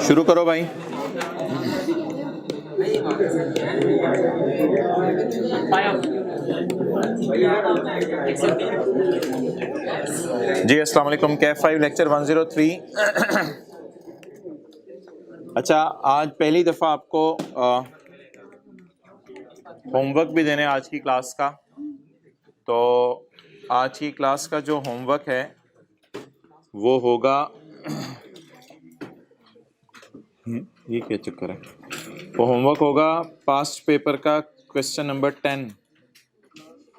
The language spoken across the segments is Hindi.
शुरू करो भाई। जी अस्सलाम वालेकुम। कैफ 5 लेक्चर 103। अच्छा, आज पहली दफ़ा आपको होमवर्क भी देने आज की क्लास का। तो आज की क्लास का जो होमवर्क है वो होगा ये क्या चक्कर है, वो होमवर्क होगा पास्ट पेपर का क्वेश्चन नंबर 10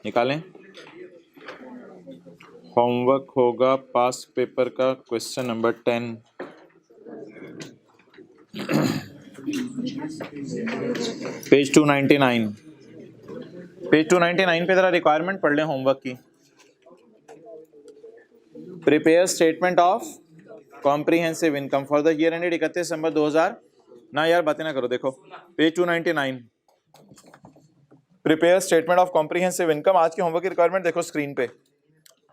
निकालें। होमवर्क होगा पास्ट पेपर का क्वेश्चन नंबर 10। पेज 299 पे जरा रिक्वायरमेंट पढ़ लें होमवर्क की। Prepare statement of comprehensive income for the year ended 31 दिसंबर 2000। ना यार बातें ना करो, देखो page 299 prepare statement of comprehensive income. आज की होमवर्क की रिक्वायरमेंट देखो स्क्रीन पे।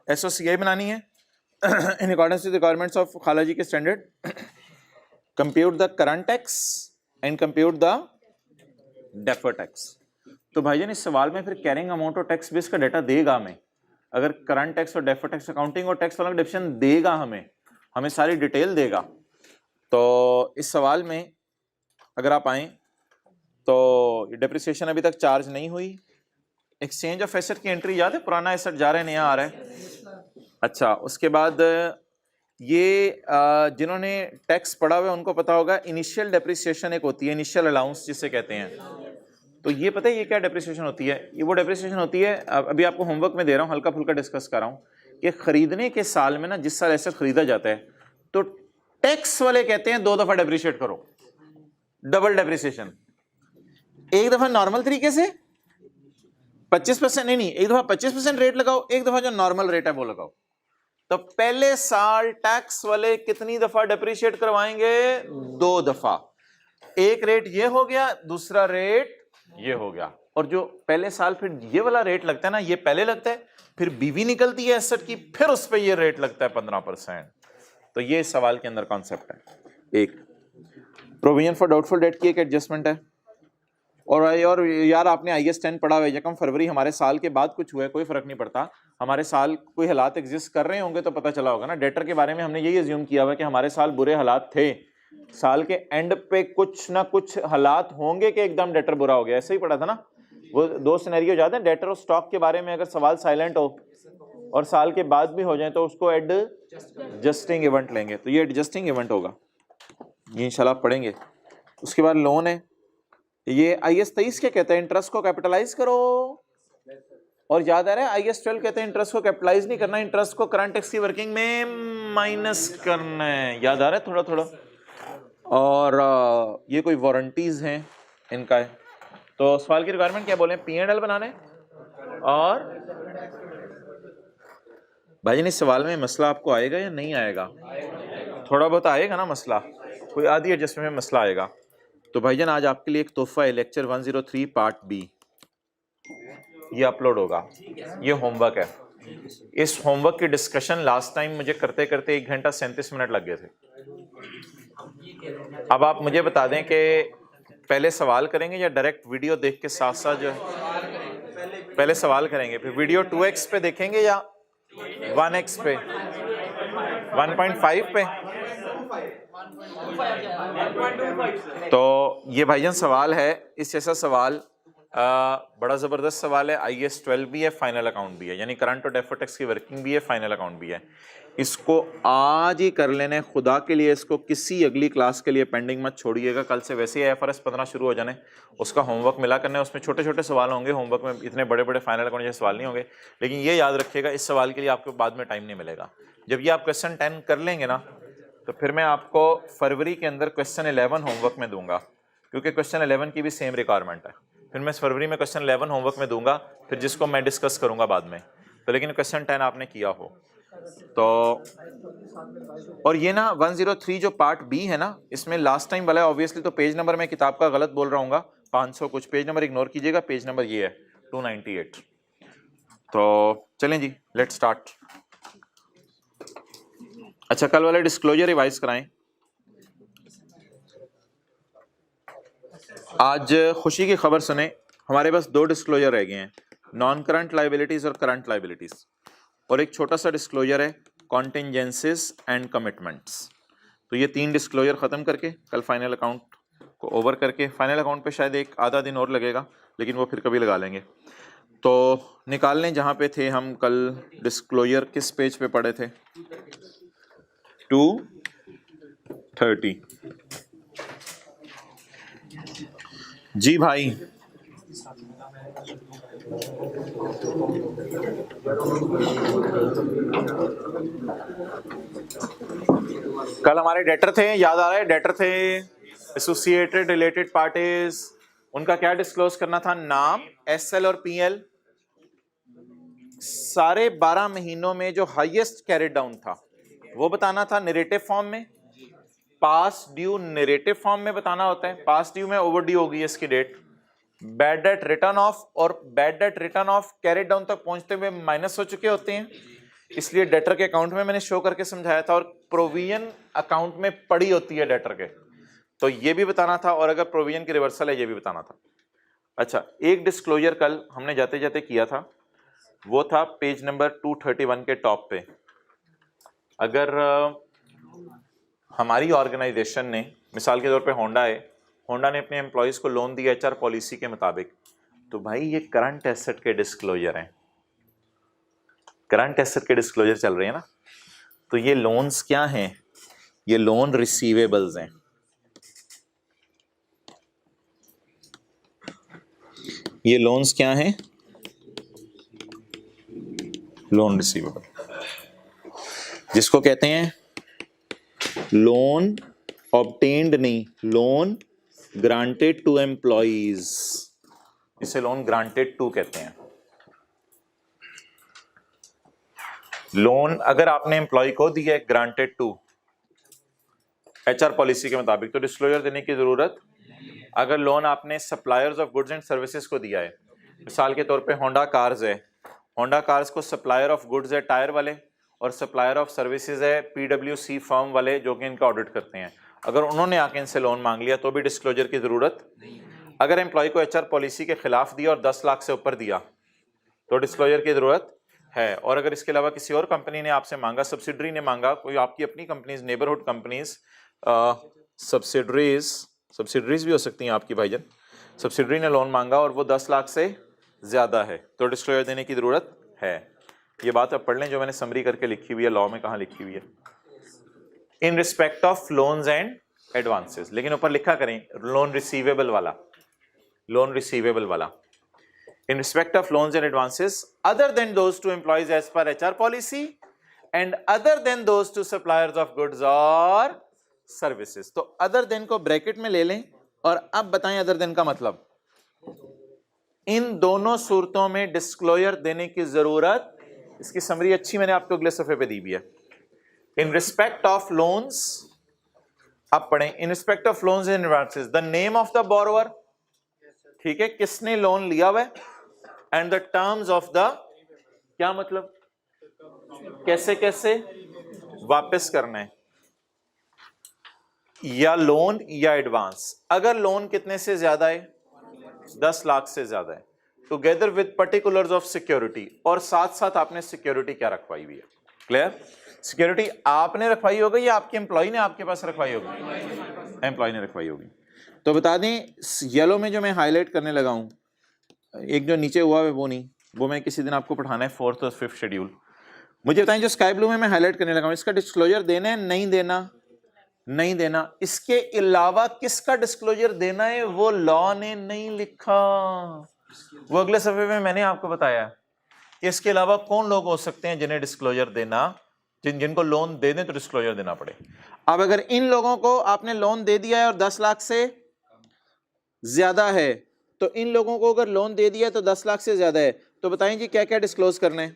एसओसीआई बनानी है इन अकॉर्डेंस विद रिक्वायरमेंट्स ऑफ खाला जी के standard. Compute the current tax and compute the deferred tax. तो भाईजान इस सवाल में फिर कैरिंग अमाउंट और टैक्स बेस का डाटा देगा हमें। अगर करंट टैक्स और डेफर्ड टैक्स अकाउंटिंग और टैक्स वाला डिफिनेशन देगा हमें सारी डिटेल देगा। तो इस सवाल में अगर आप आए तो डेप्रिसिएशन अभी तक चार्ज नहीं हुई। एक्सचेंज ऑफ एसेट की एंट्री याद है, पुराना एसेट जा रहा है नया आ रहा है। अच्छा, उसके बाद ये जिन्होंने टैक्स पढ़ा हुआ है उनको पता होगा इनिशियल डेप्रिसिएशन एक होती है, इनिशियल अलाउंस जिसे कहते हैं। तो ये पता है ये क्या डेप्रिसिएशन होती है? ये वो डेप्रिसिएशन होती है, अभी आपको होमवर्क में दे रहा हूँ, हल्का फुल्का डिस्कस कर रहा हूँ कि खरीदने के साल में ना जिस साल एसेट खरीदा जाता है तो टैक्स वाले कहते हैं 2 दफा डेप्रिशिएट करो, डबल डेप्रिसिएशन। एक दफा नॉर्मल तरीके से 25%, नहीं एक दफा 25% रेट लगाओ, एक दफा जो नॉर्मल रेट है वो लगाओ। तो पहले साल टैक्स वाले कितनी दफा डेप्रिशिएट करवाएंगे? 2 दफा। एक रेट ये हो गया, दूसरा रेट ये हो गया। और जो पहले साल फिर ये वाला रेट लगता है ना, ये पहले लगता है, फिर बीवी निकलती है एसेट की, फिर उस पर ये रेट लगता है 15%। तो ये सवाल के अंदर कॉन्सेप्ट है। एक प्रोविजन फॉर डाउटफुल डेट की एक एडजस्टमेंट है। और यार आपने IAS 10 पढ़ा हुआ है, यकम फरवरी हमारे साल के बाद कुछ हुआ है, कोई फर्क नहीं पड़ता। हमारे साल कोई हालात एग्जिस्ट कर रहे होंगे तो पता चला होगा ना। डेटर के बारे में हमने यही अज्यूम किया हुआ कि हमारे साल बुरे हालात थे, साल के एंड पे कुछ ना कुछ हालात होंगे कि एकदम डेटर बुरा हो गया। ऐसे ही पढ़ा था ना, वो 2 सिनेरियो याद है। डेटर और स्टॉक के बारे में अगर सवाल साइलेंट हो और साल के बाद भी हो जाए तो उसको एडजस्टिंग इवेंट लेंगे। तो ये एडजस्टिंग इवेंट होगा, ये इंशाल्लाह पढ़ेंगे। उसके बाद लोन है, ये IAS 23 क्या कहते हैं? इंटरेस्ट को कैपिटलाइज करो। और याद आ रहा है IAS 12 कहते हैं इंटरेस्ट को कैपिटलाइज नहीं करना, इंटरेस्ट को करंट टैक्स की वर्किंग में माइनस करना है। याद आ रहा है थोड़ा थोड़ा। और ये कोई वारंटीज हैं इनका है। तो सवाल की रिक्वायरमेंट क्या बोले? P&L बनाने। और भाई इस सवाल में मसला आपको आएगा या नहीं आएगा? थोड़ा बहुत आएगा ना मसला, कोई आधी एडजस्टमेंट में मसला आएगा। तो भाईजान आज आपके लिए एक तोहफा है, लेक्चर 103 पार्ट बी, ये अपलोड होगा। ये होमवर्क है। इस होमवर्क की डिस्कशन लास्ट टाइम मुझे करते करते 1 घंटा 37 मिनट लग गए थे। अब आप मुझे बता दें कि पहले सवाल करेंगे या डायरेक्ट वीडियो देख के साथ साथ जो पहले सवाल करेंगे, फिर वीडियो 2x पे देखेंगे या 1x पे, 1.5 पे। तो ये भाईजान सवाल है, इस जैसा सवाल बड़ा जबरदस्त सवाल है। IAS 12 भी है, फाइनल अकाउंट भी है, यानी करंट और डेफर्ड टैक्स की वर्किंग भी है, फाइनल अकाउंट भी है। इसको आज ही कर लेने खुदा के लिए, इसको किसी अगली क्लास के लिए पेंडिंग मत छोड़िएगा। कल से वैसे ही IFRS 15 शुरू हो जाने, उसका होमवर्क मिला करने, उसमें छोटे छोटे सवाल होंगे। होमवर्क में इतने बड़े बड़े फाइनल अकाउंट जैसे सवाल नहीं होंगे। लेकिन ये याद रखिएगा, इस सवाल के लिए आपको बाद में टाइम नहीं मिलेगा। जब ये आप क्वेश्चन 10 कर लेंगे ना, तो फिर मैं आपको फरवरी के अंदर क्वेश्चन 11 होमवर्क में दूंगा, क्योंकि क्वेश्चन 11 की भी सेम रिक्वायरमेंट है। फिर मैं फरवरी में क्वेश्चन 11 होमवर्क में दूंगा, फिर जिसको मैं डिस्कस करूंगा बाद में। तो लेकिन क्वेश्चन 10 आपने किया हो तो। और ये ना 103 जो पार्ट बी है ना, इसमें लास्ट टाइम वाला है ऑब्वियसली। तो पेज नंबर मैं किताब का गलत बोल रहा हूँ, 500 कुछ, पेज नंबर इग्नोर कीजिएगा। पेज नंबर ये है 298। तो चलें जी, लेट्स स्टार्ट। अच्छा, कल वाले डिस्क्लोजर रिवाइज कराएं। आज खुशी की खबर सुने, हमारे पास दो डिस्क्लोजर रह गए हैं, नॉन करंट लाइबिलिटीज और करंट लाइबिलिटीज, और एक छोटा सा डिस्क्लोजर है कॉन्टिंजेंसीज एंड कमिटमेंट्स। तो ये तीन डिस्क्लोजर खत्म करके कल फाइनल अकाउंट को ओवर करके, फाइनल अकाउंट पे शायद एक आधा दिन और लगेगा लेकिन वो फिर कभी लगा लेंगे। तो निकाल लें जहाँ पे थे हम कल, डिस्क्लोजर किस पेज पे पढ़े थे, 230। जी भाई, कल हमारे डेटर थे, याद आ रहा है, डेटर थे एसोसिएटेड रिलेटेड पार्टीज, उनका क्या डिस्क्लोज करना था, नाम, एसएल और पीएल, सारे 12 महीनों में जो हाईएस्ट कैरिड डाउन था वो बताना था नरेटिव फॉर्म में, पास ड्यू नरेटिव फॉर्म में बताना होता है, पास ड्यू में ओवर ड्यू होगी इसकी date, bad debt written off, और bad debt written off carried down तक पहुंचते हुए माइनस हो चुके होते हैं, इसलिए डेटर के अकाउंट में मैंने शो करके समझाया था, और प्रोविजन अकाउंट में पड़ी होती है डेटर के, तो ये भी बताना था, और अगर प्रोविजन की रिवर्सल है ये भी बताना था। अच्छा, एक डिस्क्लोजर कल हमने जाते जाते किया था, वो था पेज नंबर 231 के टॉप पे। अगर हमारी ऑर्गेनाइजेशन ने, मिसाल के तौर पे होंडा है, होंडा ने अपने एम्प्लॉयज को लोन दिया एचआर पॉलिसी के मुताबिक, तो भाई ये करंट एसेट के डिस्क्लोजर हैं, करंट एसेट के डिस्क्लोजर चल रहे हैं ना, तो ये लोन्स क्या हैं, ये लोन रिसीवेबल्स हैं, ये लोन्स क्या हैं, लोन रिसीवेबल, जिसको कहते हैं लोन ऑब्टेन्ड नहीं, लोन ग्रांटेड टू एम्प्लॉइज, इसे लोन ग्रांटेड टू कहते हैं। लोन अगर आपने एम्प्लॉय को दिया है ग्रांटेड टू एचआर पॉलिसी के मुताबिक, तो डिस्क्लोजर देने की जरूरत। अगर लोन आपने suppliers of goods and services को दिया है, मिसाल के तौर पे होंडा कार्स है, होंडा कार्स को सप्लायर ऑफ गुड्स है टायर वाले, और सप्लायर ऑफ सर्विसेज है पीडब्ल्यूसी फर्म वाले जो कि इनका ऑडिट करते हैं, अगर उन्होंने आके इनसे लोन मांग लिया तो भी डिस्क्लोजर की जरूरत। अगर एम्प्लॉय को एचआर पॉलिसी के खिलाफ दिया और 10 लाख से ऊपर दिया तो डिस्क्लोजर की जरूरत है। और अगर इसके अलावा किसी और कंपनी ने आपसे मांगा, सब्सिडरी ने मांगा, कोई आपकी अपनी कंपनीज, नेबरहुड कंपनीज, सब्सिडरीज भी हो सकती हैं आपकी भाईजान, सब्सिडरी ने लोन मांगा और वो 10 लाख से ज्यादा है तो डिस्क्लोजर देने की जरूरत है। ये बात आप पढ़ लें जो मैंने समरी करके लिखी हुई है, लॉ में कहाँ लिखी हुई है, इन respect of loans and advances, लेकिन ऊपर लिखा करें लोन रिसीवेबल वाला, लोन रिसीवेबल वाला, in respect of loans and advances other than those to employees as per HR policy and other than those to suppliers of goods or services। तो other than को ब्रैकेट में ले लें और अब बताएं other than का मतलब। इन दोनों सूरतों में डिस्क्लोजर देने की जरूरत, इसकी समरी अच्छी मैंने आपको अगले सफे पे दी भी है। इन रिस्पेक्ट ऑफ लोन्स, अब पढ़ें, इन respect of loans and advances the name of the borrower, ठीक है, किसने लोन लिया हुआ है, and the terms of the, क्या मतलब, कैसे कैसे वापस करना है, या लोन या एडवांस। अगर लोन कितने से ज्यादा है, 10 लाख से ज्यादा है, together with particulars of security, और साथ साथ आपने सिक्योरिटी क्या रखवाई हुई है, क्लियर, सिक्योरिटी आपने रखवाई होगी या आपके एम्प्लॉय ने आपके पास रखवाई होगी, एम्प्लॉय ने रखवाई होगी। तो बता दें येलो में जो मैं हाईलाइट करने लगा हूं, एक जो नीचे हुआ है वो नहीं, वो मैं किसी दिन आपको पढ़ाना है 4th और 5th शेड्यूल। मुझे बताएं जो स्काई ब्लू में मैं हाईलाइट करने लगा हूं, इसका डिस्क्लोजर देना है नहीं देना, नहीं देना, इसके अलावा किसका डिस्क्लोजर देना है वो लॉ ने नहीं लिखा, वो अगले सफे में मैंने आपको बताया कि इसके अलावा कौन लोग हो सकते हैं जिन्हें डिस्क्लोजर देना, जिनको लोन दे दें तो डिस्क्लोजर देना पड़े। अब अगर इन लोगों को आपने लोन दे दिया है और 10 लाख से ज्यादा है, तो इन लोगों को अगर लोन दे दिया तो 10 लाख से ज्यादा है, तो बताएं जी क्या क्या डिस्क्लोज करना है,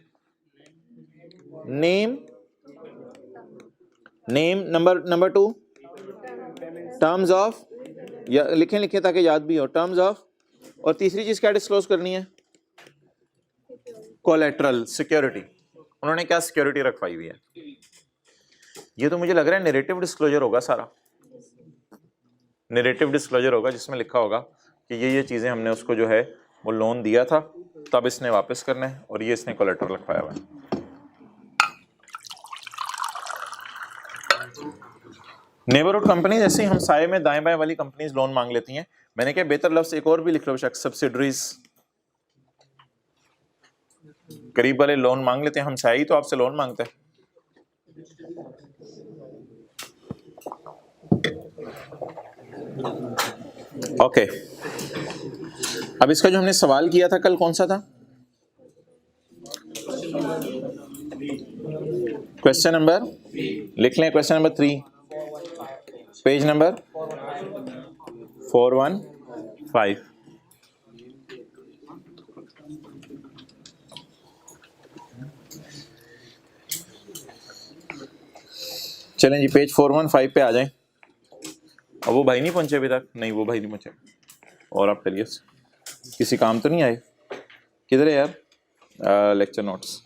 name, name, number 2 terms of, या लिखें लिखें ताकि याद भी हो, टर्म्स ऑफ, और तीसरी चीज क्या डिस्क्लोज करनी है, कोलेटरल, सिक्योरिटी, उन्होंने क्या सिक्योरिटी रखवाई हुई है। ये तो मुझे लग रहा है नैरेटिव डिस्क्लोजर होगा सारा, नरेटिव डिस्क्लोजर होगा जिसमें लिखा होगा कि ये चीज़ें हमने उसको जो है वो लोन दिया था, तब इसने वापस करना है और ये इसने कोलेटरल रखवाया हुआ है। नेबरहुड कंपनी जैसे ही हम साए में दाएं बाएं वाली कंपनीज लोन मांग लेती हैं, मैंने क्या बेहतर लफ्ज एक और भी लिख लो, सब्सिडरीज, करीब वाले लोन मांग लेते हैं, हम साए ही तो आपसे लोन मांगते हैं। ओके, अब इसका जो हमने सवाल किया था कल कौन सा था? क्वेश्चन नंबर, लिख लें क्वेश्चन नंबर 3, पेज नंबर 415। चलें जी, पेज 415 पे आ जाएं। अब वो भाई नहीं पहुंचे अभी तक? नहीं, वो भाई नहीं पहुंचे। और आप करिए, किसी काम तो नहीं आए? किधर है यार लेक्चर नोट्स?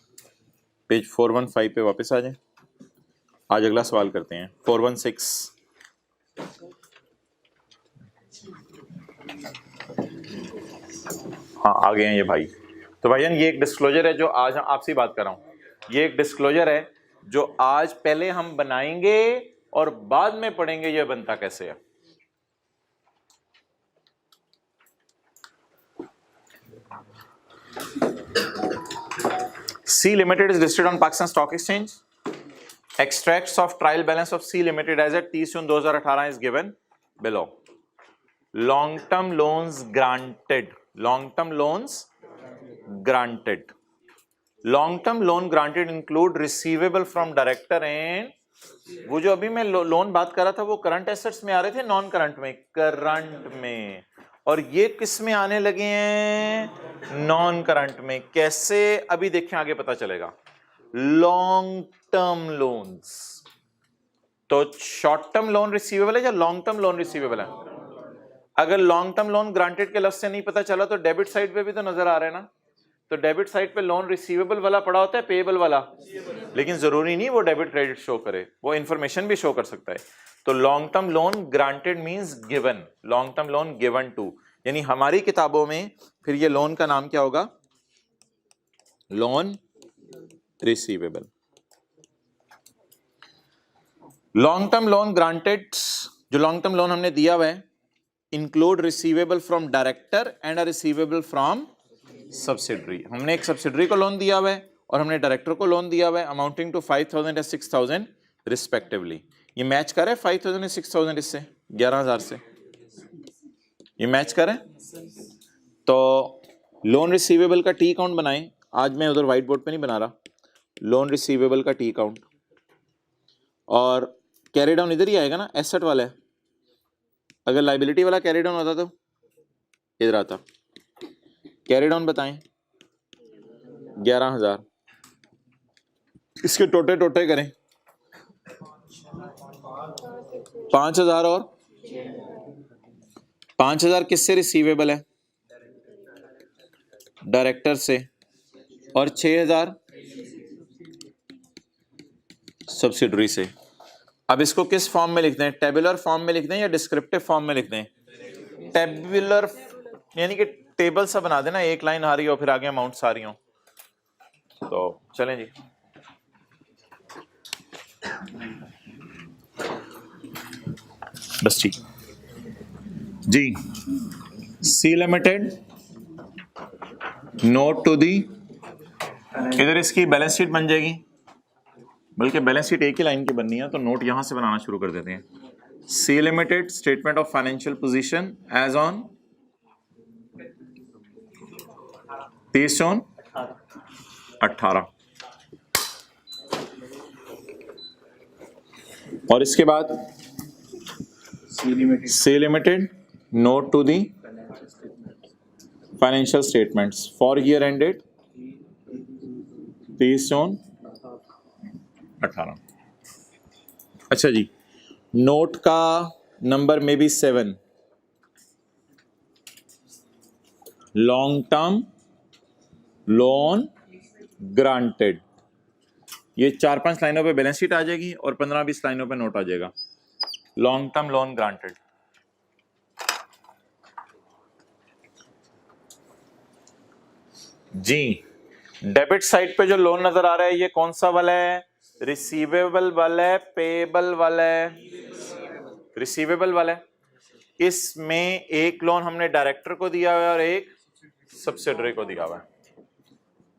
पेज 415 पे वापस आ जाएं। आज अगला सवाल करते हैं 416। हाँ, आ गए हैं ये भाई। तो भाईजान ये एक डिस्क्लोजर है जो आज आपसे बात कर रहा हूं। ये एक डिस्क्लोजर है जो आज पहले हम बनाएंगे और बाद में पढ़ेंगे ये बनता कैसे है। C Limited is listed on Pakistan Stock Exchange. Extracts of trial balance of C Limited as at 30 June 2018 is given below. Long-term loans granted. Long-term loans granted. Long-term loan granted include receivable from director and वो जो अभी मैं लोन बात कर रहा था वो करंट एसेट्स में आ रहे थे, नॉन करंट में? करंट में। और ये किस में आने लगे हैं? नॉन करंट में। कैसे? अभी देखें, आगे पता चलेगा। लॉन्ग टर्म लोन्स, तो शॉर्ट टर्म लोन रिसीवेबल है या लॉन्ग टर्म लोन रिसीवेबल है? अगर लॉन्ग टर्म लोन ग्रांटेड के लफ्ज से नहीं पता चला तो डेबिट साइड पे भी तो नजर आ रहा है ना। तो डेबिट साइड पे लोन रिसीवेबल वाला पड़ा होता है, पेएबल वाला, लेकिन जरूरी नहीं वो डेबिट क्रेडिट शो करे, वो इंफॉर्मेशन भी शो कर सकता है। तो long term loan granted means given, long term loan given to, यानी हमारी किताबों में फिर ये लोन का नाम क्या होगा? Loan receivable. Long term loan granted, जो लॉन्ग टर्म लोन हमने दिया हुआ है, include receivable from director and a receivable from subsidiary. हमने एक सब्सिडरी को लोन दिया हुआ है और हमने डायरेक्टर को लोन दिया हुआ है, अमाउंटिंग टू 5000 एंड 6000 रिस्पेक्टिवली। ये मैच करे 5000 एंड 6000 इससे, 11000 से ये मैच करे। तो लोन रिसीवेबल का टी अकाउंट बनाएं। आज मैं उधर व्हाइट बोर्ड पे नहीं बना रहा, लोन रिसीवेबल का टी अकाउंट। और कैरी डाउन इधर ही आएगा ना, एसेट वाला है। अगर लाइबिलिटी वाला कैरी डाउन होता तो इधर आता। कैरी डाउन बताएं, 11000। इसके टोटे टोटे करें, 5000 और 5000 किससे रिसीवेबल है? डायरेक्टर से। और 6000 सब्सिडरी से। अब इसको किस फॉर्म में लिख दें? टेबुलर फॉर्म में लिख दें या डिस्क्रिप्टिव फॉर्म में लिख दें? टेबुलर, यानी कि टेबल सा बना देना, एक लाइन आ रही हो फिर आगे अमाउंट्स आ रही हो। तो चलें जी, बस ठीक जी। C limited note to the, इधर इसकी बैलेंस शीट बन जाएगी, बल्कि बैलेंस शीट एक ही लाइन की बननी है तो नोट यहां से बनाना शुरू कर देते हैं। C limited statement of financial position as on 30 June 18। और इसके बाद C limited note to the financial statements for year ended 30 June 18। अच्छा जी, नोट का नंबर में भी 7, लॉन्ग टर्म लोन ग्रांटेड। ये 4-5 लाइनों पे बैलेंस शीट आ जाएगी और 15-20 लाइनों पे नोट आ जाएगा। Long term loan granted. जी डेबिट साइड पे जो लोन नजर आ रहा है ये कौन सा वाला है? रिसीवेबल वाला है, पेएबल वाला है? रिसीवेबल वाला है। इसमें एक लोन हमने डायरेक्टर को दिया हुआ है और एक सब्सिडरी को दिया हुआ है।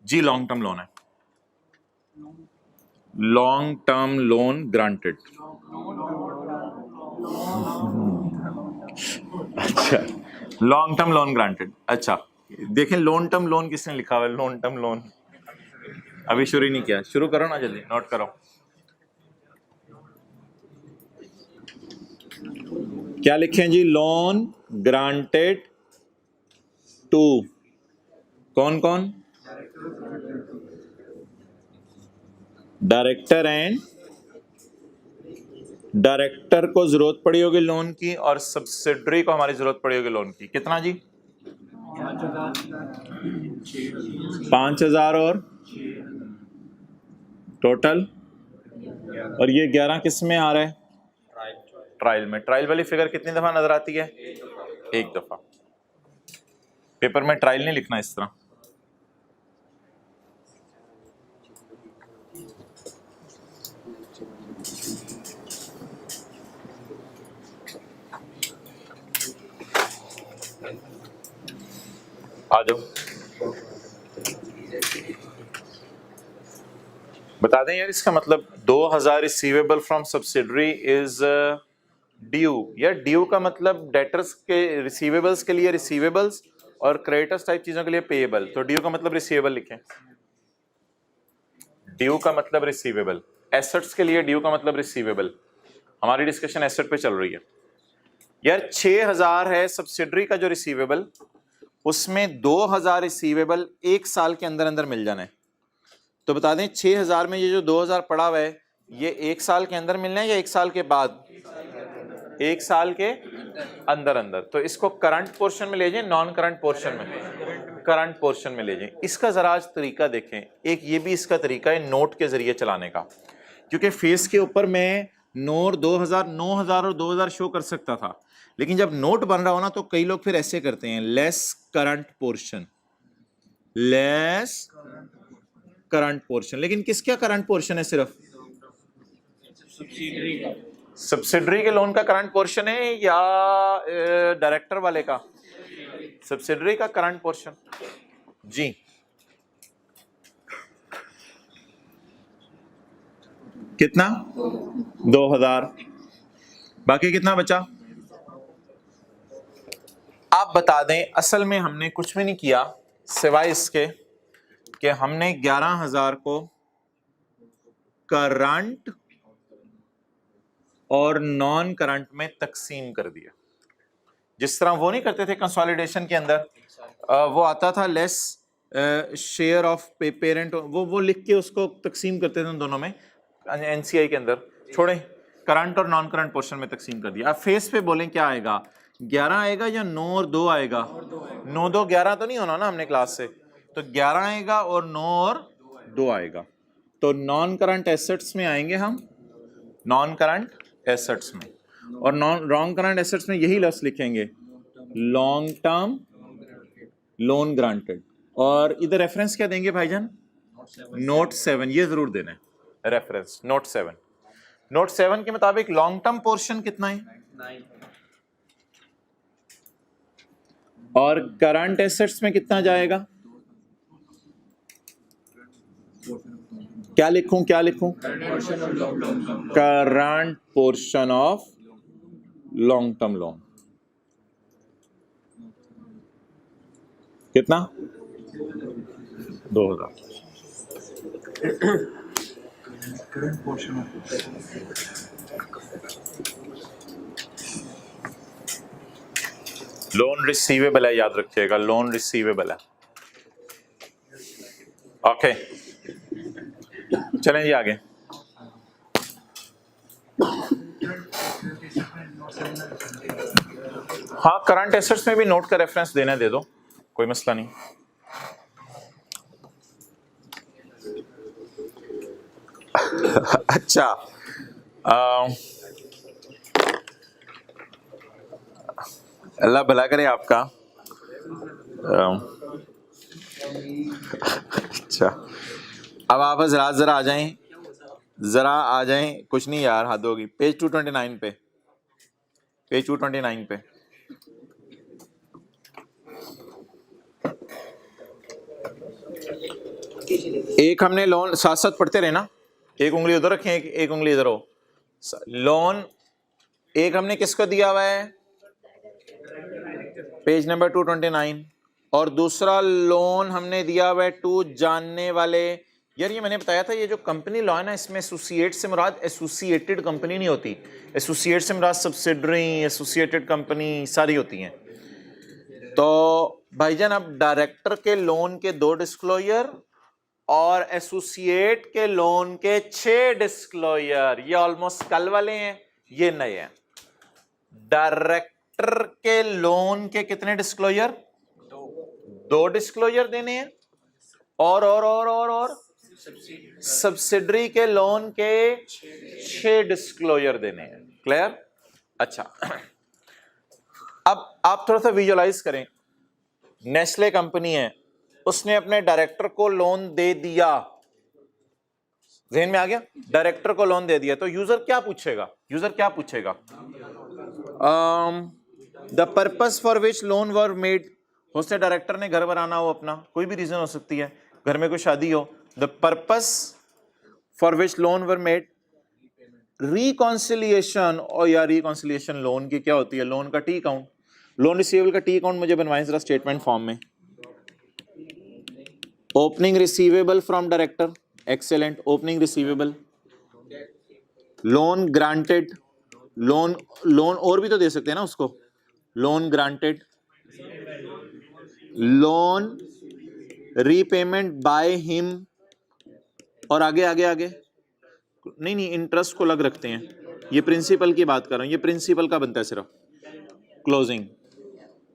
जी लॉन्ग टर्म लोन है, लॉन्ग टर्म लोन ग्रांटेड। अच्छा लॉन्ग टर्म लोन ग्रांटेड। अच्छा देखें लोन टर्म लोन किसने लिखा हुआ है? लोन टर्म लोन अभी शुरू ही नहीं किया, शुरू करो ना जल्दी, नोट करो। क्या लिखे जी? लोन ग्रांटेड टू कौन कौन? डायरेक्टर एंड डायरेक्टर को जरूरत पड़ी होगी लोन की और सब्सिडरी को हमारी जरूरत पड़ी होगी लोन की। कितना जी? 5,000 और टोटल, और ये 11 किस में आ रहा है? ट्रायल में। ट्रायल वाली फिगर कितनी दफा नजर आती है? एक दफा। पेपर में ट्रायल नहीं लिखना इस तरह। आ जाओ बता दें यार इसका मतलब 2000 receivable from subsidiary is due. यार ड्यू का मतलब डेटर्स के रिसीवेबल्स के लिए रिसीवेबल्स और क्रेडिटर्स टाइप चीजों के लिए पेएबल। तो ड्यू का मतलब रिसीवेबल लिखें। ड्यू का मतलब रिसीवेबल। एसेट्स के लिए ड्यू का मतलब रिसीवेबल। हमारी डिस्कशन एसेट पे चल रही है। यार 6000 है सब्सिडरी का जो रिसीवेबल, उसमें 2000 रिसीवेबल एक साल के अंदर अंदर मिल जाना है। तो बता दें 6000 में ये जो 2000 पड़ा हुआ है ये एक साल के अंदर मिलना है या एक साल के बाद? एक साल के अंदर अंदर। तो इसको करंट पोर्शन में ले जाएं, नॉन करंट पोर्शन में? करंट पोर्शन में ले जाएं। इसका जरा आज तरीका देखें। एक ये भी इसका तरीका है नोट के जरिए चलाने का, क्योंकि फेस के ऊपर मैं नोट 2000 9000 और 2000 शो कर सकता था, लेकिन जब नोट बन रहा हो ना तो कई लोग फिर ऐसे करते हैं less current portion, less current portion. लेकिन किसका करंट पोर्शन है? सिर्फ सब्सिडरी के लोन का करंट पोर्शन है या डायरेक्टर वाले का? सब्सिडरी का करंट पोर्शन। जी कितना? 2000। बाकी कितना बचा? आप बता दें। असल में हमने कुछ भी नहीं किया सिवाय इसके कि हमने 11,000 को करंट और नॉन करंट में तकसीम कर दिया। जिस तरह वो नहीं करते थे कंसोलिडेशन के अंदर, वो आता था लेस शेयर ऑफ पेरेंट, वो लिख के उसको तकसीम करते थे उन दोनों में एनसीआई के अंदर। छोड़े, करंट और नॉन करंट पोर्शन में तकसीम कर दिया। अब फेस पे बोलें क्या आएगा? 11 आएगा या 9 और 2 आएगा? 9 2 11 तो नहीं होना ना हमने क्लास से, तो 11 आएगा और 9 और 2 आएगा। तो नॉन करंट एसेट्स में आएंगे हम, नॉन करंट एसेट्स में, और नॉन करंट एसेट्स में यही लफ्ज लिखेंगे लॉन्ग टर्म लोन ग्रांटेड। और इधर रेफरेंस क्या देंगे भाईजान? नोट 7, ये जरूर देना है रेफरेंस। नोट 7, नोट 7 के मुताबिक लॉन्ग टर्म पोर्शन कितना है 9 और करंट एसेट्स में कितना जाएगा? क्या लिखूं क्या लिखूं? Current portion of long term loan कितना? 2000। लोन रिसीवेबल है, याद रखिएगा लोन रिसीवेबल है। ओके चलें जी आगे। हाँ करंट एसेट्स में भी नोट का रेफरेंस देने दे दो, कोई मसला नहीं। अच्छा अल्लाह भला करे आपका। अच्छा, अब आप जरा आ जाएं, जरा आ जाएं, कुछ नहीं यार, हद होगी। पेज 229 पे, पेज 229 पे एक हमने लोन, साथ साथ पढ़ते रहे ना, एक उंगली उधर रखें, एक उंगली इधर हो। लोन एक हमने किसको दिया हुआ है, पेज नंबर 229, और दूसरा लोन हमने दिया हुआ है टू जानने वाले। यार ये मैंने बताया था, ये जो कंपनी लॉ है ना, इसमें एसोसिएट से मुराद एसोसिएटेड कंपनी नहीं होती, एसोसिएट से मुराद सब्सिडरी, एसोसिएटेड कंपनी सारी होती हैं। तो भाईजान अब डायरेक्टर के लोन के 2 डिस्क्लोजर और एसोसिएट के लोन के 6 डिस्क्लोजर, ये ऑलमोस्ट कल वाले हैं, ये नए हैं। डायरेक्टर के लोन के कितने डिस्क्लोजर, 2 डिस्क्लोजर देने हैं, और सब्सिडरी के लोन के 6 डिस्क्लोजर देने हैं। क्लियर? अच्छा, अब आप थोड़ा सा विजुअलाइज करें, नेस्ले कंपनी है, उसने अपने डायरेक्टर को लोन दे दिया, ज़हन में आ गया, डायरेक्टर को लोन दे दिया, तो यूजर क्या पूछेगा, the purpose for which loan were made. हो सकता है डायरेक्टर ने घर बनाना हो अपना, कोई भी रीजन हो सकती है, घर में कोई शादी हो, the purpose for which loan were made, reconciliation. और या रिकॉन्सिलिएशन लोन की क्या होती है, लोन का टी अकाउंट, लोन रिसीवेबल का टी अकाउंट मुझे बनवाएं जरा स्टेटमेंट फॉर्म में। Opening receivable from director, excellent, opening receivable. Loan granted, loan और भी तो दे सकते हैं ना उसको, loan granted, loan repayment by him, और आगे नहीं इंटरेस्ट को अलग रखते हैं, ये प्रिंसिपल की बात कर रहा हूं, ये प्रिंसिपल का बनता है सिर्फ। Closing,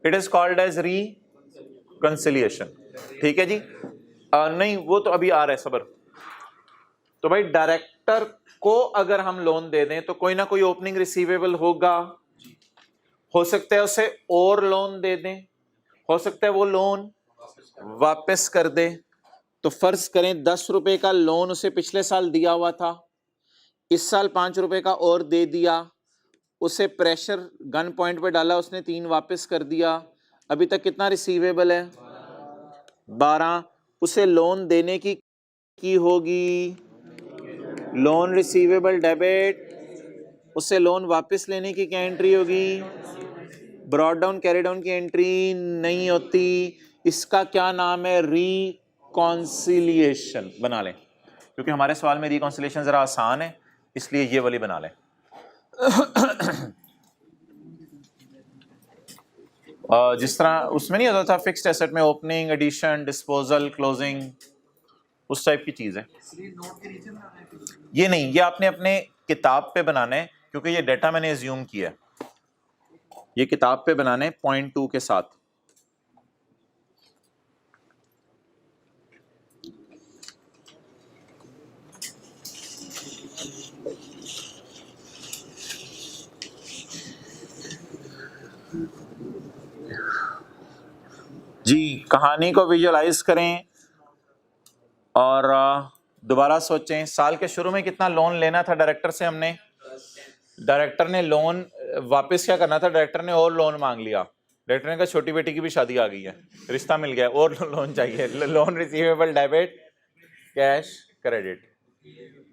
it is called as reconciliation. ठीक है जी, नहीं वो तो अभी आ रहा है, सबर। तो भाई डायरेक्टर को अगर हम लोन दे दें तो कोई ना कोई ओपनिंग रिसीवेबल होगा, हो सकता है उसे और लोन दे दें, हो सकता है वो लोन वापस कर दे। तो फर्ज करें 10 रुपए का लोन उसे पिछले साल दिया हुआ था, इस साल 5 रुपए का और दे दिया, उसे प्रेशर गन पॉइंट पे डाला, उसने 3 वापस कर दिया, अभी तक कितना रिसीवेबल है, 12। उसे लोन देने की होगी लोन रिसीवेबल डेबिट, उसे लोन वापस लेने की क्या एंट्री होगी, ब्रॉड डाउन कैरी डाउन की एंट्री नहीं होती। इसका क्या नाम है, रिकॉन्सिलिएशन। बना लें, क्योंकि हमारे सवाल में रिकॉन्सिलिएशन जरा आसान है, इसलिए ये वाली बना लें। जिस तरह उसमें नहीं होता था फिक्स्ड एसेट में ओपनिंग, एडिशन, डिस्पोजल, क्लोजिंग, उस टाइप की चीज है। ये नहीं, ये आपने अपने किताब पे बनाना है, क्योंकि ये डेटा मैंने एज्यूम किया है, ये किताब पे बनाने पॉइंट 2 के साथ। जी, कहानी को विजुअलाइज करें और दोबारा सोचें, साल के शुरू में कितना लोन लेना था डायरेक्टर से हमने, डायरेक्टर ने लोन वापस क्या करना था, डायरेक्टर ने और लोन मांग लिया, डायरेक्टर ने कहा छोटी बेटी की भी शादी आ गई है, रिश्ता मिल गया, और लोन चाहिए, loan receivable debit, cash credit,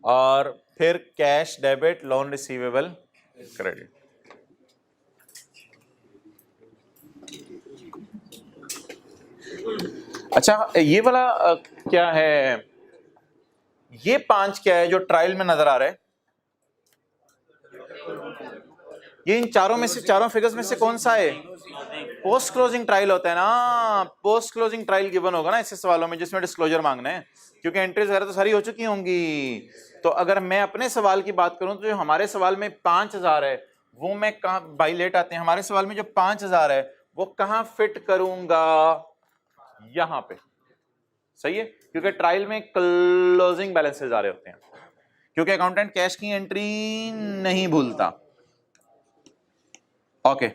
और फिर cash debit, loan receivable credit. अच्छा, ये वाला क्या है, ये 5 क्या है जो ट्रायल में नजर आ रहा है, ये इन चारों में से, चारों फिगर्स में से कौन सा है, पोस्ट क्लोजिंग ट्रायल होता है ना, पोस्ट क्लोजिंग ट्रायल गिवन होगा ना ऐसे सवालों में जिसमें डिस्क्लोजर मांगना है, क्योंकि एंट्रीज वगैरह तो सारी हो चुकी होंगी। तो अगर मैं अपने सवाल की बात करूं तो जो हमारे सवाल में 5000 है वो मैं कहां, बाई लेट आते हैं, हमारे सवाल में जो 5000 है वो कहां फिट करूंगा, यहां पे, सही है, क्योंकि ट्रायल में क्लोजिंग बैलेंसेस आ रहे होते हैं, क्योंकि अकाउंटेंट कैश की एंट्री नहीं भूलता। ओके,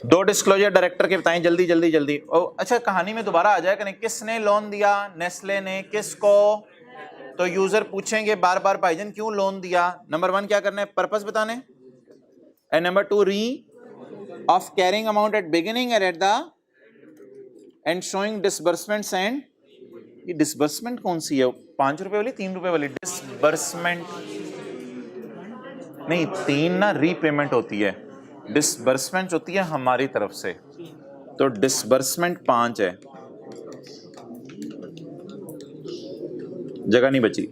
दो डिस्क्लोजर डायरेक्टर के बताएं जल्दी जल्दी जल्दी। अच्छा कहानी में दोबारा आ जाए करें, किसने लोन दिया? नेस्ले ने। किसको? तो यूजर पूछेंगे बार बार भाईजान क्यों लोन दिया। नंबर 1 क्या करना है? पर्पस बताने। एंड नंबर 2 री of carrying amount at beginning and at the end showing disbursements and. ये डिसबर्समेंट कौन सी है? 5 रुपए वाली 3 रुपए वाली? डिसबर्समेंट नहीं, 3 ना रीपेमेंट होती है, डिसबर्समेंट होती है हमारी तरफ से। तो डिसबर्समेंट 5 है, जगह नहीं बची।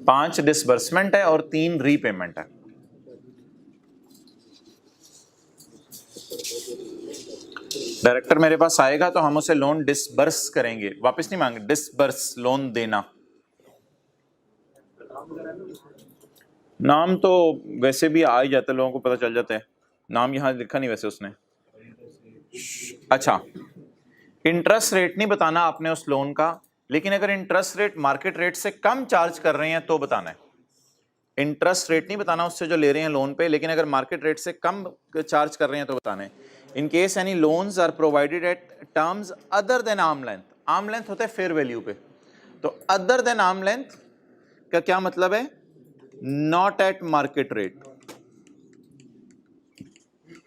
5 डिसबर्समेंट है और 3 रीपेमेंट है। डायरेक्टर मेरे पास आएगा तो हम उसे लोन डिसबर्स करेंगे, वापस नहीं मांगे, डिसबर्स लोन देना। नाम तो वैसे भी आ ही जाते, लोगों को पता चल जाता है। नाम यहां लिखा नहीं वैसे उसने। अच्छा, इंटरेस्ट रेट नहीं बताना आपने उस लोन का, लेकिन अगर इंटरेस्ट रेट मार्केट रेट से कम चार्ज कर रहे हैं तो बताना है। इंटरेस्ट रेट नहीं बताना उससे जो ले रहे हैं लोन पे, लेकिन अगर मार्केट रेट से कम चार्ज कर रहे हैं तो बताना है। In case any loans are provided at terms other than arm length. Arm length होता है फेयर वैल्यू पे, तो अदर देन आर्म लेंथ का क्या मतलब है? Not at market rate.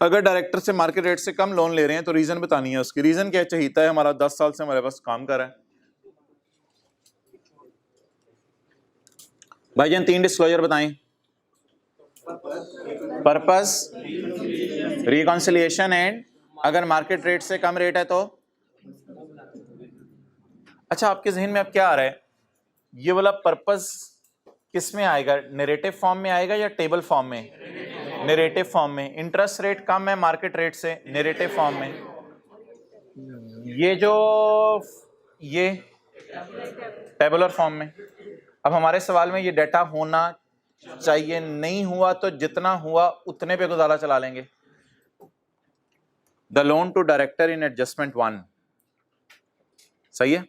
अगर डायरेक्टर से मार्केट रेट से कम लोन ले रहे हैं तो रीजन बतानी है उसकी। रीजन क्या चाहिए है? हमारा 10 साल से हमारे पास काम कर रहा है। भाईजान 3 डिस्क्लोजर बताएं। पर्पस, रिकॉन्सिलिएशन एंड अगर मार्केट रेट से कम रेट है तो। अच्छा, आपके जहन में अब क्या आ रहा है? ये वाला पर्पस किस में आएगा? नैरेटिव फॉर्म में आएगा या टेबल फॉर्म में? नैरेटिव फॉर्म में। इंटरेस्ट रेट कम है मार्केट रेट से, नैरेटिव फॉर्म में। ये टेबुलर फॉर्म में। अब हमारे सवाल में ये डाटा होना चाहिए, नहीं हुआ तो जितना हुआ उतने पे गुजारा चला लेंगे। The loan to director in adjustment 1, सही है।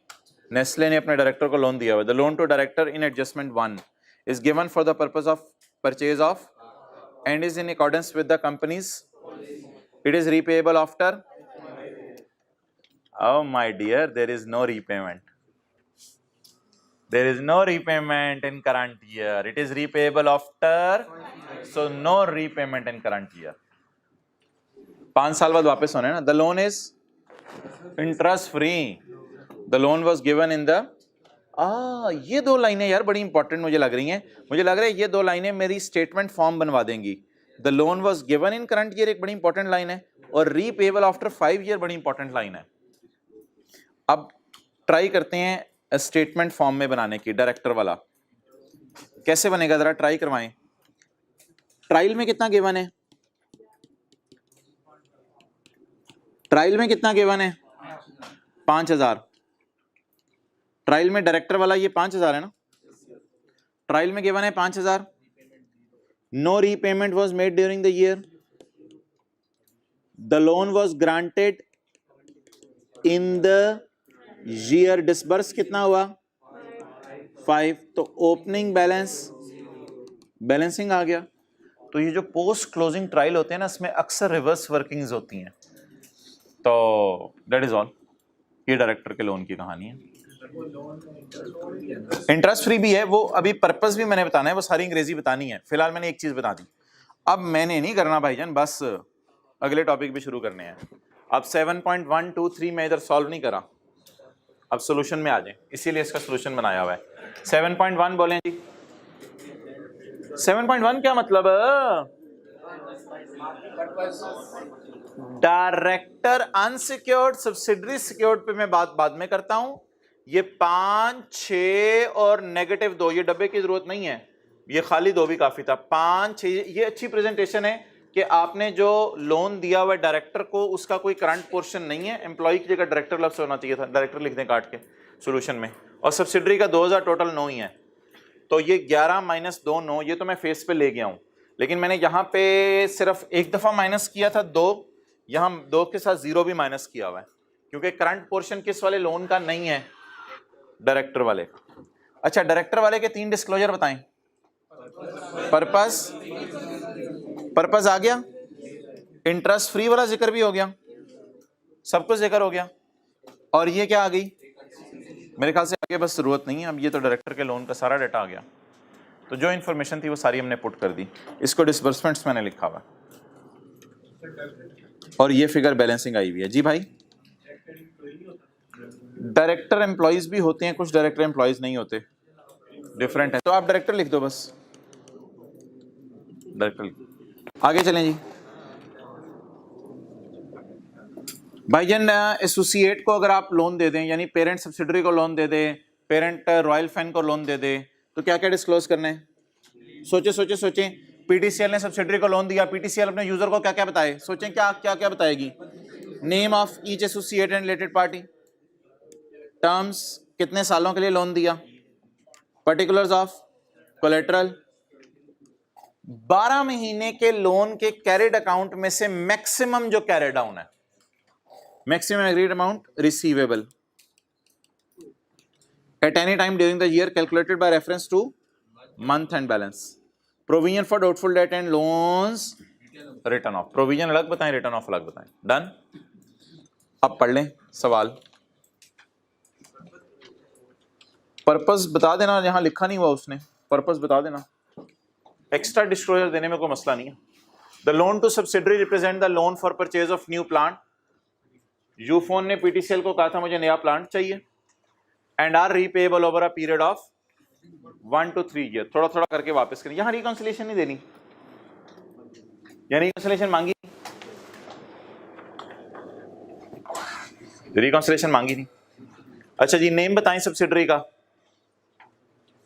नेस्ले ने अपने डायरेक्टर को लोन दिया हुआ। The loan to director in adjustment 1 is given for the purpose of purchase of and is in accordance with the company's. It is repayable after. Oh my dear, there is no repayment. There is no repayment in current year. It is repayable after. So no repayment in current year. 5 साल बाद वापस होने ना। The loan is interest free. The loan was given in the ये 2 लाइनें यार बड़ी इंपॉर्टेंट मुझे लग रही हैं। मुझे लग रहा है ये 2 लाइनें मेरी स्टेटमेंट फॉर्म बनवा देंगी। The loan was given in current year एक बड़ी इंपॉर्टेंट लाइन है, और रीपेबल आफ्टर 5 ईयर बड़ी इंपॉर्टेंट लाइन है। अब ट्राई करते हैं स्टेटमेंट फॉर्म में बनाने की। डायरेक्टर वाला कैसे बनेगा जरा ट्राई करवाएं। ट्रायल में कितना गिवन है? ट्रायल में कितना गिवन है? 5000। ट्रायल में डायरेक्टर वाला ये 5000 है ना। ट्रायल में गिवन है 5000। No repayment was made during the year. The loan was granted in the year. Disburse कितना हुआ? 5। तो ओपनिंग बैलेंस, बैलेंसिंग आ गया। तो ये जो पोस्ट क्लोजिंग ट्रायल होते हैं ना, इसमें अक्सर रिवर्स वर्किंग्स होती हैं। तो दैट इज ऑल। ये डायरेक्टर के लोन की कहानी है। इंटरेस्ट फ्री भी है वो, अभी पर्पस भी मैंने बताना है, वो सारी अंग्रेजी बतानी है। फिलहाल मैंने एक चीज बता दी। अब मैंने नहीं करना भाईजान, बस अगले टॉपिक भी शुरू करने हैं। अब 7.123 में इधर सॉल्व नहीं करा, अब सॉल्यूशन में आ जाए, इसीलिए इसका सॉल्यूशन बनाया हुआ है। 7.1 बोलें जी। 7.1 क्या मतलब? डायरेक्टर अनसिक्योर्ड, सब्सिडरी सिक्योर्ड पे मैं बात बाद में करता हूं। ये 5, 6 और -2, ये डब्बे की जरूरत नहीं है, ये खाली 2 भी काफी था। 5, 6 ये अच्छी प्रेजेंटेशन है कि आपने जो लोन दिया हुआ डायरेक्टर को, उसका कोई करंट पोर्शन नहीं है। एम्प्लॉय की जगह डायरेक्टर लफ्ज होना चाहिए था, डायरेक्टर लिख दें काट के सॉल्यूशन में। और सब्सिडरी का 2000 टोटल 9 ही है, तो ये 11 - 2 9। ये तो मैं फेस पे ले गया हूं, लेकिन मैंने यहाँ पे सिर्फ एक दफा माइनस किया था 2, यहाँ 2 के साथ 0 भी माइनस किया हुआ है, क्योंकि करंट पोर्शन किस वाले लोन का नहीं है? डायरेक्टर वाले का। अच्छा, डायरेक्टर वाले के 3 डिस्क्लोजर बताएं। पर्पस आ गया, इंटरेस्ट फ्री वाला जिक्र भी हो गया, सब कुछ देकर हो गया। और ये क्या आ गई, मेरे ख्याल से आगे बस जरूरत नहीं है, अब ये तो डायरेक्टर के लोन का सारा डाटा आ गया। तो जो इन्फॉर्मेशन थी वो सारी हमने पुट कर दी। इसको डिसबर्समेंट्स मैंने लिखा हुआ, और ये फिगर बैलेंसिंग आई हुई है। जी भाई, डायरेक्टर एम्प्लॉइज भी होते हैं, कुछ डायरेक्टर एम्प्लॉइज नहीं होते, डिफरेंट है। तो आप डायरेक्टर लिख दो बस, डायरेक्टर। आगे चलें जी। भाईजान एसोसिएट को अगर आप लोन दे दें, यानी पेरेंट सब्सिडरी को लोन दे दे, पेरेंट रॉयल फैन को लोन दे दे, तो क्या क्या डिस्क्लोज करना है? सोचे सोचे सोचे। पीटीसीएल ने सब्सिडरी को लोन दिया, पीटीसीएल अपने यूजर को क्या क्या बताए? सोचें क्या क्या क्या बताएगी? Name of each associate and related party, terms, कितने सालों के लिए लोन दिया, पर्टिकुलर्स ऑफ कोलेटरल, 12 महीने के लोन के कैरिड अकाउंट में से मैक्सिमम जो कैरी डाउन है, maximum agreed amount receivable at any time during the year calculated by reference to month and balance, provision for doubtful debt and loans written off, provision अलग बताएं, written off अलग बताएं। डन। अब पढ़ लें सवाल। पर्पस बता देना, यहां लिखा नहीं हुआ उसने, पर्पस बता देना। एक्स्ट्रा डिस्क्लोजर देने में कोई मसला नहीं है। The loan to subsidiary represent the loan for purchase of new plant. Ufone ने पीटीसीएल को कहा था मुझे नया प्लांट चाहिए, and are repayable over a period of 1 to 3 year. थोड़ा थोड़ा करके वापस करें। यहां रिकंसिलिएशन नहीं देनी, यानी रिकंसिलिएशन मांगी, रिकंसिलिएशन मांगी नहीं। अच्छा जी, नेम बताएं सब्सिडरी का,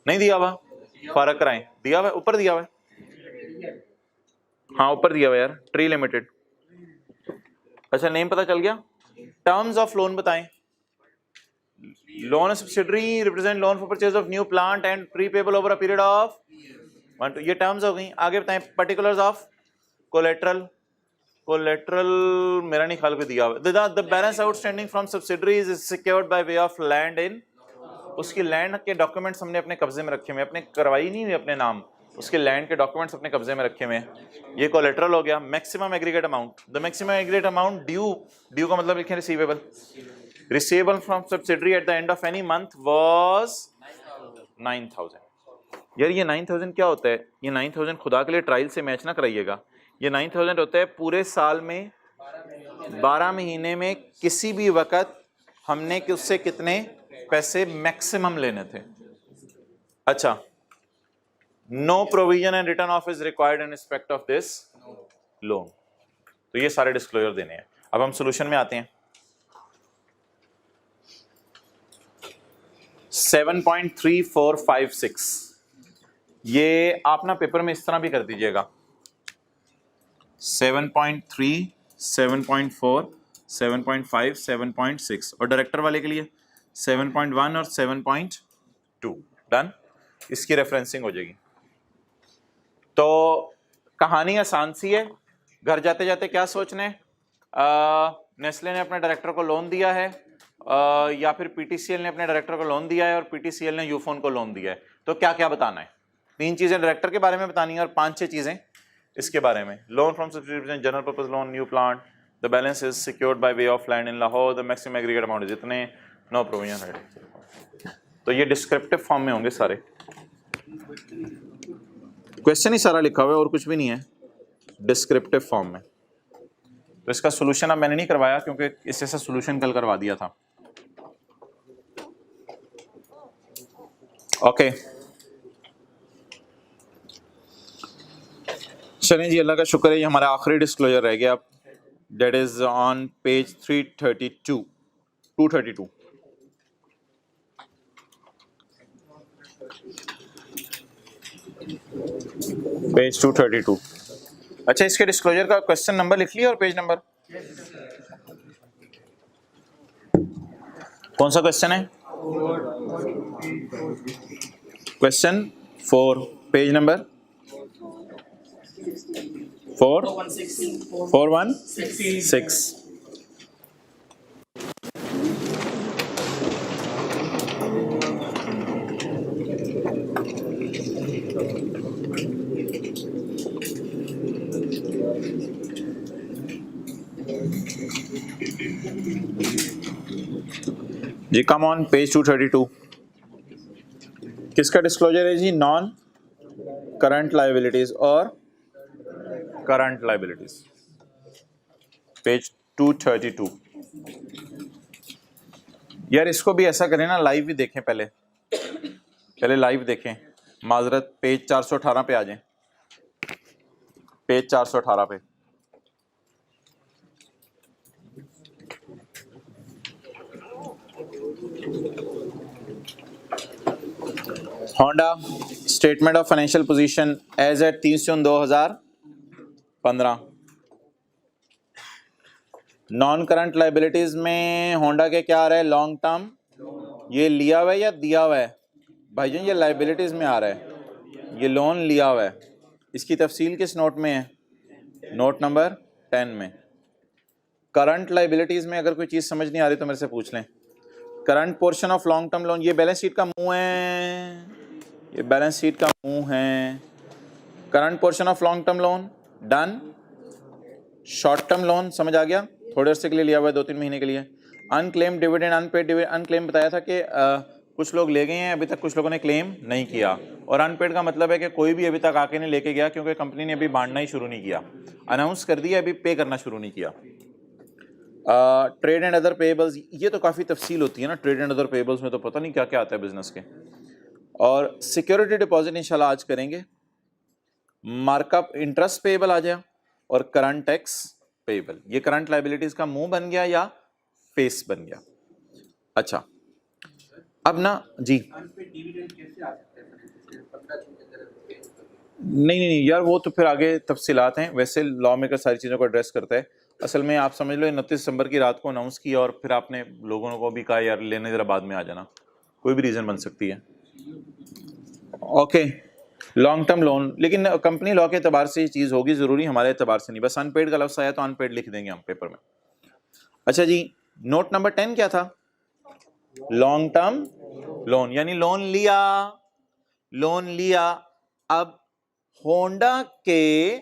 नहीं दिया हुआ, फर्क कराएं, दिया हुआ ऊपर, दिया हुआ, हाँ ऊपर दिया हुआ यार, ट्री लिमिटेड। अच्छा नेम पता चल गया। टर्म्स ऑफ लोन बताएं। Loan subsidiary represent loan for purchase of new plant and prepayable over a period of 1 to, ये टर्म्स हो गई। आगे बताएं पर्टिकुलर्स ऑफ कोलेटरल। कोलेटरल मेरा नहीं ख्याल कोई दिया हुआ। The balance outstanding from subsidiaries is secured by way of land in, उसकी लैंड के डॉक्यूमेंट्स हमने अपने कब्जे में रखे हुए, अपने करवाई नहीं हुई अपने नाम, उसके लैंड के डॉक्यूमेंट्स अपने कब्जे में रखे हुए हैं। ये कोलेटरल हो गया। Maximum aggregate amount, the maximum aggregate amount due, due का मतलब लिखें receivable, receivable from subsidiary at the end of any month was 9,000। यार ये 9,000 क्या होता है? ये 9,000 खुदा के लिए ट्रायल से मैच ना कराइएगा। ये 9,000 होता है पूरे साल में 12 महीने में किसी भी वक्त हमने उससे कितने पैसे मैक्सिमम लेने थे। अच्छा, no provision and return of is required in respect of this loan. तो ये सारे डिस्क्लोजर देने हैं। अब हम सॉल्यूशन में आते हैं। 7.3456 ये आप ना पेपर में इस तरह भी कर दीजिएगा, 7.3, 7.4, 7.5, 7.6, और डायरेक्टर वाले के लिए 7.1 और 7.2। डन। इसकी रेफरेंसिंग हो जाएगी। तो कहानी आसान सी है। घर जाते जाते क्या सोचने, नेस्ले ने अपने डायरेक्टर को लोन दिया है, या फिर पीटीसीएल ने अपने डायरेक्टर को लोन दिया है और पीटीसीएल ने यूफोन को लोन दिया है। तो क्या क्या बताना है? 3 चीजें डायरेक्टर के बारे में बतानी है और 5-6 चीजें इसके बारे में। Loan from subsidiary general purpose loan, new plant, the balance is secured by way of land in Lahore, the maximum aggregate amount is इतने, नो प्रोविजन। तो ये डिस्क्रिप्टिव फॉर्म में होंगे सारे। क्वेश्चन ही सारा लिखा हुआ है और कुछ भी नहीं है, डिस्क्रिप्टिव फॉर्म में। तो इसका सॉल्यूशन अब मैंने नहीं करवाया क्योंकि इससे सॉल्यूशन कल करवा दिया था। ओके चलें जी, अल्लाह का शुक्र है, ये हमारा आखिरी डिस्क्लोजर रह गया। That is on page 232। Page 232। अच्छा, इसके डिस्क्लोजर का क्वेश्चन नंबर लिख लिया और पेज नंबर। कौन सा क्वेश्चन है? Question 4, page number 416। जी कम ऑन पेज 232, किसका डिस्क्लोजर है जी? नॉन करंट लाइबिलिटीज और करंट लाइबिलिटीज, पेज 232। यार इसको भी ऐसा करें ना, लाइव भी देखें, पहले लाइव देखें। माजरत, पेज 418 पे आ जाएं, पेज 418 पे। Honda statement of financial position as at 30/6/2015। Non current liabilities में होंडा के क्या आ रहा है? Long term. ये लिया हुआ है या दिया हुआ है? भाईजान ये लाइबिलिटीज में आ रहा है, ये लोन लिया हुआ है। इसकी तफसील किस नोट में है? नोट नंबर 10 में। करंट लाइबिलिटीज में अगर कोई चीज समझ नहीं आ रही तो मेरे से पूछ लें। Current portion of long term loan, ये बैलेंस शीट का मुंह है, ये बैलेंस शीट का मुंह है। Current portion of long term loan done. Short term loan समझ आ गया, थोड़े अर्से के लिए लिया हुआ है, 2-3 महीने के लिए। Unclaim dividend, unpaid dividend. Unclaim बताया था कि कुछ लोग ले गए हैं अभी तक, कुछ लोगों ने क्लेम नहीं किया। और अनपेड का मतलब है कि कोई भी अभी तक आके नहीं लेके गया, क्योंकि कंपनी ने अभी बांटना ही शुरू नहीं किया, अनाउंस कर दिया, अभी पे करना शुरू नहीं किया। ट्रेड एंड अदर पेएबल्स, ये तो काफ़ी तफसील होती है ना, ट्रेड एंड अदर पेएबल्स में तो पता नहीं क्या क्या आता है बिजनेस के। और सिक्योरिटी डिपॉजिट इंशाल्लाह आज करेंगे। मार्कअप इंटरेस्ट पेएबल आ जाए और करंट टैक्स पेएबल। ये करंट लाइबिलिटीज का मुंह बन गया या फेस बन गया? अच्छा अब ना जी, नहीं यार, वो तो फिर आगे तफसीलात हैं। वैसे लॉ मेकर सारी चीज़ों को एड्रेस करता है। असल में आप समझ लो 29 दिसंबर की रात को अनाउंस किया और फिर आपने लोगों को भी कहा यार लेने जरा बाद में आ जाना, कोई भी रीज़न बन सकती है। ओके, लॉन्ग टर्म लोन, लेकिन कंपनी लॉ के एतबार से ये चीज़ होगी ज़रूरी, हमारे एतबार से नहीं। बस अनपेड का लफ्ज़ आया तो अनपेड लिख देंगे हम पेपर में। अच्छा जी, नोट नंबर 10 क्या था? लॉन्ग टर्म लोन, यानी लोन लिया, लोन लिया। अब होंडा के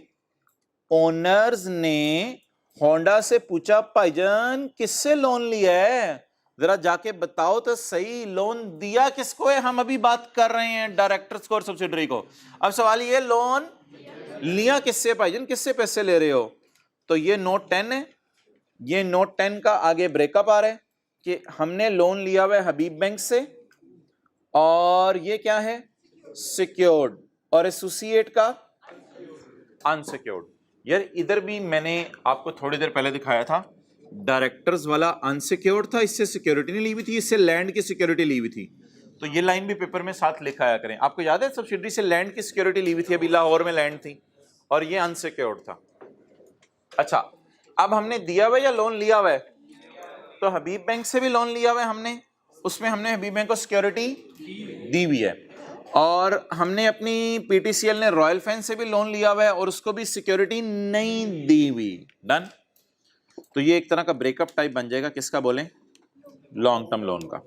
ओनर्स ने होंडा से पूछा भाईजान किससे लोन लिया है, जरा जाके बताओ तो सही, लोन दिया किसको है? हम अभी बात कर रहे हैं डायरेक्टर्स को और सब्सिडरी को। अब सवाल ये, लोन लिया किससे भाईजान, किससे पैसे ले रहे हो? तो ये नोट 10 है, ये नोट 10 का आगे ब्रेकअप आ रहा है कि हमने लोन लिया हुआ है हबीब बैंक से, और ये क्या है? सिक्योर्ड, और एसोसिएट का अनसिक्योर्ड। यार इधर भी मैंने आपको थोड़ी देर पहले दिखाया था, डायरेक्टर्स वाला अनसिक्योर्ड था, इससे सिक्योरिटी नहीं ली हुई थी, इससे लैंड की सिक्योरिटी ली हुई थी। तो ये लाइन भी पेपर में साथ लिखा आया करें। आपको याद है सब्सिडरी से लैंड की सिक्योरिटी ली हुई थी, अभी लाहौर में लैंड थी, और ये अनसिक्योर्ड था। अच्छा, अब हमने दिया हुआ या लोन लिया हुआ है? तो हबीब बैंक से भी लोन लिया हुआ है हमने, उसमें हमने हबीब बैंक को सिक्योरिटी दी हुई है, और हमने अपनी पीटीसीएल ने रॉयल फैंस से भी लोन लिया हुआ है और उसको भी सिक्योरिटी नहीं दी हुई। डन। तो ये एक तरह का ब्रेकअप टाइप बन जाएगा, किसका बोलें? लॉन्ग टर्म लोन का।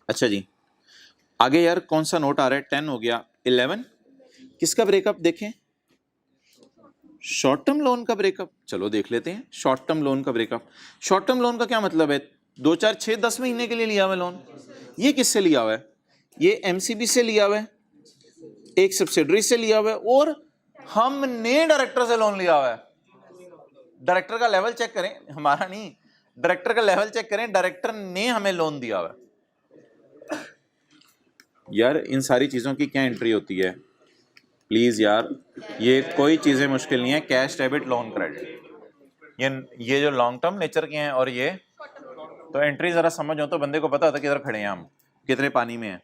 अच्छा जी, आगे यार कौन सा नोट आ रहा है? 10 हो गया, 11 किसका ब्रेकअप देखें? शॉर्ट टर्म लोन का ब्रेकअप। चलो देख लेते हैं शॉर्ट टर्म लोन का ब्रेकअप। शॉर्ट टर्म लोन का क्या मतलब है? 2, 4, 6, 10 महीने के लिए लिया हुआ लोन। ये किससे लिया हुआ है? ये एमसीबी से लिया हुआ है, एक सब्सिडरी से लिया हुआ है, और हमने डायरेक्टर से लोन लिया हुआ है। डायरेक्टर का लेवल चेक करें, हमारा नहीं, डायरेक्टर का लेवल चेक करें, डायरेक्टर ने हमें लोन दिया हुआ है। यार इन सारी चीजों की क्या एंट्री होती है प्लीज यार, ये कोई चीजें मुश्किल नहीं है। कैश, डेबिट, लोन, क्रेडिट, ये जो लॉन्ग टर्म नेचर के हैं, और ये तो एंट्री जरा समझ हो तो बंदे को पता होता है किधर खड़े हैं हम, कितने पानी में है।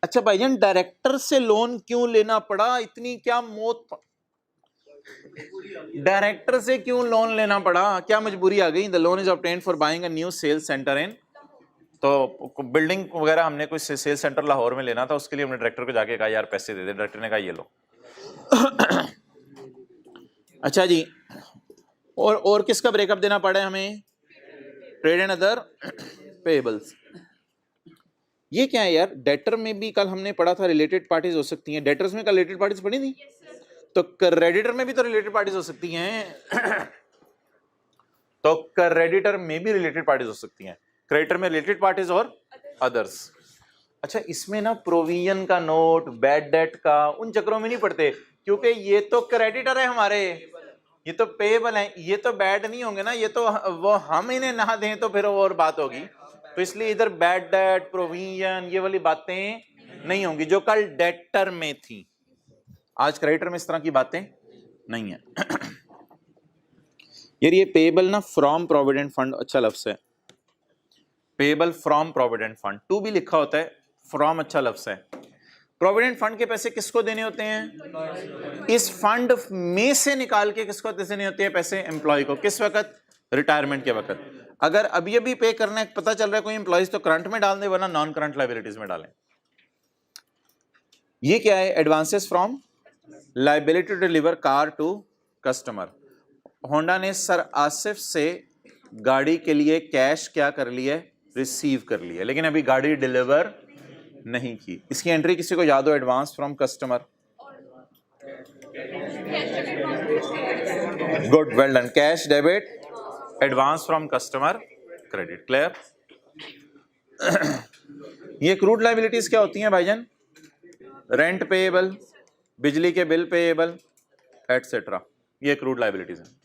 अच्छा भाईजान, डायरेक्टर से लोन क्यों लेना पड़ा? इतनी क्या मौत, डायरेक्टर से क्यों लोन लेना पड़ा? क्या मजबूरी आ गई? The loan is obtained for buying a new sales centre in, तो बिल्डिंग वगैरह हमने कोई सेल्स सेंटर लाहौर में लेना था, उसके लिए हमने डायरेक्टर को जाके कहा यार पैसे दे दे, डायरेक्टर ने कहा ये लो। अच्छा जी, और किसका ब्रेकअप देना पड़ा है हमें? Trade and other payables. ये क्या है यार? डेटर में भी कल हमने पढ़ा था रिलेटेड पार्टीज हो सकती हैं, डेटर्स में कल रिलेटेड पार्टीज पढ़ी थी, तो क्रेडिटर में भी तो रिलेटेड पार्टीज हो सकती हैं। तो क्रेडिटर में भी रिलेटेड पार्टीज हो सकती हैं, क्रेडिटर में रिलेटेड पार्टीज और अदर्स। अच्छा, इसमें ना प्रोविजन का नोट, बैड डेट का, उन चक्रों में नहीं पड़ते, क्योंकि ये तो क्रेडिटर है हमारे, ये तो पेएबल है, ये तो बैड नहीं होंगे ना, ये तो वो हम इन्हें ना दें तो फिर और बात होगी। तो इसलिए इधर बैड डेट, प्रोविजन, ये वाली बातें नहीं होंगी जो कल डेटर में थी। आज क्रेडिटर में इस तरह की बातें नहीं है। यार ये पेएबल ना फ्रॉम प्रोविडेंट फंड अच्छा लफ्ज है, payable from provident fund, to भी लिखा होता है, फ्रॉम अच्छा लफ्ज है। प्रोविडेंट फंड के पैसे किसको देने होते हैं? इस फंड में से निकाल के किसको देने होते हैं पैसे? एम्प्लॉय को। किस वक्त? रिटायरमेंट के वक्त। अगर अभी अभी पे करना है, पता चल रहा है कोई एम्प्लॉइज, तो करंट में डाल दे, वरना नॉन करंट लायबिलिटीज में डालें। ये क्या है? Advances from liability to deliver car to customer. Honda ने सर आसिफ से गाड़ी के लिए कैश क्या कर लिया है? रिसीव कर लिया, लेकिन अभी गाड़ी डिलीवर नहीं की। इसकी एंट्री किसी को याद हो? Advance from customer. Good, well done. Cash debit, advance from customer, credit. Clear? ये क्रूड लायबिलिटीज क्या होती हैं भाईजान? रेंट पेएबल, बिजली के बिल पेएबल, एटसेट्रा, ये क्रूड लायबिलिटीज हैं।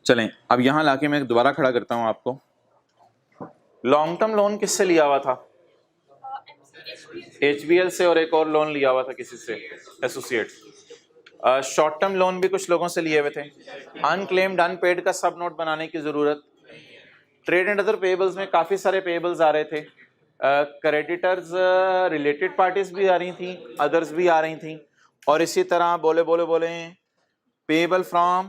चलें, अब यहां लाके मैं दोबारा खड़ा करता हूं आपको। लॉन्ग टर्म लोन किससे लिया हुआ था? HBL से, और एक और लोन लिया हुआ था किसी से, एसोसिएट्स। शॉर्ट टर्म लोन भी कुछ लोगों से लिए हुए थे। अनक्लेम्ड अनपेड का सब नोट बनाने की जरूरत। ट्रेड एंड अदर पेएबल्स में काफी सारे पेएबल्स आ रहे थे। क्रेडिटर्स रिलेटेड पार्टीज भी आ रही थी, अदर्स भी आ रही थी, और इसी तरह बोले पेएबल फ्रॉम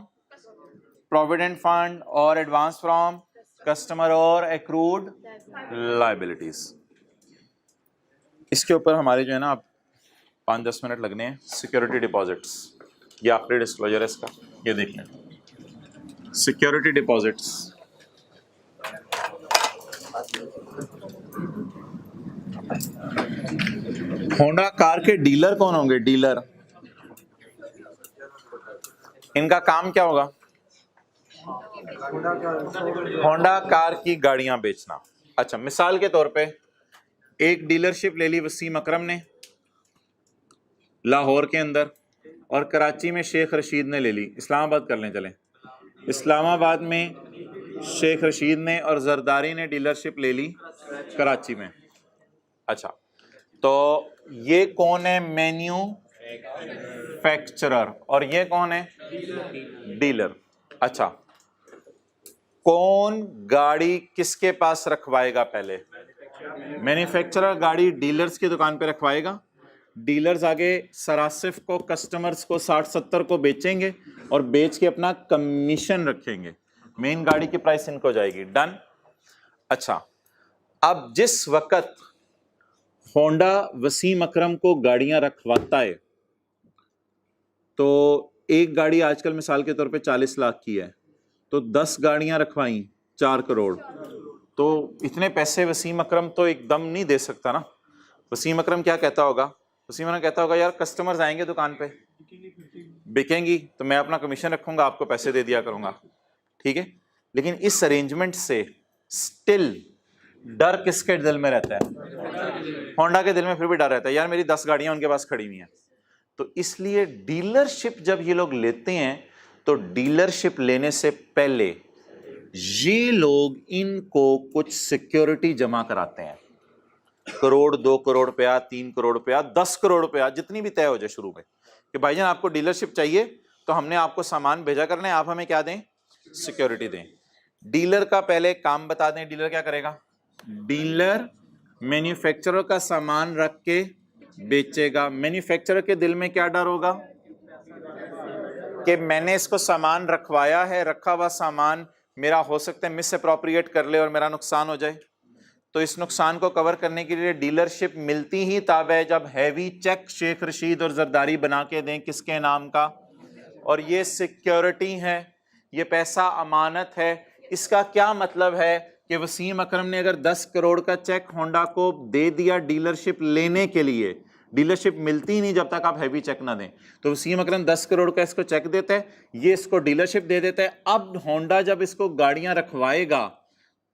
प्रोविडेंट फंड और एडवांस फ्रॉम कस्टमर और एक्रूड लायबिलिटीज। इसके ऊपर हमारे जो है ना 5-10 मिनट लगने हैं। सिक्योरिटी डिपॉजिट्स, ये आखिरी डिस्क्लोजर है इसका, ये देख लें। सिक्योरिटी डिपॉजिट्स, होंडा कार के डीलर कौन होंगे? डीलर, इनका काम क्या होगा? होंडा कार की गाड़ियां बेचना। अच्छा, मिसाल के तौर पे एक डीलरशिप ले ली वसीम अकरम ने लाहौर के अंदर, और कराची में शेख रशीद ने ले ली। इस्लामाबाद कर लें, चलें। इस्लामाबाद में शेख रशीद ने और जरदारी ने डीलरशिप ले ली कराची में। अच्छा, तो ये कौन है? मैन्युफैक्चरर, और ये कौन है? डीलर। अच्छा, कौन गाड़ी किसके पास रखवाएगा? पहले मैन्युफैक्चरर गाड़ी डीलर्स की दुकान पे रखवाएगा, डीलर्स आगे सरासिफ को, कस्टमर्स को 60-70 को बेचेंगे, और बेच के अपना कमीशन रखेंगे। मेन गाड़ी की प्राइस इनको जाएगी। डन। अच्छा, अब जिस वक्त होंडा वसीम अकरम को गाड़ियां रखवाता है, तो एक गाड़ी आजकल मिसाल के तौर पे 40 लाख की है, तो 10 गाड़ियां रखवाई 4 करोड़, तो इतने पैसे वसीम अकरम तो एकदम नहीं दे सकता ना। वसीम अकरम क्या कहता होगा? वसीम अकरम कहता होगा, यार कस्टमर्स आएंगे दुकान पे, बिकेंगी तो मैं अपना कमीशन रखूंगा, आपको पैसे दे दिया करूंगा, ठीक है। लेकिन इस अरेंजमेंट से स्टिल डर किसके दिल में रहता है? होंडा के दिल में फिर भी डर रहता है, यार मेरी 10 गाड़ियां उनके पास खड़ी हुई हैं। तो इसलिए डीलरशिप जब ये लोग लेते हैं, तो डीलरशिप लेने से पहले ये लोग इनको कुछ सिक्योरिटी जमा कराते हैं। करोड़, 2 करोड़ रुपया, 3 करोड़ रुपया, 10 करोड़ रुपया, जितनी भी तय हो जाए शुरू में, कि भाईजान आपको डीलरशिप चाहिए तो हमने आपको सामान भेजा करना है, आप हमें क्या दें? सिक्योरिटी दें। डीलर का पहले काम बता दें, डीलर क्या करेगा? डीलर मैन्युफैक्चरर का सामान रख के बेचेगा। मैन्युफैक्चरर के दिल में क्या डर होगा? कि मैंने इसको सामान रखवाया है, रखा हुआ सामान मेरा हो सकता है मिस अप्रोप्रिएट कर ले और मेरा नुकसान हो जाए। तो इस नुकसान को कवर करने के लिए डीलरशिप मिलती ही तब है जब हैवी चेक शेख रशीद और जरदारी बना के दें किसके नाम का, और ये सिक्योरिटी है, ये पैसा अमानत है। इसका क्या मतलब है कि वसीम अकरम ने अगर 10 करोड़ का चेक होंडा को दे दिया डीलरशिप लेने के लिए, डीलरशिप मिलती ही नहीं जब तक आप हैवी चेक ना दें। तो वसीम अकरम 10 करोड़ का इसको चेक देता है, ये इसको डीलरशिप दे देता है। अब होंडा जब इसको गाड़ियां रखवाएगा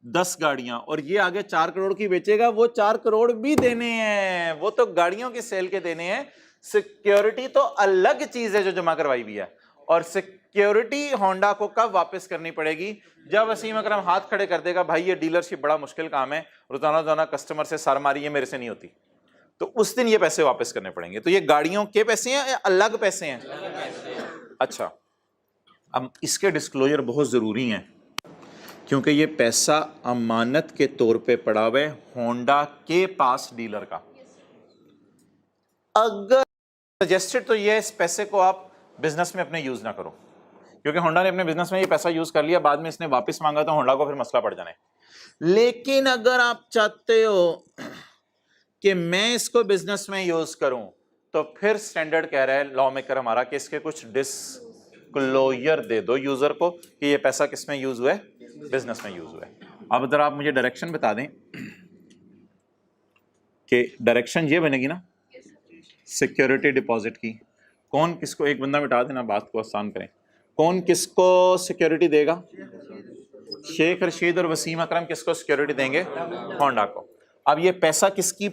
10 गाड़ियां और ये आगे 4 करोड़ की बेचेगा, वो 4 करोड़ भी देने हैं, वो तो गाड़ियों के सेल के देने हैं। सिक्योरिटी तो अलग चीज है जो जमा करवाई हुई है, और सिक्योरिटी होंडा को कब वापस करनी पड़ेगी? जब वसीम अकरम हाथ खड़े कर देगा, भाई ये डीलरशिप बड़ा मुश्किल काम है, रोजाना रोजाना कस्टमर से सर मारी, ये मेरे से नहीं होती, तो उस दिन ये पैसे वापस करने पड़ेंगे। तो ये गाड़ियों के पैसे हैं या अलग पैसे हैं? अच्छा, अब इसके डिस्क्लोजर बहुत जरूरी हैं, क्योंकि ये पैसा अमानत के तौर पे पड़ा हुआ है होंडा के पास डीलर का। अगर सजेस्टेड तो ये इस पैसे को आप बिजनेस में अपने यूज ना करो, क्योंकि होंडा ने अपने बिजनेस में ये पैसा यूज कर लिया, बाद में इसने वापस मांगा तो होंडा को फिर मसला पड़ जाने। लेकिन अगर आप चाहते हो कि मैं इसको बिजनेस में यूज करूं, तो फिर स्टैंडर्ड कह रहा है लॉ मेकर हमारा कि इसके कुछ डिस्क्लोजर दे दो यूजर को कि ये पैसा किस में यूज हुआ है, बिजनेस में यूज हुआ है। अब अगर आप मुझे डायरेक्शन बता दें कि डायरेक्शन ये बनेगी ना सिक्योरिटी डिपॉजिट की, कौन किसको, एक बंदा मिटा देना बात को आसान करें, कौन किसको सिक्योरिटी देगा? शेख रशीद और वसीम अकरम किसको सिक्योरिटी देंगे? होंडा को। अब ये पैसा किसकी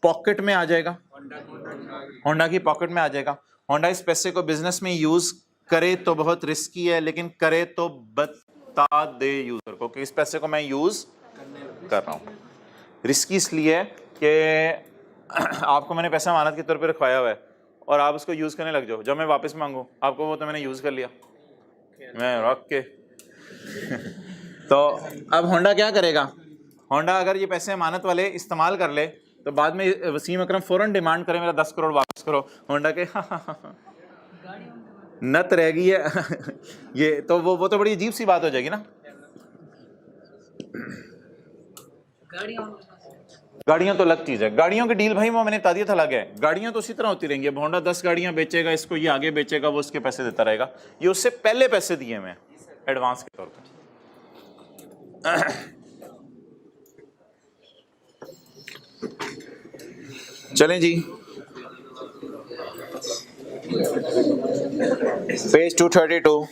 पॉकेट में आ जाएगा? होंडा की पॉकेट में आ जाएगा। होंडा इस पैसे को बिजनेस में यूज करे तो बहुत रिस्की है, लेकिन करे तो बता दे यूजर को कि इस पैसे को मैं यूज कर रहा हूं। रिस्की इसलिए कि आपको मैंने पैसा अमानत के तौर पे रखवाया हुआ है और आप उसको यूज करने लग जाओ, जब मैं वापस मांगू आपको वो तो मैंने यूज कर लिया, मैं रख के तो अब होंडा क्या करेगा? होंडा अगर ये पैसे अमानत वाले इस्तेमाल कर ले तो बाद में वसीम अकरम फौरन डिमांड करे मेरा 10 करोड़ वापस करो, होंडा के नत रह गई है ये तो वो तो बड़ी अजीब सी बात हो जाएगी ना। गाड़ियां तो अलग चीज है, गाड़ियों की डील भाई वो मैंने बता दिया था अलग है, गाड़ियां तो उसी तरह होती रहेंगी। अब होंडा 10 गाड़ियां बेचेगा, इसको ये आगे बेचेगा, वो उसके पैसे देता रहेगा, ये उससे पहले पैसे दिए मैं एडवांस के तौर पर। चलें जी, पेज 232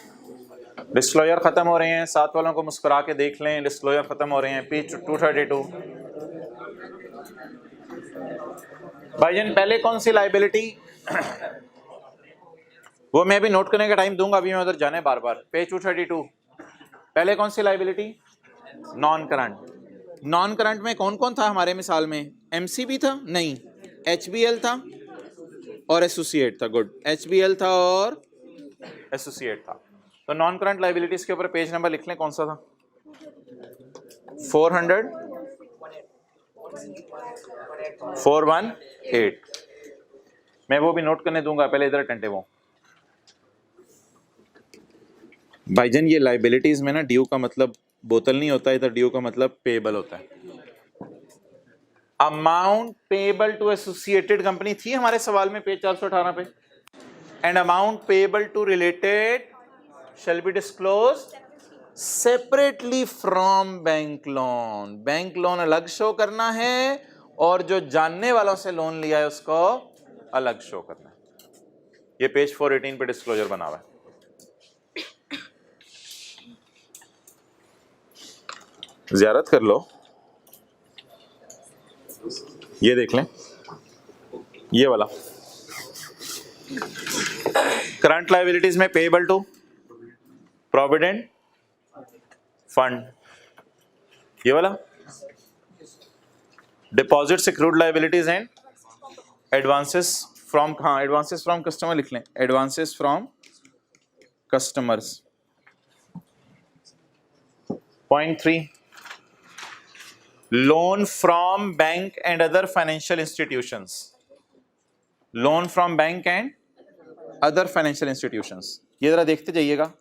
डिस्क्लोजर खत्म हो रहे हैं, साथ वालों को मुस्कुरा के देख लें, डिस्क्लोजर खत्म हो रहे हैं। पेज 232 भाईजान, पहले कौन सी लाइबिलिटी वो मैं भी नोट करने का टाइम दूंगा, अभी मैं उधर जाने बार बार। पेज 232 पहले कौन सी liability? Non current. Non current में कौन कौन था हमारे मिसाल में? एमसीबी था? नहीं, एचबीएल था और एसोसिएट था। गुड, एचबीएल था और एसोसिएट था। तो नॉन करंट लाइबिलिटीज के ऊपर पेज नंबर लिख लें, कौन सा था? 418। मैं वो भी नोट करने दूंगा, पहले इधर अटेंटिव हो भाईजान। ये लाइबिलिटीज में ना ड्यू का मतलब बोतल नहीं होता, इधर ड्यू का मतलब पेएबल होता है। Amount payable to associated company थी हमारे सवाल में पेज 418 पे, and amount payable to related shall be disclosed separately from bank loan. Bank loan अलग शो करना है और जो जानने वालों से लोन लिया है उसको अलग शो करना है। ये पेज 418 पे डिस्क्लोजर बना हुआ है। ज़ियारत कर लो, ये देख लें, ये वाला करंट लायबिलिटीज में पेएबल टू प्रोविडेंट फंड, ये वाला deposits accrued liabilities and advances from, हाँ एडवांसेस फ्रॉम कस्टमर लिख लें, advances from customers. Point 3 loan from bank and other financial institutions. Loan from bank and other financial institutions, ये जरा देखते जाइएगा।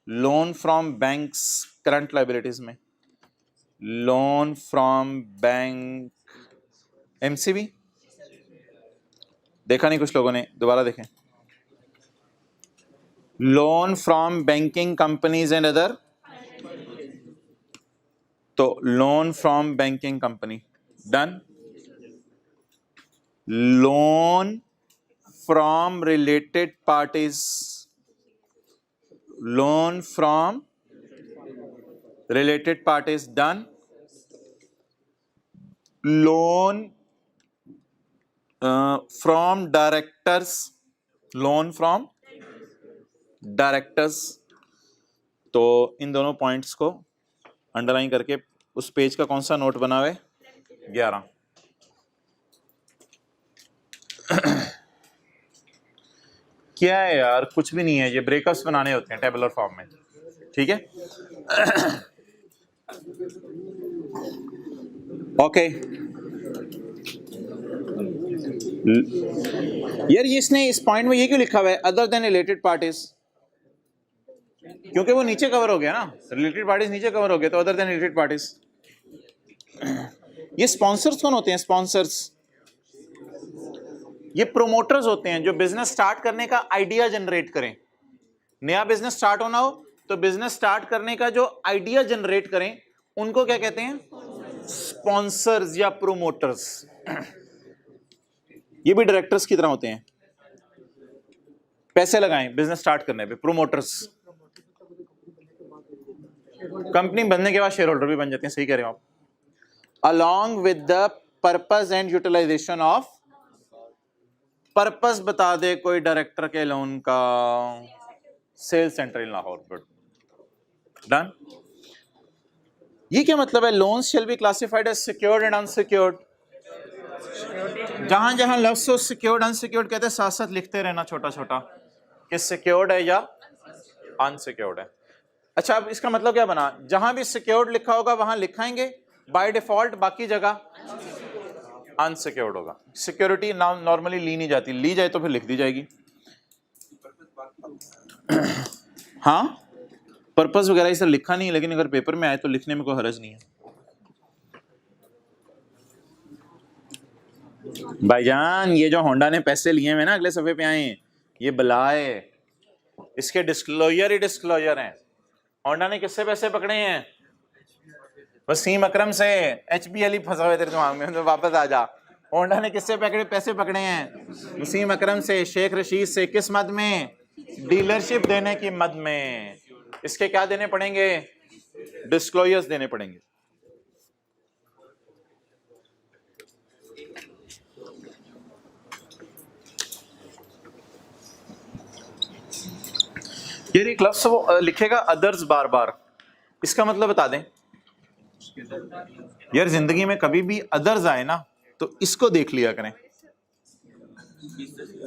Loan from banks current liabilities में, लोन फ्रॉम बैंक एमसीबी देखा नहीं कुछ लोगों ने, दोबारा देखें। Loan from banking companies and other, तो loan from banking company done. loan from related parties, loan from related parties done, loan from directors, loan from directors। तो इन दोनों पॉइंट्स को अंडरलाइन करके उस पेज का कौन सा नोट बना हुआ है? 11। क्या है यार, कुछ भी नहीं है, ये ब्रेकअप्स बनाने होते हैं टेबुलर फॉर्म में, ठीक है। ओके यार, ये इसने इस पॉइंट में ये क्यों लिखा हुआ है अदर देन रिलेटेड पार्टीज? क्योंकि वो नीचे कवर हो गया ना, रिलेटेड पार्टीज नीचे कवर हो गया, तो अदर देन रिलेटेड पार्टीज। ये स्पॉन्सर्स कौन होते हैं? स्पॉन्सर्स ये प्रोमोटर्स होते हैं जो बिजनेस स्टार्ट करने का आइडिया जनरेट करें। नया बिजनेस स्टार्ट होना हो तो बिजनेस स्टार्ट करने का जो आइडिया जनरेट करें, उनको क्या कहते हैं? स्पॉन्सर्स या प्रोमोटर्स। ये भी डायरेक्टर्स की तरह होते हैं, पैसे लगाएं बिजनेस स्टार्ट करने पे, प्रोमोटर्स। कंपनी बनने के बाद शेयर होल्डर भी बन जाते हैं, सही कह रहे हो आप। Along with the purpose and utilization of, purpose बता दे कोई डायरेक्टर के लोन का, sales centre in Lahore. Good, done. ये क्या मतलब है? Loans shall be classified as secured and unsecured. जहां जहां लफ्ज हो सिक्योर्ड अनसिक्योर्ड कहते हैं, साथ साथ लिखते रहना छोटा छोटा कि सिक्योर्ड है या अनसिक्योर्ड है। अच्छा, अब इसका मतलब क्या बना? जहां भी सिक्योर्ड लिखा होगा वहां लिखाएंगे बाय डिफॉल्ट, बाकी जगह अनसिक्योर्ड होगा। सिक्योरिटी नॉर्मली ली नहीं जाती, ली जाए तो फिर लिख दी जाएगी। हाँ, पर्पस वगैरह इसे लिखा नहीं, लेकिन अगर पेपर में आए तो लिखने में कोई हर्ज नहीं है। भाईजान, ये जो होंडा ने पैसे लिए हैं ना, अगले सफे पे आए, ये बलाए, इसके डिस्क्लोजर ही डिस्क्लोजर हैं। होंडा ने किससे पैसे पकड़े हैं? वसीम अकरम से। HBL ही फंसा हुआ तेरे दिमाग में, तो वापस आ जा। होंडा ने किससे पैसे पकड़े हैं? वसीम अकरम से, शेख रशीद से। किस मद में? डीलरशिप देने की मद में। इसके क्या देने पड़ेंगे? डिस्क्लोजर्स देने पड़ेंगे। ये एक लफ्ज़ वो लिखेगा अदर्स बार बार, इसका मतलब बता दें यार। जिंदगी में कभी भी अदर्स आए ना तो इसको देख लिया करें।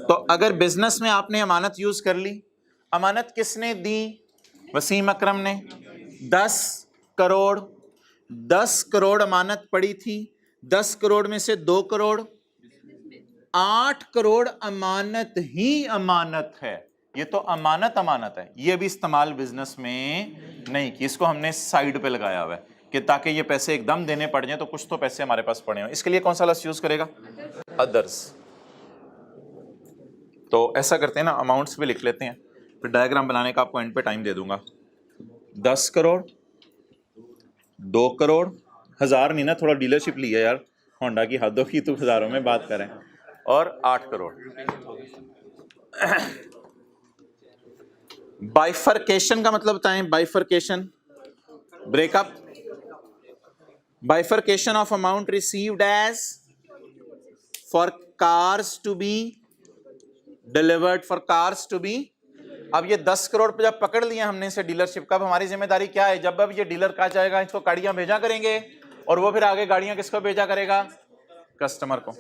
तो अगर बिजनेस में आपने अमानत यूज कर ली, अमानत किसने दी? वसीम अकरम ने। 10 करोड़, 10 करोड़ अमानत पड़ी थी। 10 करोड़ में से 2 करोड़, 8 करोड़ अमानत ही अमानत है। ये तो अमानत है, ये भी इस्तेमाल बिजनेस में नहीं की, इसको हमने साइड पे लगाया हुआ है कि ताकि ये पैसे एकदम देने पड़ जाए तो कुछ तो पैसे हमारे पास पड़े हो। इसके लिए कौन सा लफ्ज़ यूज करेगा? अदर्स। तो ऐसा करते हैं ना, अमाउंट्स पे लिख लेते हैं, फिर डायग्राम बनाने का आपको एंड पे टाइम दे दूंगा। 10 करोड़, 2 करोड़, 1000 नहीं ना, थोड़ा डीलरशिप लिया यार, होंडा की हदों की, तो हजारों में बात करें, और 8 करोड़। बाइफरकेशन का मतलब बताएं। Bifurcation, breakup. Bifurcation of amount received as for cars to be delivered, for cars to be. अब ये 10 करोड़ पे जब पकड़ लिया हमने इसे डीलरशिप का, हमारी जिम्मेदारी क्या है? जब अब ये डीलर कहा जाएगा इसको गाड़ियां भेजा करेंगे, और वो फिर आगे गाड़ियां किसको भेजा करेगा? कस्टमर को।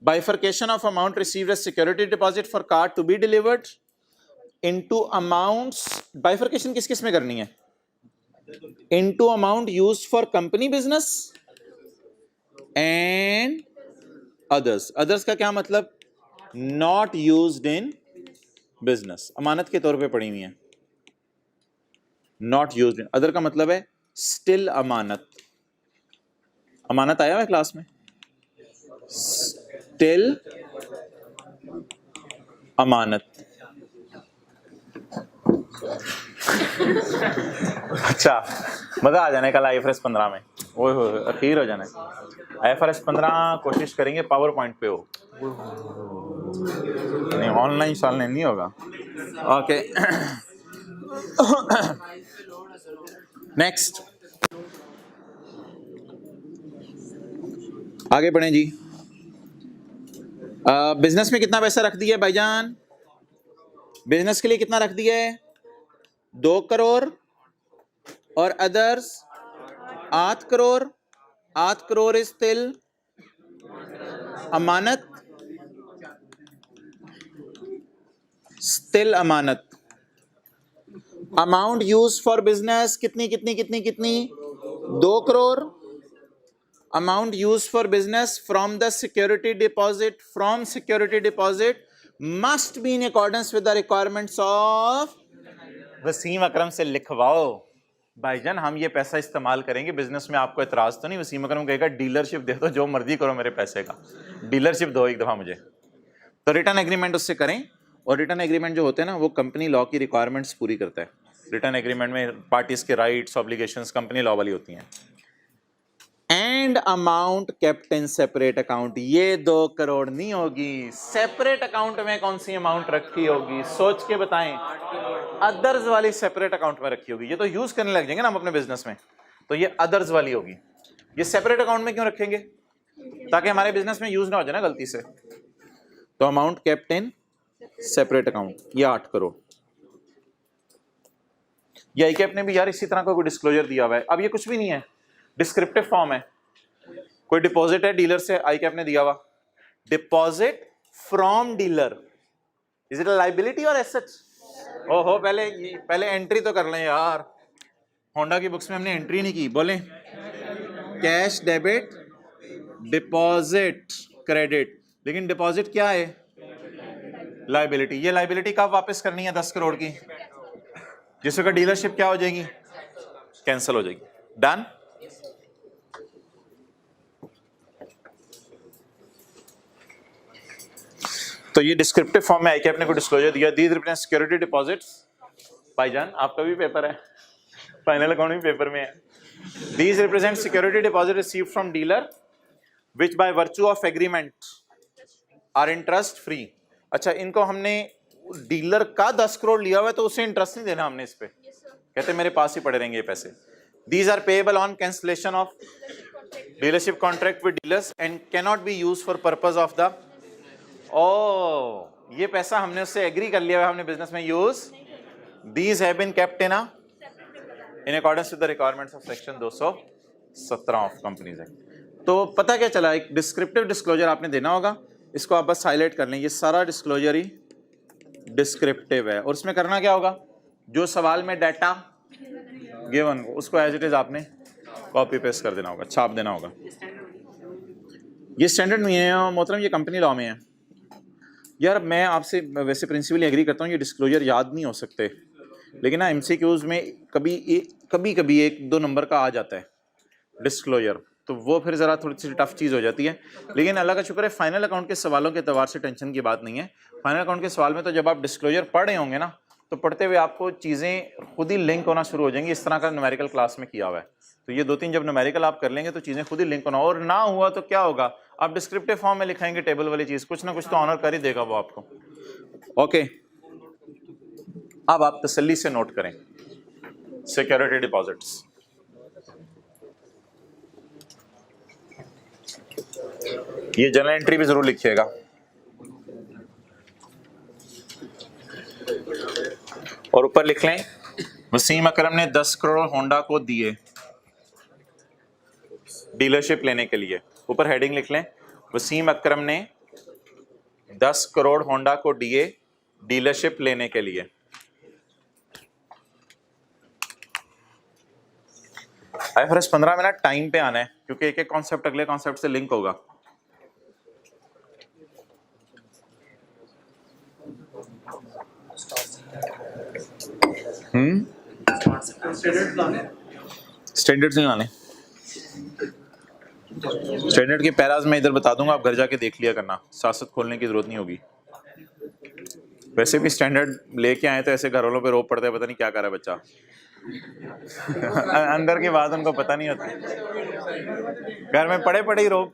Bifurcation of amount received as security deposit for car to be delivered into amounts. Bifurcation किस किस में करनी है? Into amount used for company business and others. Others का क्या मतलब? नॉट यूज्ड इन बिजनेस, अमानत के तौर पे पड़ी हुई है, नॉट यूज्ड इन। अदर का मतलब है स्टिल अमानत। अमानत आया हुआ है क्लास में? स्टिल अमानत। अच्छा, मजा आ जाने कल IFRS 15 में, ओए हो अखीर हो जाना। IFRS 15 कोशिश करेंगे पावर पॉइंट पे हो, नहीं ऑनलाइन साल नहीं होगा। ओके नेक्स्ट, आगे बढ़ें जी। बिजनेस में कितना पैसा रख दिया भाईजान? बिजनेस के लिए कितना रख दिया है? 2 करोड़ और others 8 crore. 8 crore is still अमानत, स्टिल अमानत। अमाउंट यूज फॉर बिजनेस कितनी कितनी कितनी कितनी? 2 crore. Amount use for business from the security deposit, from security deposit must be in accordance with the requirements of Wasim Akram से लिखवाओ भाईजान, हम ये पैसा इस्तेमाल करेंगे बिजनेस में, आपको एतराज तो नहीं? वसीम अकरम कहेगा डीलरशिप दे दो, जो मर्जी करो मेरे पैसे का, डीलरशिप दो एक दफा मुझे। तो रिटर्न एग्रीमेंट उससे करें, और रिटर्न एग्रीमेंट जो होते हैं ना वो कंपनी लॉ की रिक्वायरमेंट्स पूरी करता है। रिटर्न एग्रीमेंट में पार्टीज के राइट्स ऑब्लिगेशंस कंपनी लॉ वाली होती हैं। And amount kept in separate account, ये 2 करोड़ नहीं होगी। सेपरेट अकाउंट में कौन सी अमाउंट रखी होगी? सोच के बताएं। अदर्स वाली सेपरेट अकाउंट में रखी होगी। ये तो यूज करने लग जाएंगे ना हम अपने बिजनेस में, तो ये अदर्स वाली होगी। ये सेपरेट अकाउंट में क्यों रखेंगे? ताकि हमारे बिजनेस में यूज ना हो जाए ना गलती से। तो amount kept in separate account, ये 8 करोड़। ये आईकैप ने भी यार इसी तरह का कोई डिस्क्लोजर दिया हुआ है। अब ये कुछ भी नहीं है, डिस्क्रिप्टिव फॉर्म है। कोई डिपॉजिट है डीलर से, आईकैप ने दिया हुआ deposit from dealer, is it a liability और एसेट? ओहो, पहले एंट्री तो कर लें यार। होंडा की बुक्स में हमने एंट्री नहीं की। बोले कैश डेबिट डिपॉजिट क्रेडिट, लेकिन डिपॉजिट क्या है? लायबिलिटी। ये लायबिलिटी कब वापस करनी है? 10 करोड़ की, जिसका डीलरशिप क्या हो जाएगी? कैंसिल हो जाएगी। डन। तो ये डिस्क्रिप्टिव फॉर्म में आईकैप ने कोई डिस्क्लोजर दिया, दीज रिप्रेजेंट सिक्योरिटी डिपॉजिट्स। भाईजान आपका भी पेपर है, फाइनल अकाउंट भी पेपर में है। These represent security deposit received from dealer which by virtue of agreement are interest free. अच्छा, इनको हमने डीलर का 10 करोड़ लिया हुआ है तो उसे इंटरेस्ट नहीं देना हमने इस पे, कहते मेरे पास ही पड़े रहेंगे ये पैसे। These are payable on cancellation of dealership contract with dealers and can not be used for purpose of the. ओ, ये पैसा हमने उससे एग्री कर लिया है, हमने बिजनेस में use. These have been kept in accordance with the requirements of section 217 of companies act. तो पता क्या चला, एक डिस्क्रिप्टिव डिस्क्लोजर आपने देना होगा, इसको आप बस हाईलाइट कर लें। ये सारा डिस्क्लोजर ही डिस्क्रिप्टिव है, और उसमें करना क्या होगा? जो सवाल में डाटा गिवन उसको एज इट इज आपने कॉपी पेस्ट कर देना होगा, छाप देना होगा। ये स्टैंडर्ड नहीं है मोहतरम, ये कंपनी लॉ में है। यार मैं आपसे वैसे प्रिंसिपली एग्री करता हूँ, ये डिस्क्लोजर याद नहीं हो सकते, लेकिन ना एमसीक्यूज में कभी कभी 1-2 नंबर का आ जाता है डिस्क्लोजर, तो वो फिर ज़रा थोड़ी सी टफ चीज़ हो जाती है। लेकिन अल्लाह का शुक्र है फाइनल अकाउंट के सवालों के एतबार से टेंशन की बात नहीं है। फाइनल अकाउंट के सवाल में तो जब आप डिस्क्लोजर पढ़ रहे होंगे ना, तो पढ़ते हुए आपको चीज़ें खुद ही लिंक होना शुरू हो जाएंगी। इस तरह का न्यूमेरिकल क्लास में किया हुआ है, तो ये 2-3 जब न्यूमेरिकल आप कर लेंगे तो चीज़ें खुद ही लिंक होना। और ना हुआ तो क्या होगा, आप डिस्क्रिप्टिव फॉर्म में लिखाएंगे टेबल वाली चीज़, कुछ ना कुछ तो ऑनर कर ही देगा वो आपको। ओके, अब आप तसल्ली से नोट करें सिक्योरिटी डिपॉजिट्स। ये जर्नल एंट्री भी जरूर लिखिएगा। और ऊपर लिख लें वसीम अकरम ने 10 करोड़ होंडा को दिए डीलरशिप लेने के लिए। ऊपर हेडिंग लिख लें वसीम अकरम ने 10 करोड़ होंडा को दिए डीलरशिप लेने के लिए। IFRS 15 में ना टाइम पे आना है, क्योंकि एक एक कॉन्सेप्ट अगले कॉन्सेप्ट से लिंक होगा। स्टैंडर्ड्स नहीं लाने, स्टैंडर्ड के पैराज में इधर बता दूंगा, आप घर जाके देख लिया करना, साथ साथ खोलने की जरूरत नहीं होगी। वैसे भी स्टैंडर्ड लेके आए तो ऐसे घर वालों पे रोप पड़ते हैं, पता नहीं क्या कर रहा है बच्चा। अंदर की बात उनको पता नहीं होती, घर में पड़े पड़े ही रोप।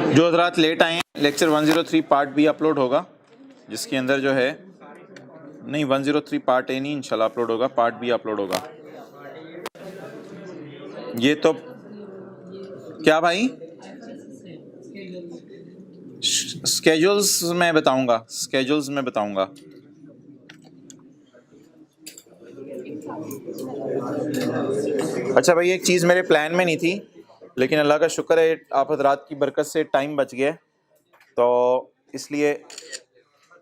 जो हजरात लेट आए हैं, लेक्चर 103 पार्ट बी अपलोड होगा, जिसके अंदर जो है नहीं 103 पार्ट ए नहीं इंशाल्लाह अपलोड होगा, पार्ट बी अपलोड होगा। ये तो क्या भाई, स्केड्यूल्स में बताऊंगा, स्केड्यूल्स में बताऊंगा। अच्छा भाई, एक चीज़ मेरे प्लान में नहीं थी, लेकिन अल्लाह का शुक्र है आप हजरात की बरकत से टाइम बच गया, तो इसलिए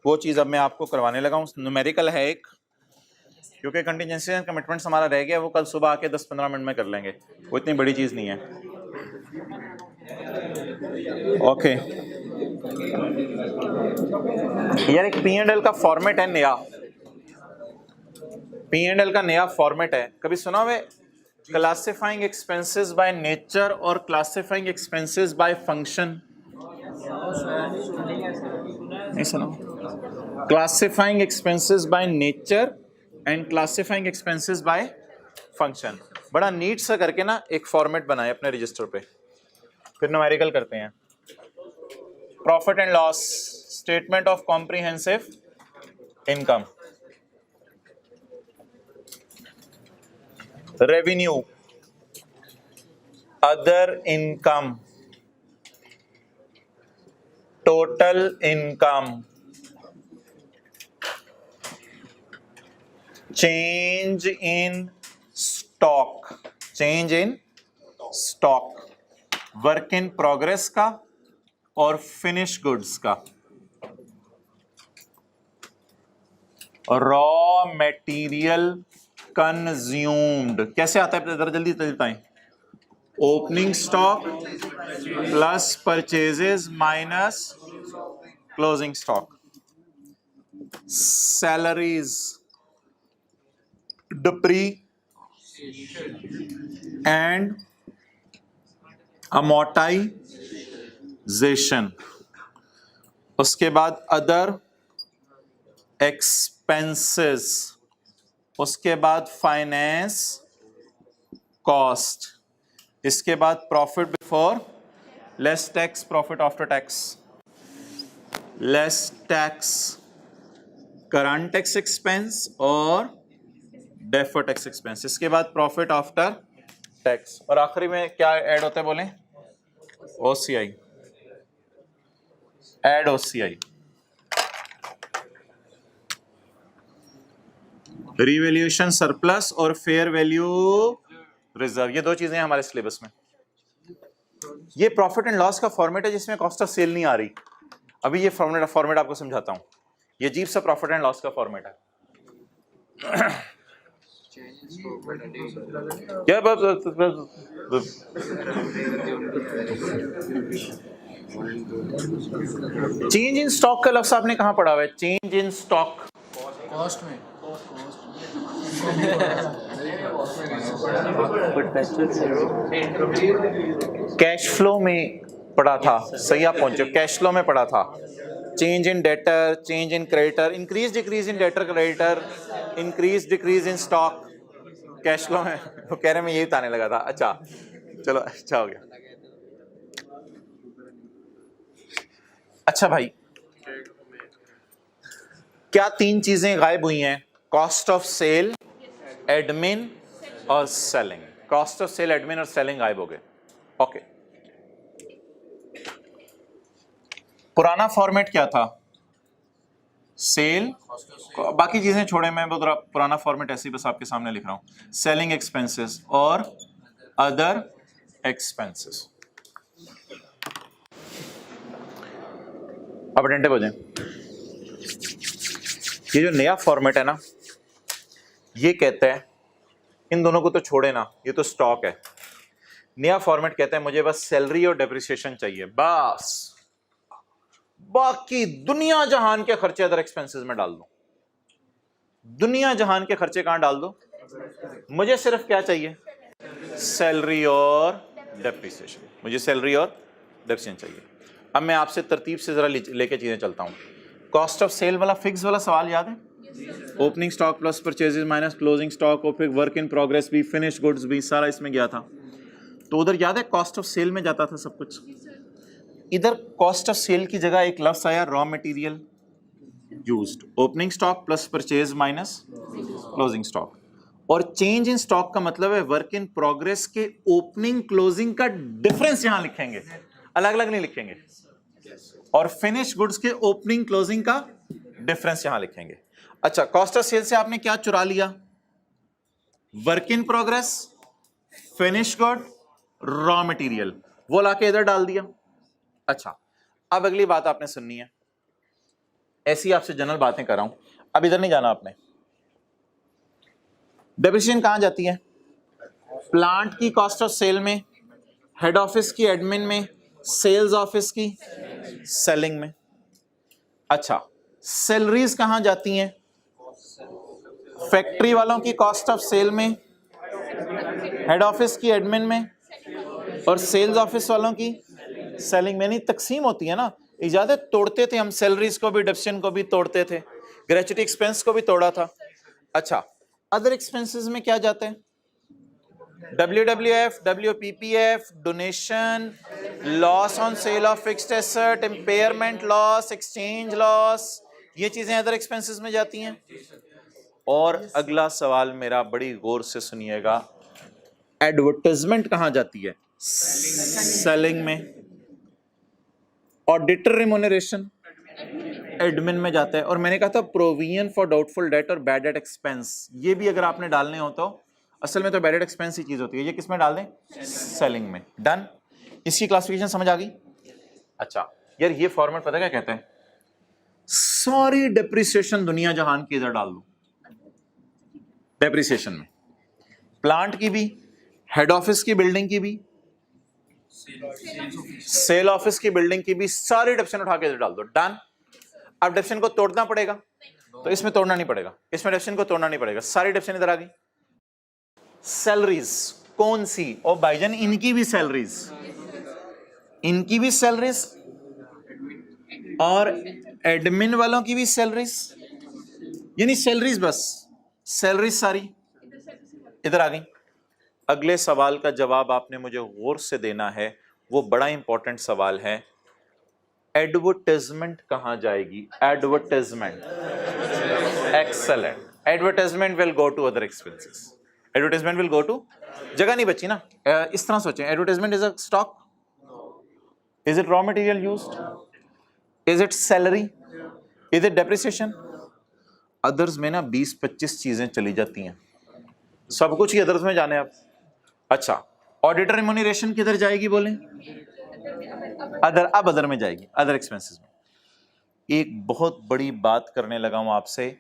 वो चीज़ अब मैं आपको करवाने लगा हूँ। न्यूमेरिकल है एक, क्योंकि कंटिजेंसी एंड कमिटमेंट्स हमारा रह गया, वो कल सुबह आके 10-15 मिनट में कर लेंगे, वो इतनी बड़ी चीज़ नहीं है। ओके यार, एक P&L का फॉर्मेट है नया, P&L का नया फॉर्मेट है, कभी सुना हुआ? क्लासिफाइंग एक्सपेंसेस बाय नेचर और क्लासिफाइंग एक्सपेंसेस बाय फंक्शन, नहीं सुना? Classifying expenses by nature and classifying expenses by function, बड़ा नीट सा करके ना एक फॉर्मेट बनाए अपने रजिस्टर पे। फिर न्यूमेरिकल करते हैं। Profit and loss, statement of comprehensive income, revenue, other income, total income, change in stock, change in stock, work in progress का और फिनिश गुड्स का, रॉ मटेरियल कंज्यूम्ड। कैसे आता है जरा जल्दी बताएं? Opening stock plus purchases minus closing stock, salaries, depre and amortization, उसके बाद अदर एक्सपेंसेस, उसके बाद फाइनेंस कॉस्ट, इसके बाद profit before less tax, profit after tax, less tax, current tax expense और डेफर्ड टैक्स एक्सपेंस, इसके बाद प्रॉफिट आफ्टर टैक्स, और आखिरी में क्या ऐड होता है बोलें? OCI, add OCI। Revaluation surplus और फेयर वैल्यू रिजर्व, ये दो चीजें हैं हमारे सिलेबस में। ये प्रॉफिट एंड लॉस का फॉर्मेट है जिसमें कॉस्ट ऑफ सेल नहीं आ रही। अभी ये फॉर्मेट आपको समझाता हूं। ये अजीब सा प्रॉफिट एंड लॉस का फॉर्मेट है। क्या चेंज इन स्टॉक का लफ्ज आपने कहां पढ़ा हुआ है? चेंज इन स्टॉक कॉस्ट में कैश फ्लो में पढ़ा था, सही आप पहुंचे, कैश फ्लो में पढ़ा था। Change in debtor, change in creditor, increase decrease in debtor creditor, increase decrease in stock, cash flow में। वो कह रहे मैं यही बताने लगा था। अच्छा चलो, अच्छा हो गया। अच्छा भाई, क्या तीन चीजें गायब हुई हैं? कॉस्ट ऑफ सेल, एडमिन और selling. Cost of sale, admin और सेलिंग गायब हो गए। ओके, पुराना फॉर्मेट क्या था? सेल, बाकी चीजें छोड़े, मैं पुराना फॉर्मेट ऐसे ही बस आपके सामने लिख रहा हूं। सेलिंग एक्सपेंसेस और अदर एक्सपेंसेस। अब अटेंटिव हो जाएं। ये जो नया फॉर्मेट है ना, ये कहता है, इन दोनों को तो छोड़े ना, ये तो स्टॉक है। नया फॉर्मेट कहता है मुझे बस सैलरी और डेप्रिसिएशन चाहिए, बस बाकी दुनिया जहान के खर्चे अदर एक्सपेंसेस में डाल दो। दुनिया जहान के खर्चे कहां डाल दो, मुझे सिर्फ क्या चाहिए? सैलरी और डेप्रिसिएशन। मुझे सैलरी और डेप्रिसिएशन चाहिए। अब मैं आपसे तरतीब से जरा लेके चीजें चलता हूं। कॉस्ट ऑफ सेल वाला फिक्स वाला सवाल याद है? Opening stock plus purchases minus closing stock और फिर वर्क इन प्रोग्रेस भी, फिनिश गुड्स भी, सारा इसमें गया था। तो उधर याद है कॉस्ट ऑफ सेल में जाता था सब कुछ। इधर कॉस्ट ऑफ सेल की जगह एक लफ्ज आया raw material used. Opening stock plus purchase minus closing stock. और चेंज इन स्टॉक का मतलब है वर्क इन प्रोग्रेस के ओपनिंग क्लोजिंग का डिफरेंस यहां लिखेंगे, अलग अलग नहीं लिखेंगे। और फिनिश गुड्स के ओपनिंग क्लोजिंग का डिफरेंस यहां लिखेंगे। अच्छा, कॉस्ट ऑफ सेल से आपने क्या चुरा लिया? Work in progress, finish good, raw material, वो लाके इधर डाल दिया। अच्छा, अब अगली बात आपने सुननी है। ऐसी आपसे जनरल बातें कर रहा हूं, अब इधर नहीं जाना आपने। डेप्रिसिएशन कहां जाती है? प्लांट की कॉस्ट ऑफ सेल में, हेड ऑफिस की एडमिन में, सेल्स ऑफिस की सेलिंग में। अच्छा, सैलरीज कहां जाती हैं? फैक्ट्री वालों की कॉस्ट ऑफ सेल में, हेड ऑफिस की एडमिन में और सेल्स ऑफिस वालों की सेलिंग में। नहीं, तकसीम होती है ना, इजाजत तोड़ते थे हम, सैलरीज को भी, डेप्रिसिएशन को भी तोड़ते थे, ग्रेचुटी एक्सपेंस को भी तोड़ा था। अच्छा, अदर एक्सपेंसेस में क्या जाते हैं? WWF, WPPF, donation, loss on sale of fixed asset, impairment loss, exchange loss, ये चीजें अदर एक्सपेंसेस में जाती हैं। और अगला सवाल मेरा बड़ी गौर से सुनिएगा, एडवर्टाइजमेंट कहां जाती है? सेलिंग में। ऑडिटर रिम्यूनरेशन एडमिन में जाता है। और मैंने कहा था प्रोविजन फॉर डाउटफुल डेट और बैड डेट एक्सपेंस, ये भी अगर आपने डालने हो तो असल में तो बैड डेट एक्सपेंस ही चीज होती है, ये किस में डाल दें? सेलिंग में। डन, इसकी क्लासिफिकेशन समझ आ गई? अच्छा यार, ये फॉर्मेट पता क्या कहते हैं? सारी डेप्रिसिएशन दुनिया जहान की इधर डाल दो। डेप्रिसिएशन में प्लांट की भी, हेड ऑफिस की बिल्डिंग की भी, सेल ऑफिस की बिल्डिंग की भी, सारी डेप्रिसिएशन उठा के इधर डाल दो। डन। अब डेप्रिसिएशन को तोड़ना पड़ेगा, तो इसमें तोड़ना नहीं पड़ेगा, इसमें डेप्रिसिएशन को तोड़ना नहीं पड़ेगा, सारी डेप्रिसिएशन इधर आ गई। सैलरीज कौन सी? ओ भाईजान, इनकी भी सैलरीज, इनकी भी सैलरीज और एडमिन वालों की भी सैलरीज, यानी सैलरीज, बस सैलरीज सारी इधर आ गई। अगले सवाल का जवाब आपने मुझे गौर से देना है, वो बड़ा इंपॉर्टेंट सवाल है। एडवर्टाइजमेंट कहां जाएगी? Advertisement, excellent. Advertisement will go to other expenses. Advertisement will go to, जगह नहीं बची ना। इस तरह सोचें, advertisement is a stock, is it raw material used, is it salary, is it depreciation? Others में ना 20-25 चीजें चली जाती हैं, सब कुछ ही अदर्स में जाने आप। अच्छा, ऑडिटर रिम्यूनरेशन किधर जाएगी बोलें? अदर, अब अदर में जाएगी, अदर एक्सपेंसेस में। एक बहुत बड़ी बात करने लगा हूं आपसे,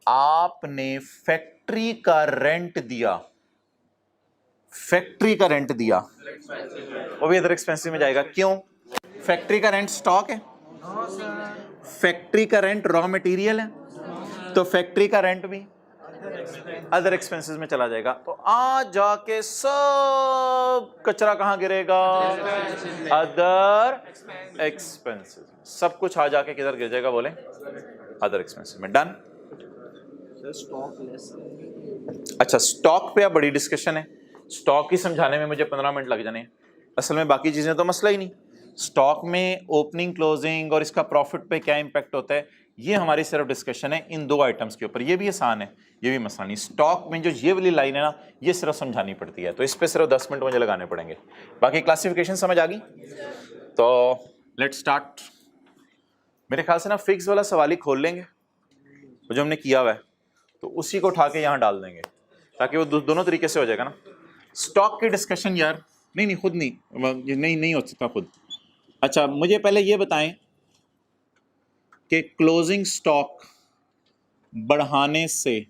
आपने फैक्ट्री का रेंट दिया, फैक्ट्री का रेंट दिया, वो भी अदर एक्सपेंसेस में जाएगा। क्यों? फैक्ट्री का रेंट स्टॉक है, फैक्ट्री का रेंट रॉ मटेरियल है, तो फैक्ट्री का रेंट भी अदर एक्सपेंसेस में चला जाएगा। तो आज जाके सब कचरा कहां गिरेगा? Other expenses. सब कुछ आ जाके किधर गिर जाएगा? बोले अदर एक्सपेंसेस में। डन। अच्छा, स्टॉक पे अब बड़ी डिस्कशन है। स्टॉक ही समझाने में मुझे 15 मिनट लग जाने, असल में बाकी चीजें तो मसला ही नहीं। स्टॉक में ओपनिंग, क्लोजिंग और इसका प्रॉफिट पे क्या इंपैक्ट होता है, ये हमारी सिर्फ डिस्कशन है इन दो आइटम्स के ऊपर। ये भी आसान है, ये भी मसला नहीं। स्टॉक में जो ये वाली लाइन है ना, ये सिर्फ समझानी पड़ती है, तो इस पे सिर्फ 10 मिनट मुझे लगाने पड़ेंगे। बाकी क्लासिफिकेशन समझ आ गई? तो लेट्स स्टार्ट। मेरे ख्याल से ना फिक्स वाला सवाल ही खोल लेंगे, वो जो हमने किया हुआ है, तो उसी को उठा के यहाँ डाल देंगे, ताकि वो दोनों तरीके से हो जाएगा ना। स्टॉक की डिस्कशन यार नहीं, खुद नहीं हो सकता खुद। अच्छा, मुझे पहले ये बताएं कि क्लोजिंग स्टॉक बढ़ाने से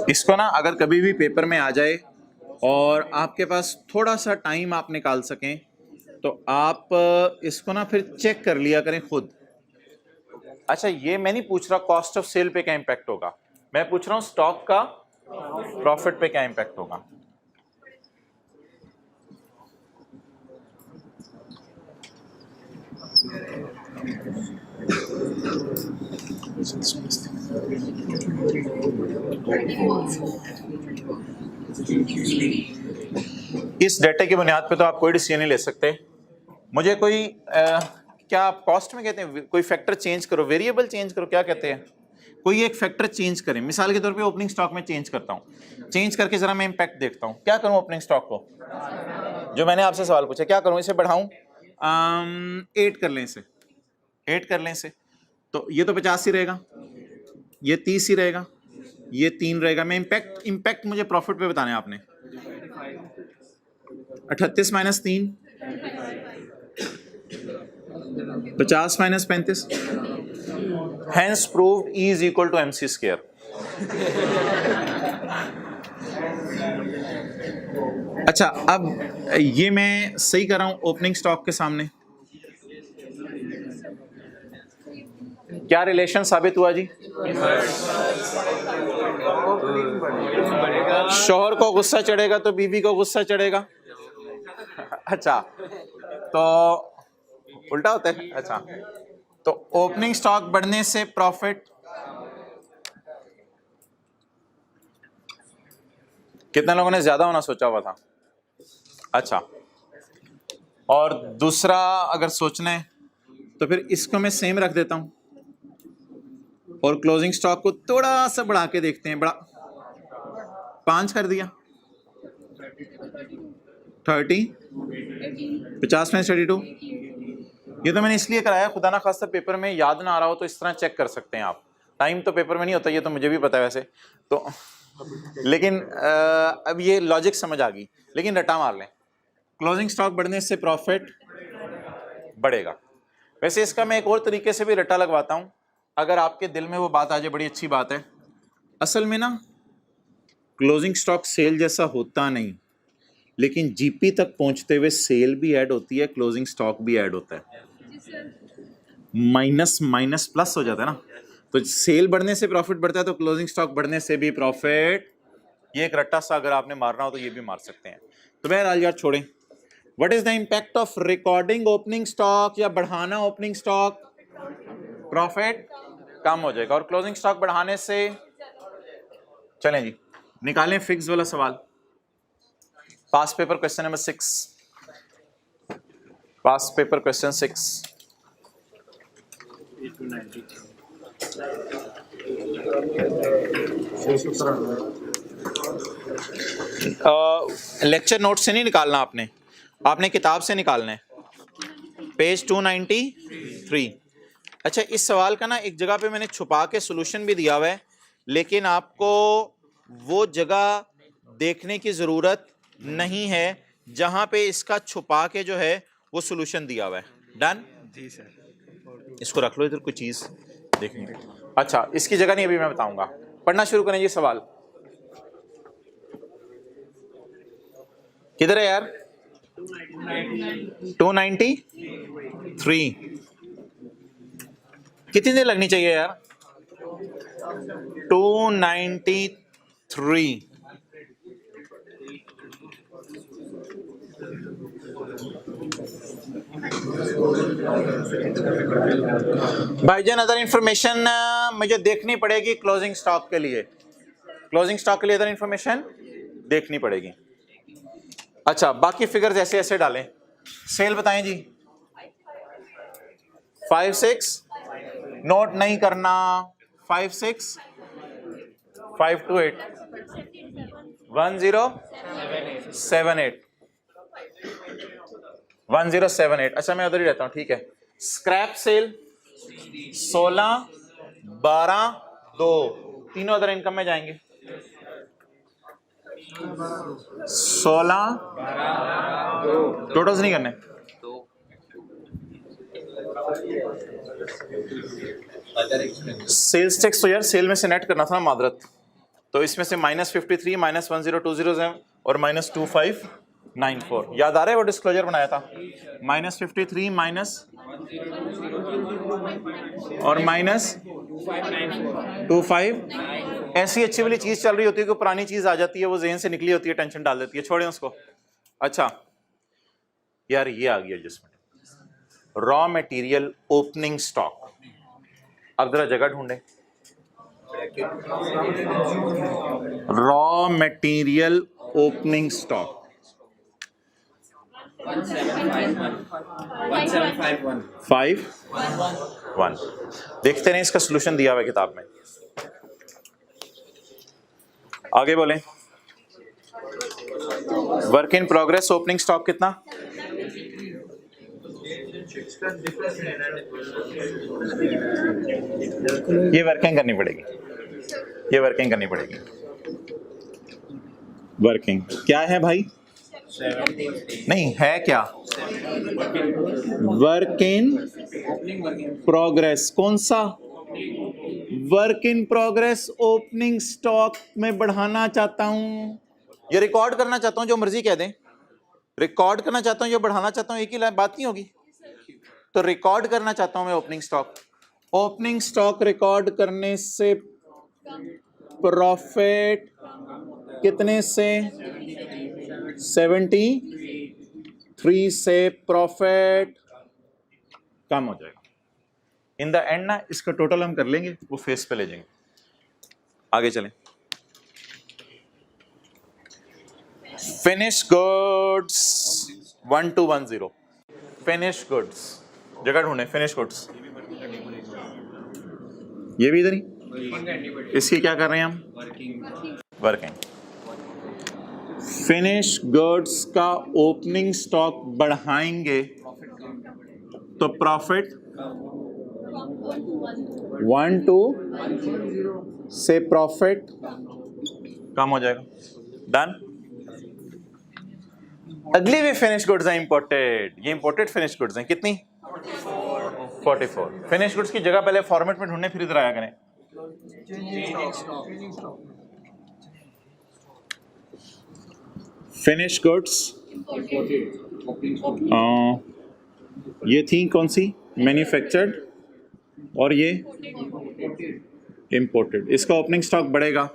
इसको ना अगर कभी भी पेपर में आ जाए और आपके पास थोड़ा सा टाइम आप निकाल सकें, तो आप इसको ना फिर चेक कर लिया करें खुद। अच्छा, ये मैं नहीं पूछ रहा कॉस्ट ऑफ सेल पे क्या इंपैक्ट होगा, मैं पूछ रहा हूं स्टॉक का प्रॉफिट पे क्या इंपैक्ट होगा। इस डेटा की बुनियाद पे तो आप कोई डिसीजन नहीं ले सकते। मुझे कोई क्या आप कॉस्ट में कहते हैं, कोई फैक्टर चेंज करो, वेरिएबल चेंज करो, क्या कहते हैं, कोई एक फैक्टर चेंज करें। मिसाल के तौर पे ओपनिंग स्टॉक में चेंज करता हूं, चेंज करके जरा मैं इंपैक्ट देखता हूं। क्या करूं ओपनिंग स्टॉक को, जो मैंने आपसे सवाल पूछा, क्या करूं, इसे बढ़ाऊं, 8 कर लें, इसे 8 कर लें इसे, तो ये तो 50 ही रहेगा, ये 30 ही रहेगा, ये 3 रहेगा। मैं इंपैक्ट मुझे प्रॉफिट पे बताने आपने। 38 minus 3, 50 minus 35, hence proved E is equal to MC square. अच्छा, अब ये मैं सही कर रहा हूं ओपनिंग स्टॉक के सामने, क्या रिलेशन साबित हुआ जी? शौहर को गुस्सा चढ़ेगा तो बीवी को गुस्सा चढ़ेगा। अच्छा, तो उल्टा होता है। अच्छा, तो ओपनिंग स्टॉक बढ़ने से प्रॉफिट कितने लोगों ने ज्यादा होना सोचा हुआ था? अच्छा, और दूसरा अगर सोचना है तो फिर इसको मैं सेम रख देता हूं और क्लोजिंग स्टॉक को थोड़ा सा बढ़ा के देखते हैं। बड़ा 5 कर दिया, 30, 50 में 32। ये तो मैंने इसलिए कराया, खुदा ना खास्ता पेपर में याद ना आ रहा हो तो इस तरह चेक कर सकते हैं आप। टाइम तो पेपर में नहीं होता, ये तो मुझे भी पता है वैसे तो, लेकिन अब ये लॉजिक समझ आ गई। लेकिन रटा मार लें, क्लोजिंग स्टॉक बढ़ने से प्रॉफिट बढ़ेगा। वैसे इसका मैं एक और तरीके से भी रटा लगवाता हूं, अगर आपके दिल में वो बात आ जाए, बड़ी अच्छी बात है। असल में ना क्लोजिंग स्टॉक सेल जैसा होता नहीं, लेकिन जीपी तक पहुंचते हुए सेल भी ऐड होती है, क्लोजिंग स्टॉक भी ऐड होता है, माइनस माइनस प्लस हो जाता है ना। तो सेल बढ़ने से प्रॉफिट बढ़ता है, तो क्लोजिंग स्टॉक बढ़ने से भी प्रॉफिट। ये एक रट्टा सा अगर आपने मारना हो तो ये भी मार सकते हैं। तो बहरहाल यार छोड़ें। What is the impact of recording opening stock, या बढ़ाना ओपनिंग स्टॉक? प्रॉफिट कम हो जाएगा, और क्लोजिंग स्टॉक बढ़ाने से, चलें जी निकालें फिक्स वाला सवाल। पास पेपर क्वेश्चन नंबर 6, पास पेपर क्वेश्चन 6। लेक्चर नोट से नहीं निकालना, आपने किताब से निकालना है, पेज 293। अच्छा, इस सवाल का ना एक जगह पे मैंने छुपा के सॉल्यूशन भी दिया हुआ है, लेकिन आपको वो जगह देखने की जरूरत नहीं है, जहां पे इसका छुपा के जो है वो सॉल्यूशन दिया हुआ है। डन जी सर। इसको रख लो इधर, कोई चीज देखेंगे। अच्छा इसकी जगह नहीं, अभी मैं बताऊंगा। पढ़ना शुरू करें जी। सवाल किधर है यार? 293। कितनी देर लगनी चाहिए यार? 293। भाईजान अदर इंफॉर्मेशन मुझे देखनी पड़ेगी क्लोजिंग स्टॉक के लिए। क्लोजिंग स्टॉक के लिए अदर इंफॉर्मेशन देखनी पड़ेगी। अच्छा बाकी फिगर्स ऐसे ऐसे डालें। सेल बताएं जी। 5-6 नोट नहीं करना। 5-6 5-8 1078 1078। अच्छा मैं उधर ही रहता हूं, ठीक है। स्क्रैप सेल 16-12-2 तीनों अदर इनकम में जाएंगे। 16 टोटल्स नहीं करने। सेल्स टैक्स तो यार सेल में से नेट करना था ना, मादरत। तो इसमें से -53 -1020 और -2594 याद आ रहा है वो डिस्क्लोजर बनाया था। -53 माइनस और -25। ऐसी अच्छी वाली चीज चल रही होती है कि पुरानी चीज आ जाती है, वो जेहन से निकली होती है, टेंशन डाल देती है, छोड़ें उसको। अच्छा यार ये आ गया adjustment. Raw material opening stock. अब जरा जगह ढूंढे। Raw material opening stock 5-1। देखते नहीं, इसका सॉल्यूशन दिया हुआ है किताब में। आगे बोलें। Work in progress opening stock कितना? ये वर्किंग करनी पड़ेगी, ये वर्किंग करनी पड़ेगी। वर्किंग क्या है भाई? नहीं है क्या? Work in progress. कौन सा? Work in progress opening stock में बढ़ाना चाहता हूं, ये रिकॉर्ड करना चाहता हूं, जो मर्जी कह दें। रिकॉर्ड करना चाहता हूं, जो बढ़ाना चाहता हूं, एक ही बात नहीं होगी। तो रिकॉर्ड करना चाहता हूं मैं opening stock. Opening stock record करने से प्रॉफिट कितने से? 73 से प्रॉफिट कम हो जाएगा। इन द एंड ना इसका टोटल हम कर लेंगे, वो फेस पे ले जाएंगे। आगे चलें। Finish goods 1210। फिनिश गुड्स जगह ढूंढे। फिनिश गुड्स ये भी इधर ही। इसकी क्या कर रहे हैं हम? वर्किंग। फिनिश गुड्स का ओपनिंग स्टॉक बढ़ाएंगे तो प्रॉफिट 1-2 से प्रॉफिट कम हो जाएगा। डन। अगली भी फिनिश गुड्स हैं इंपोर्टेड। ये इंपोर्टेड फिनिश गुड्स हैं। कितनी? 44। फिनिश गुड्स की जगह पहले फॉर्मेट में ढूंढने, फिर इधर आया करें। फिनिश गुड्स ये थी कौन सी? मैन्युफैक्चर्ड, और ये इंपोर्टेड। इसका ओपनिंग स्टॉक बढ़ेगा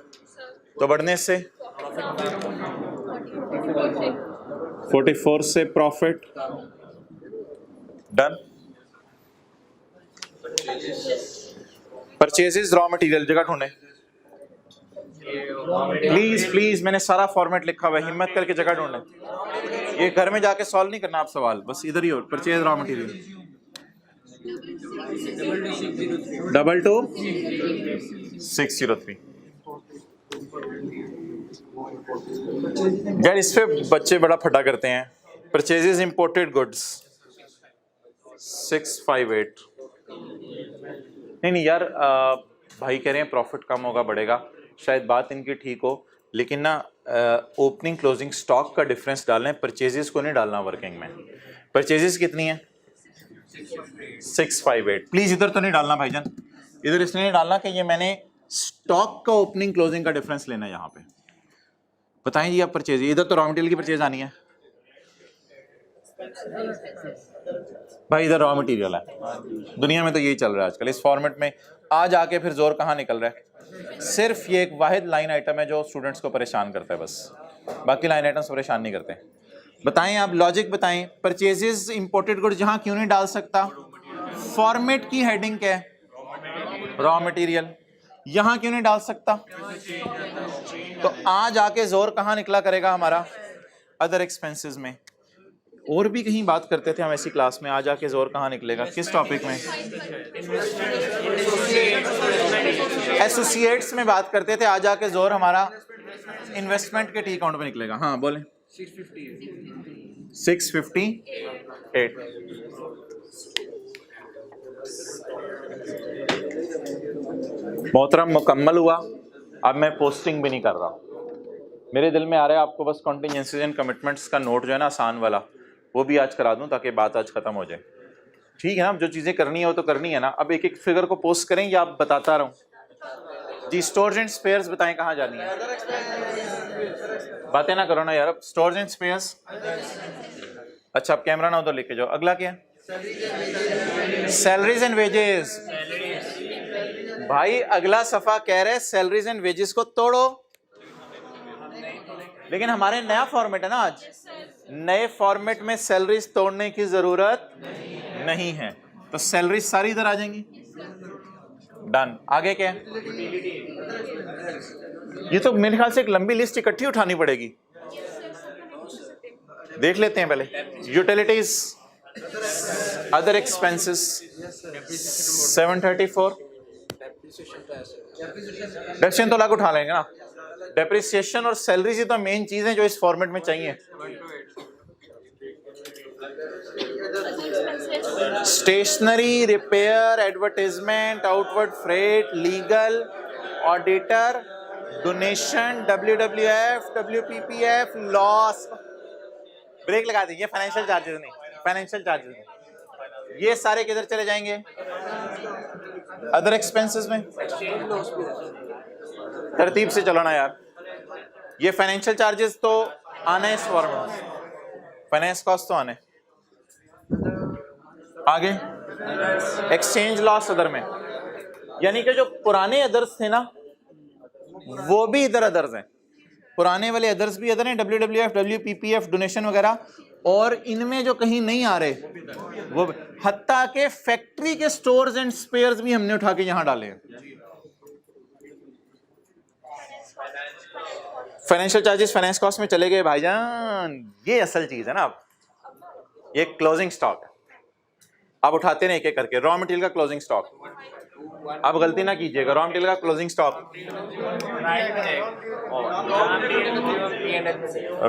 तो बढ़ने से 44 से profit. Done. Purchases raw material जगह ढूंढे। प्लीज प्लीज मैंने सारा फॉर्मेट लिखा हुआ है, हिम्मत करके जगह ढूंढे। ये घर में जाके सॉल्व नहीं करना आप सवाल, बस इधर ही हो। Purchase raw material 222603। यार इस पे बच्चे बड़ा फटा करते हैं। Purchases imported goods 658। नहीं यार भाई कह रहे हैं प्रॉफिट कम होगा बढ़ेगा, शायद बात इनकी ठीक हो। लेकिन ना ओपनिंग क्लोजिंग स्टॉक का डिफरेंस डालना है, परचेजेस को नहीं डालना वर्किंग में। परचेजेस कितनी है? 658। प्लीज इधर तो नहीं डालना भाईजान, इधर इसलिए नहीं डालना कि ये मैंने स्टॉक का ओपनिंग क्लोजिंग का डिफरेंस लेना है यहाँ पे। बताएं जी आप परचेज, इधर तो रॉ मटेरियल की परचेज आनी है भाई, इधर रॉ मटेरियल है। दुनिया में तो यही चल रहा है आजकल इस फॉर्मेट में। आज आके फिर जोर कहाँ निकल रहा है? सिर्फ ये एक वाहिद लाइन आइटम है जो स्टूडेंट्स को परेशान करता है बस, बाकी लाइन आइटम्स परेशान नहीं करते। बताएं आप लॉजिक बताएं, परचेजेस इंपोर्टेड गुड्स जहां क्यों नहीं डाल सकता? फॉर्मेट की हेडिंग क्या है? Raw material. यहां क्यों नहीं डाल सकता? तो आज आके जोर कहां निकला करेगा हमारा? अदर एक्सपेंसेस में। और भी कहीं बात करते थे हम ऐसी क्लास में, आज आके जोर कहां निकलेगा? किस टॉपिक में? एसोसिएट्स में बात करते थे, आज आके जोर हमारा इन्वेस्टमेंट के टी अकाउंट में निकलेगा। हाँ बोले। 658। मोहतरम मुकम्मल हुआ। अब मैं पोस्टिंग भी नहीं कर रहा, मेरे दिल में आ रहा है आपको बस कॉन्टिजेंसीज एंड कमिटमेंट्स का नोट जो है ना आसान वाला, वो भी आज करा दूं ताकि बात आज खत्म हो जाए। ठीक है ना, जो चीजें करनी है वो तो करनी है ना। अब एक एक फिगर को पोस्ट करें या आप बताता रहूं? जी स्टोर्स एंड स्पेयर्स बताएं कहाँ जानी है? बातें ना करो ना यार, अब स्टोर्स एंड स्पेयर्स। अच्छा अब कैमरा ना उधर लेके जाओ। अगला क्या है? Salaries and wages. भाई अगला सफा कह रहे सैलरीज एंड वेजेस को तोड़ो, लेकिन हमारे नया फॉर्मेट है ना आज, नए फॉर्मेट में सैलरीज तोड़ने की जरूरत नहीं है, तो सैलरीज सारी इधर आ जाएंगी। डन। आगे क्या है? ये तो मेरे ख्याल से एक लंबी लिस्ट इकट्ठी उठानी पड़ेगी, देख लेते हैं पहले। Utilities, other expenses 734। डेप्रिसिएशन तो अलग उठा लेंगे ना, डेप्रिसिएशन और सैलरीज ही तो मेन चीज है जो इस फॉर्मेट में चाहिए। Stationery, repair, advertisement, outward freight, legal, auditor, donation, WWF, WPPF, loss. Brake लगा दीजिए, फाइनेंशियल चार्जेस नहीं, फाइनेंशियल चार्जेस नहीं, ये सारे किधर चले जाएंगे? अदर एक्सपेंसेस में। तरतीब से चलो ना यार, ये फाइनेंशियल चार्जेस तो आने इस फॉर्मेट में, फाइनेंस कॉस्ट तो आने। आगे एक्सचेंज लॉस अदर में, यानी कि जो पुराने अदर्स थे ना वो भी इधर अदर्स हैं, पुराने वाले अदर्स भी अदर हैं, WWF, WPPF, डोनेशन वगैरह, और इनमें जो कहीं नहीं आ रहे वो, हत्ता के फैक्ट्री के स्टोर्स एंड स्पेयर्स भी हमने उठा के यहां डाले हैं। फाइनेंशियल चार्जेस फाइनेंस कॉस्ट में चले गए भाईजान, ये असल चीज है ना। अब ये क्लोजिंग स्टॉक है, अब उठाते हैं एक एक करके। रॉ मटेरियल का क्लोजिंग स्टॉक, अब गलती ना कीजिएगा, रॉ मटेरियल का क्लोजिंग स्टॉक,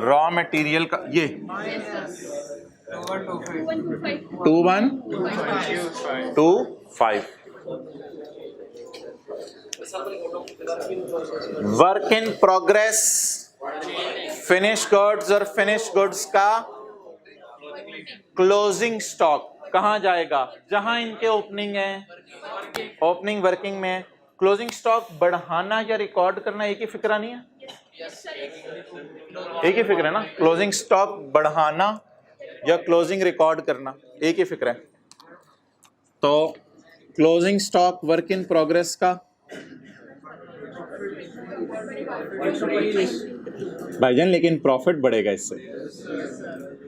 रॉ मटेरियल का ये 2125। Work in progress, finish goods और फिनिश गुड्स का क्लोजिंग स्टॉक कहां जाएगा? जहां इनके ओपनिंग है, ओपनिंग वर्किंग में। क्लोजिंग स्टॉक बढ़ाना या रिकॉर्ड करना एक ही फिक्रा नहीं है? एक ही फिक्र है ना, क्लोजिंग स्टॉक बढ़ाना या क्लोजिंग रिकॉर्ड करना एक ही फिक्र है। तो closing stock work in progress का भाईजान, लेकिन प्रॉफिट बढ़ेगा इससे।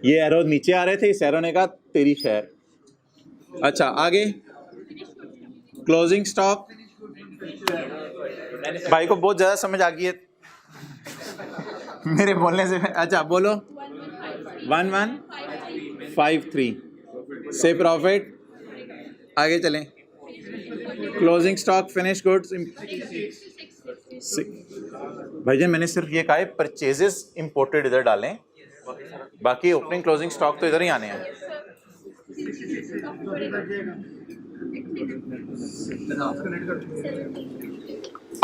ये एरो नीचे आ रहे थे, इस एरो ने कहा तेरी खैर। अच्छा आगे क्लोजिंग स्टॉक, भाई को बहुत ज्यादा समझ आ गई है मेरे बोलने से। अच्छा बोलो 1153 से प्रॉफिट। आगे चलें, क्लोजिंग स्टॉक फिनिश गुड्स। भाईजान मैंने सिर्फ ये कहा है परचेजेस इंपोर्टेड इधर डालें, बाकी ओपनिंग क्लोजिंग स्टॉक तो इधर ही आने हैं।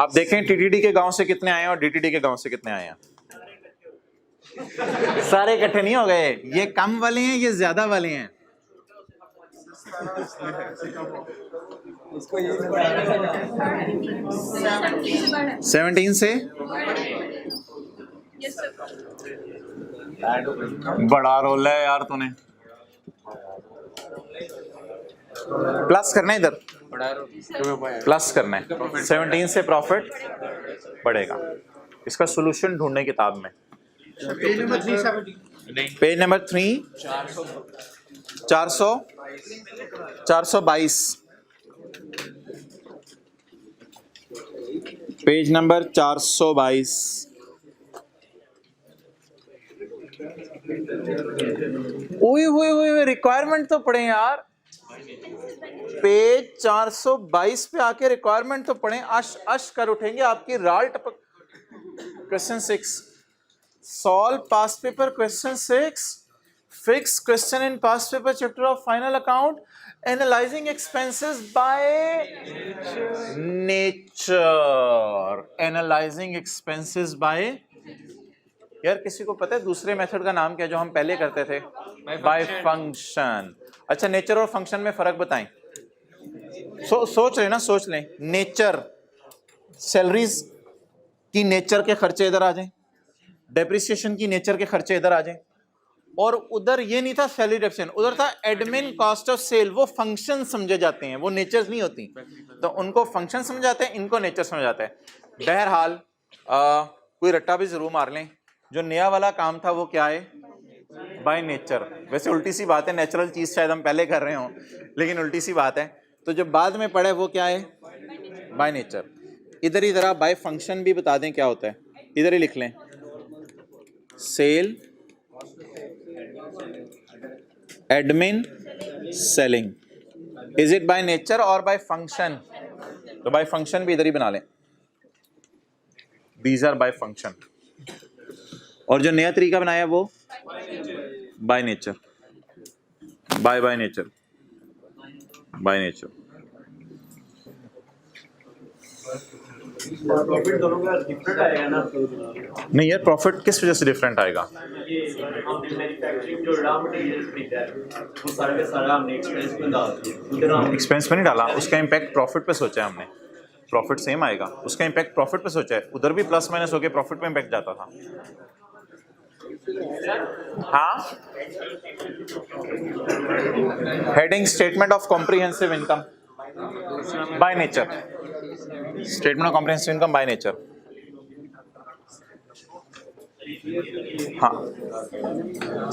आप देखें टीटीडी के गांव से कितने आए हैं और डीटीडी के गांव से कितने आए हैं। सारे इकट्ठे नहीं हो गए, ये कम वाले हैं, ये ज्यादा वाले हैं। इसको ये 17 से बड़ा रोल है यार तूने। प्लस करना है, इधर प्लस करना है। 17 से प्रॉफिट बढ़ेगा। इसका सॉल्यूशन ढूंढने किताब में। Page number 370 page number 3 422 page number 422। ओए रिक्वायरमेंट तो पढ़े यार। पेज 422 पे आके रिक्वायरमेंट तो पढ़े। अश अश कर उठेंगे आपकी राल टपक। Question 6, solve past paper question 6, fix question in past paper chapter of final account, analysing expenses by nature. Analysing expenses by, यार किसी को पता है दूसरे मेथड का नाम क्या जो हम पहले करते थे? By function. अच्छा, नेचर और फंक्शन में फर्क बताएं। सोच लें ना, सोच लें। नेचर, सैलरीज की नेचर के खर्चे इधर आ जाएं, डेप्रिसिएशन की नेचर के खर्चे इधर आ जाएं, और उधर ये नहीं था सैलरी डेप्रिसिएशन, उधर था एडमिन कॉस्ट ऑफ सेल। वो फंक्शन समझे जाते हैं, वो नेचर्स नहीं होती। तो उनको फंक्शन समझ जाते हैं, इनको नेचर समझ जाता है। बहरहाल कोई रट्टा भी जरूर मार लें। जो नया वाला काम था वो क्या है? By nature. वैसे उल्टी सी बात है, नेचुरल चीज शायद हम पहले कर रहे हो, लेकिन उल्टी सी बात है। तो जो बाद में पढ़े वो क्या है? By nature. इधर ही जरा बाय फंक्शन भी बता दें क्या होता है, इधर ही लिख लें। Sale, admin, selling. Is it by nature और बाय फंक्शन? तो बाय फंक्शन भी इधर ही बना लें। These are by function. और जो नया तरीका बनाया वो by nature. By nature, by nature. Profit दोनों का डिफरेंट आएगा ना? नहीं यार, प्रॉफिट किस वजह से डिफरेंट आएगा? हमने मैन्युफैक्चरिंग जो रॉ मटेरियल खरीदा है वो सारा का सारा हमने एक्सपेंस में डाल दिया। एक्सपेंस में नहीं डाला, उसका इम्पैक्ट प्रॉफिट पे सोचा है हमने। प्रॉफिट सेम आएगा, उसका इम्पैक्ट प्रॉफिट पे सोचा है। उधर भी प्लस माइनस होके प्रॉफिट पे इम्पैक्ट जाता था। हाँ, heading statement of comprehensive income by nature. Statement of comprehensive income by nature. हाँ,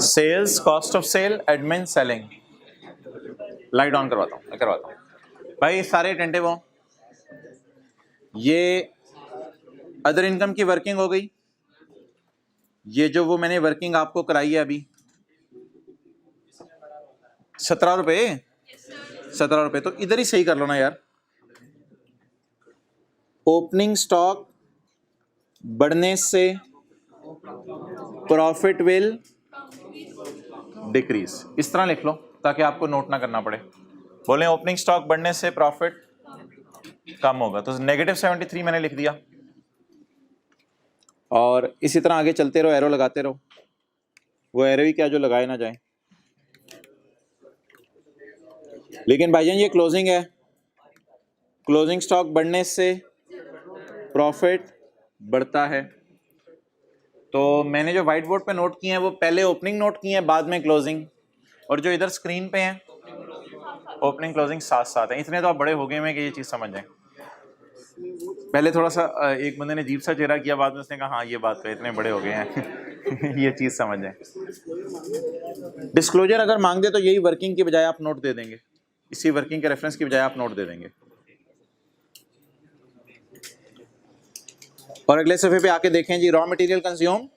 sales, cost of sale, admin, selling. Light on करवाता हूँ, मैं करवाता हूँ भाई। सारे अटेंटिव हो। ये अदर इनकम की वर्किंग हो गई। ये जो वो मैंने वर्किंग आपको कराई है अभी 17 रुपए, 17 रुपए। तो इधर ही सही कर लो ना यार। ओपनिंग स्टॉक बढ़ने से प्रॉफिट विल डिक्रीज। इस तरह लिख लो ताकि आपको नोट ना करना पड़े। बोले ओपनिंग स्टॉक बढ़ने से प्रॉफिट कम होगा, तो -73 मैंने लिख दिया। और इसी तरह आगे चलते रहो, एरो लगाते रहो। वो एरो ही क्या जो लगाए ना जाए। लेकिन भाईजान ये क्लोजिंग है। क्लोजिंग स्टॉक बढ़ने से प्रॉफिट बढ़ता है। तो मैंने जो व्हाइट बोर्ड पे नोट किए हैं वो पहले ओपनिंग नोट किए हैं, बाद में क्लोजिंग। और जो इधर स्क्रीन पे हैं ओपनिंग क्लोजिंग साथ साथ है। इतने तो आप बड़े हो गए हैं कि ये चीज़ समझ जाए। पहले थोड़ा सा एक बंदे ने अजीब सा चेहरा किया, बाद में उसने कहा हाँ ये बात है, इतने बड़े हो गए हैं ये चीज़ समझ जाए। डिस्क्लोजर अगर मांग दे तो यही वर्किंग की बजाय आप नोट दे देंगे, इसी वर्किंग के रेफरेंस की बजाय आप नोट दे देंगे। और अगले सफे पे आके देखें जी, रॉ मटेरियल कंज्यूम।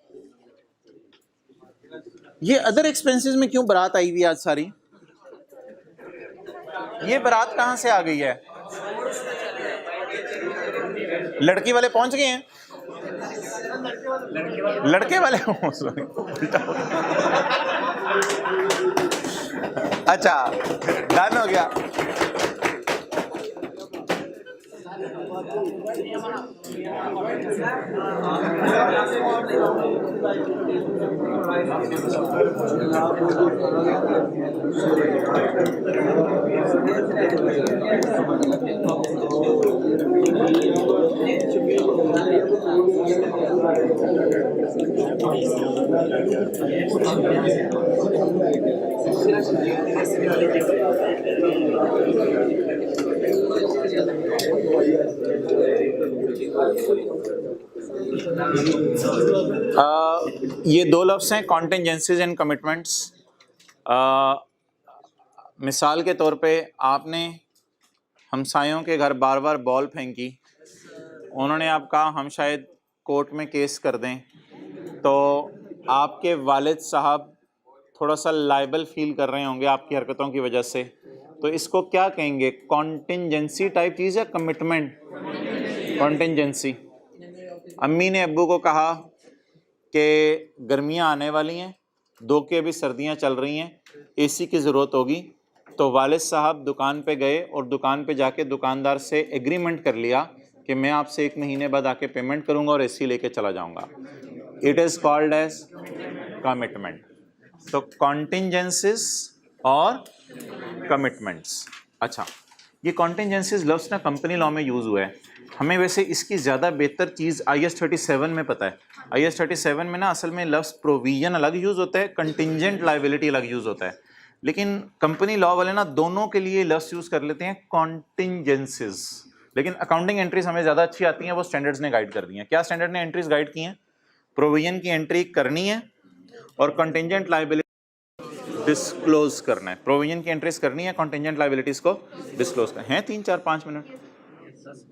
ये अदर एक्सपेंसेस में क्यों बारात आई हुई आज सारी? ये बारात कहां से आ गई है? लड़की वाले पहुंच गए हैं। लड़के वाले अच्छा, डन हो गया। ये दो लफ्ज़ हैं कॉन्टिंजेंसीज एंड कमिटमेंट्स। मिसाल के तौर पे आपने हमसायों के घर बार बार बॉल फेंकी, उन्होंने आप कहा हम शायद कोर्ट में केस कर दें, तो आपके वालिद साहब थोड़ा सा लाइबल फील कर रहे होंगे आपकी हरकतों की वजह से, तो इसको क्या कहेंगे? कॉन्टिंजेंसी टाइप चीज़ है, कमिटमेंट? कॉन्टिंजेंसी। अम्मी ने अब्बू को कहा कि गर्मियाँ आने वाली हैं, दो के अभी सर्दियाँ चल रही हैं, एसी की ज़रूरत होगी, तो वालिद साहब दुकान पे गए और दुकान पे जाके दुकानदार से एग्रीमेंट कर लिया कि मैं आपसे 1 महीने बाद आके पेमेंट करूंगा और एसी लेके चला जाऊंगा। It is called as commitment. तो कॉन्टिंजेंसीज और कमिटमेंट्स। अच्छा, ये कॉन्टिंजेंसीज लफ्ज़ ना कंपनी लॉ में यूज़ हुआ है। हमें वैसे इसकी ज़्यादा बेहतर चीज़ IS 37 में पता है। IS 37 में ना असल में लफ्ज़ प्रोविजन अलग यूज़ होता है, कंटिंजेंट लाइबिलिटी अलग यूज़ होता है, लेकिन कंपनी लॉ वाले ना दोनों के लिए लफ्ज़ यूज़ कर लेते हैं कॉन्टिंजेंसीज। लेकिन अकाउंटिंग एंट्रीज हमें ज़्यादा अच्छी आती हैं, वो स्टैंडर्ड्स ने गाइड कर दी हैं। क्या स्टैंडर्ड ने एंट्रीज गाइड की हैं? प्रोविजन की एंट्री करनी है और कंटिंजेंट लाइबिलिटी डिस्क्लोज करना है। प्रोविजन की एंट्रीज करनी है, कंटिंजेंट लाइबिलिटीज को डिस्क्लोज करना है। 3 4 5 मिनट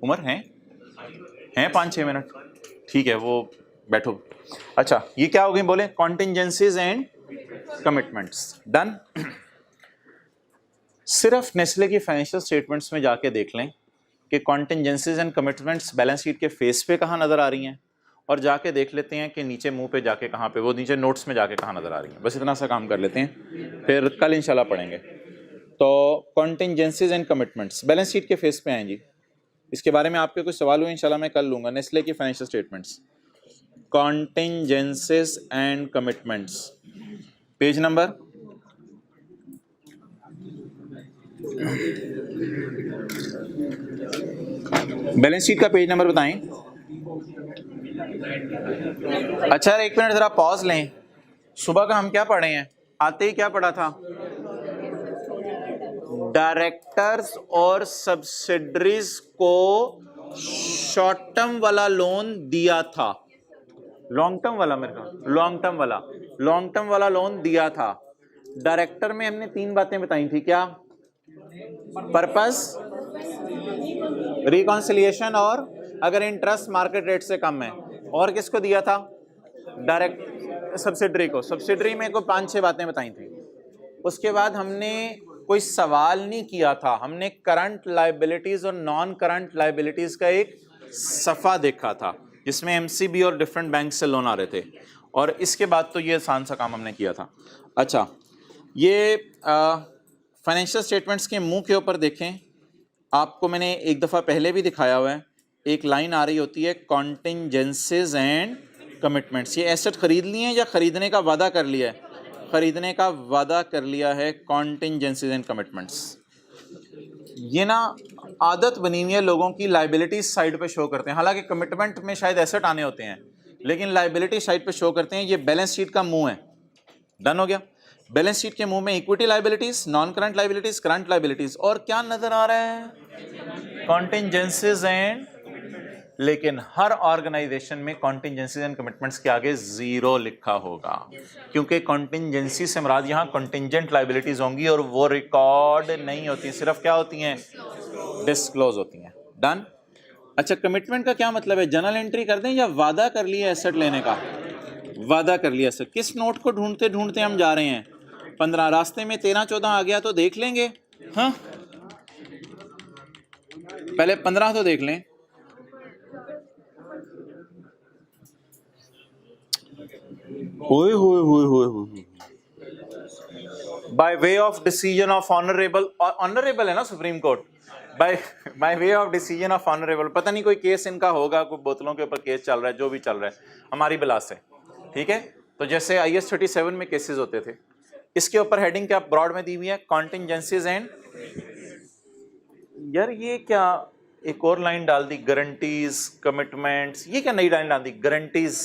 उमर हैं 5-6 मिनट, ठीक है, वो बैठो। अच्छा, ये क्या हो गई बोले? कॉन्टिंजेंसीज एंड कमिटमेंट्स। डन। सिर्फ नेस्ले की फाइनेंशियल स्टेटमेंट्स में जाके देख लें कि कॉन्टिंजेंसीज एंड कमिटमेंट्स बैलेंस शीट के फेस पे कहाँ नज़र आ रही हैं, और जाके देख लेते हैं कि नीचे मुंह पे जाके कहाँ पे, वो नीचे नोट्स में जाके कहाँ नज़र आ रही हैं। बस इतना सा काम कर लेते हैं, फिर कल इंशाल्लाह पढ़ेंगे। तो कॉन्टिंजेंसीज एंड कमिटमेंट्स बैलेंस शीट के फेस पे आएँ जी। इसके बारे में आपके कुछ सवाल हुए इंशाल्लाह मैं कल लूँगा। नेस्ले की financial statements, contingencies and commitments, page number balance sheet का पेज नंबर बताएं। अच्छा, 1 मिनट जरा पॉज लें। सुबह का हम क्या पढ़े हैं? आते ही क्या पढ़ा था? डायरेक्टर्स और सब्सिडरीज को शॉर्ट टर्म वाला लोन दिया था, लॉन्ग टर्म वाला, मेरे को लॉन्ग टर्म वाला लोन दिया था। डायरेक्टर में हमने 3 बातें बताई थी, क्या? पर्पस, रिकॉन्सिलिएशन, और अगर इंटरेस्ट मार्केट रेट से कम है। और किसको दिया था? डायरेक्ट सब्सिडरी को। सब्सिडरी में को 5-6 बातें बताई थी। उसके बाद हमने कोई सवाल नहीं किया था, हमने करंट लायबिलिटीज और नॉन करंट लायबिलिटीज का एक सफ़ा देखा था जिसमें MCB और डिफरेंट बैंक से लोन आ रहे थे, और इसके बाद तो ये आसान सा काम हमने किया था। अच्छा, ये फाइनेंशियल स्टेटमेंट्स के मुंह के ऊपर देखें, आपको मैंने एक दफ़ा पहले भी दिखाया हुआ है, एक लाइन आ रही होती है कॉन्टिंजेंसीज एंड कमिटमेंट्स। ये एसेट खरीद लिए हैं या खरीदने का वादा कर लिया है? खरीदने का वादा कर लिया है, कॉन्टिंजेंसीज एंड कमिटमेंट्स। ये ना आदत बनी हुई है लोगों की, लाइबिलिटीज साइड पे शो करते हैं, हालांकि कमिटमेंट में शायद एसेट आने होते हैं, लेकिन लाइबिलिटी साइड पे शो करते हैं। ये बैलेंस शीट का मुंह है। डन हो गया? बैलेंस शीट के मुंह में equity liabilities, non current liabilities, current liabilities, और क्या नजर आ रहा है? कॉन्टिंजेंसीज एंड। लेकिन हर ऑर्गेनाइजेशन में कॉन्टिंजेंसीज एंड कमिटमेंट्स के आगे 0 लिखा होगा, क्योंकि कॉन्टिंजेंसी से मुराद यहाँ कॉन्टिंजेंट लाइबिलिटीज होंगी और वो रिकॉर्ड नहीं होती, सिर्फ क्या होती हैं? डिस्क्लोज होती हैं। डन। अच्छा, कमिटमेंट का क्या मतलब है? जनरल एंट्री कर दें या वादा कर लिया एसेट लेने का? वादा कर लिया एसेट। किस नोट को ढूंढते ढूंढते हम जा रहे हैं? 15, रास्ते में 13-14 आ गया तो देख लेंगे। हाँ, पहले 15 तो देख लें। By way of decision of honourable, honourable है ना supreme court, by way of decision of honourable, पता नहीं कोई केस इनका होगा, कोई बोतलों के ऊपर केस चल रहा है, जो भी चल रहा है हमारी बिला से, ठीक है। तो जैसे IS 37 में केसेस होते थे, इसके ऊपर हेडिंग क्या ब्रॉड में दी हुई है, कॉन्टिंजेंसीज एंड, यार ये क्या एक और लाइन डाल दी, गारंटीज कमिटमेंट्स, ये क्या नई लाइन डाल दी, गारंटीज।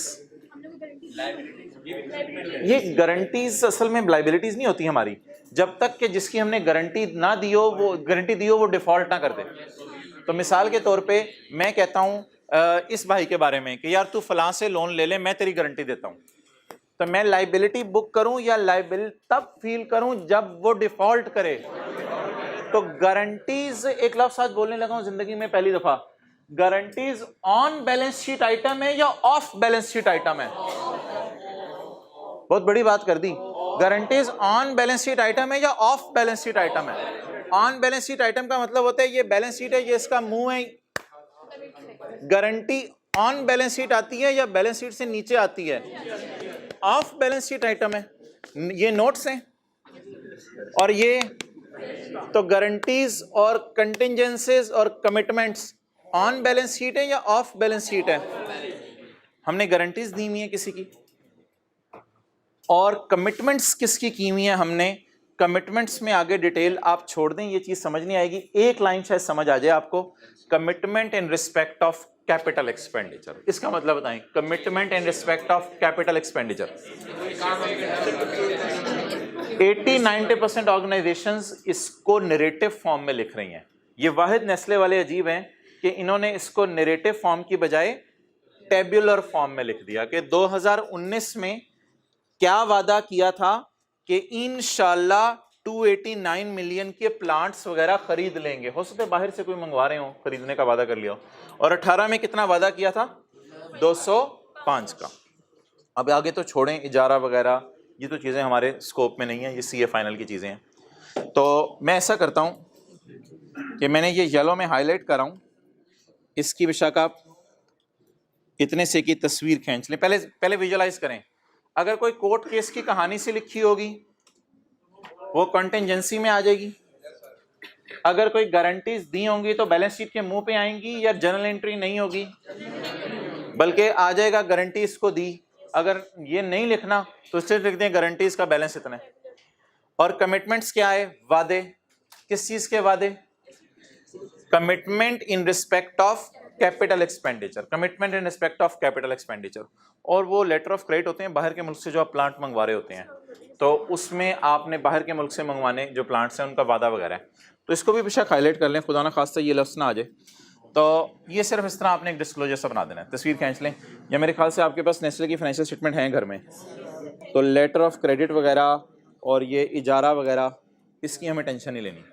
ये गारंटीज असल में लाइबिलिटीज नहीं होती हमारी, जब तक कि जिसकी हमने गारंटी ना दी हो, वो गारंटी दी हो, वो डिफॉल्ट ना कर दे। तो मिसाल के तौर पे मैं कहता हूं इस भाई के बारे में कि यार तू फलां से लोन ले ले, मैं तेरी गारंटी देता हूं, तो मैं लाइबिलिटी बुक करूं या लाइबिलिटी तब फील करूं जब वो डिफॉल्ट करे। तो गारंटीज, एक लफ्ज आज बोलने लगा हूं जिंदगी में पहली दफा, guarantees on balance sheet item है या ऑफ बैलेंस शीट आइटम है? बहुत बड़ी बात कर दी। Guarantees on balance sheet item है या ऑफ बैलेंस शीट आइटम है? ऑन बैलेंस शीट आइटम का मतलब होता है ये बैलेंस शीट है, ये इसका मुंह है। गारंटी ऑन बैलेंस शीट आती है या बैलेंस शीट से नीचे आती है? ऑफ बैलेंस शीट आइटम है। ये नोट्स हैं और ये तो गारंटीज और कंटिंजेंसीज और कमिटमेंट्स ऑन बैलेंस शीट है या ऑफ बैलेंस शीट है? हमने गारंटीज दी हुई है किसी की, और कमिटमेंट्स किसकी की हुई है हमने। कमिटमेंट्स में आगे डिटेल आप छोड़ दें, ये चीज समझ नहीं आएगी, एक लाइन शायद समझ आ जाए आपको। Commitment in respect of capital expenditure, इसका मतलब बताएं, commitment in respect of capital expenditure. 80-90% organisations इसको नरेटिव फॉर्म में लिख रही हैं। ये वाहिद नेस्ले वाले अजीब हैं कि इन्होंने इसको नरेटिव फॉर्म की बजाय टेब्युलर फॉर्म में लिख दिया कि 2019 में क्या वादा किया था कि इंशाल्लाह 289 मिलियन के प्लांट्स वगैरह खरीद लेंगे। हो सकता है बाहर से कोई मंगवा रहे हो, खरीदने का वादा कर लिया हो। और 18 में कितना वादा किया था? 205 का। अब आगे तो छोड़ें, इजारा वगैरह ये तो चीज़ें हमारे स्कोप में नहीं है, ये CA फाइनल की चीज़ें हैं। तो मैं ऐसा करता हूँ कि मैंने ये येलो में हाईलाइट कर रहा हूँ, इसकी बेशक आप इतने से की तस्वीर खींच लें, पहले विजुअलाइज करें। अगर कोई कोर्ट केस की कहानी से लिखी होगी वो कंटिंजेंसी में आ जाएगी। अगर कोई गारंटीज दी होंगी तो बैलेंस शीट के मुंह पे आएंगी या जर्नल एंट्री नहीं होगी, बल्कि आ जाएगा गारंटी इसको दी। अगर ये नहीं लिखना तो सिर्फ लिख दें गारंटीज का बैलेंस इतना है। और कमिटमेंट्स क्या है? वादे। किस चीज के वादे? Commitment in respect of capital expenditure, commitment in respect of capital expenditure. और वो लेटर ऑफ क्रेडिट होते हैं बाहर के मुल्क से जो आप प्लांट मंगवा रहे होते हैं, तो उसमें आपने बाहर के मुल्क से मंगवाने जो प्लांट्स हैं उनका वादा वगैरह है। तो इसको भी बेशक हाईलाइट कर लें, खुदा ना खास्ता ये लफ्ज़ ना आ जाए। तो ये सिर्फ इस तरह आपने एक डिस्क्लोजर सा बना देना है, तस्वीर खींच लें। या मेरे ख्याल से आपके पास नेस्ले की फाइनेंशियल स्टेटमेंट हैं घर में, तो लेटर ऑफ क्रेडिट वगैरह और ये इजारा वगैरह इसकी हमें टेंशन नहीं लेनी।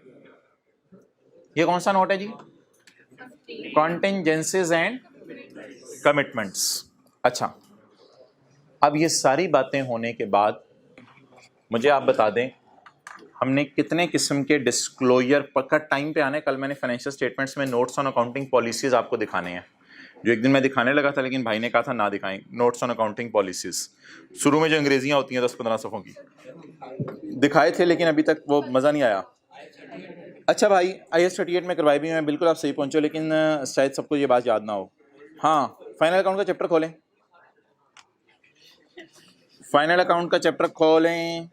ये कौन सा नोट है जी? कॉन्टिंजेंसीज एंड कमिटमेंट्स। अच्छा, अब ये सारी बातें होने के बाद मुझे आप बता दें हमने कितने किस्म के डिस्क्लोजर पक्का टाइम पे आने। कल मैंने फाइनेंशियल स्टेटमेंट्स में नोट्स ऑन अकाउंटिंग पॉलिसीज आपको दिखाने हैं, जो एक दिन मैं दिखाने लगा था लेकिन भाई ने कहा था ना दिखाएं। नोट्स ऑन अकाउंटिंग पॉलिसीज शुरू में जो अंग्रेजियां होती हैं 10-15 सफ़ों की दिखाए थे, लेकिन अभी तक वो मज़ा नहीं आया। अच्छा भाई, IS 38 में करवाई भी मैं, बिल्कुल आप सही पहुंचो, लेकिन शायद सबको ये बात याद ना हो। हाँ, फाइनल अकाउंट का चैप्टर खोलें, फाइनल अकाउंट का चैप्टर खोलें।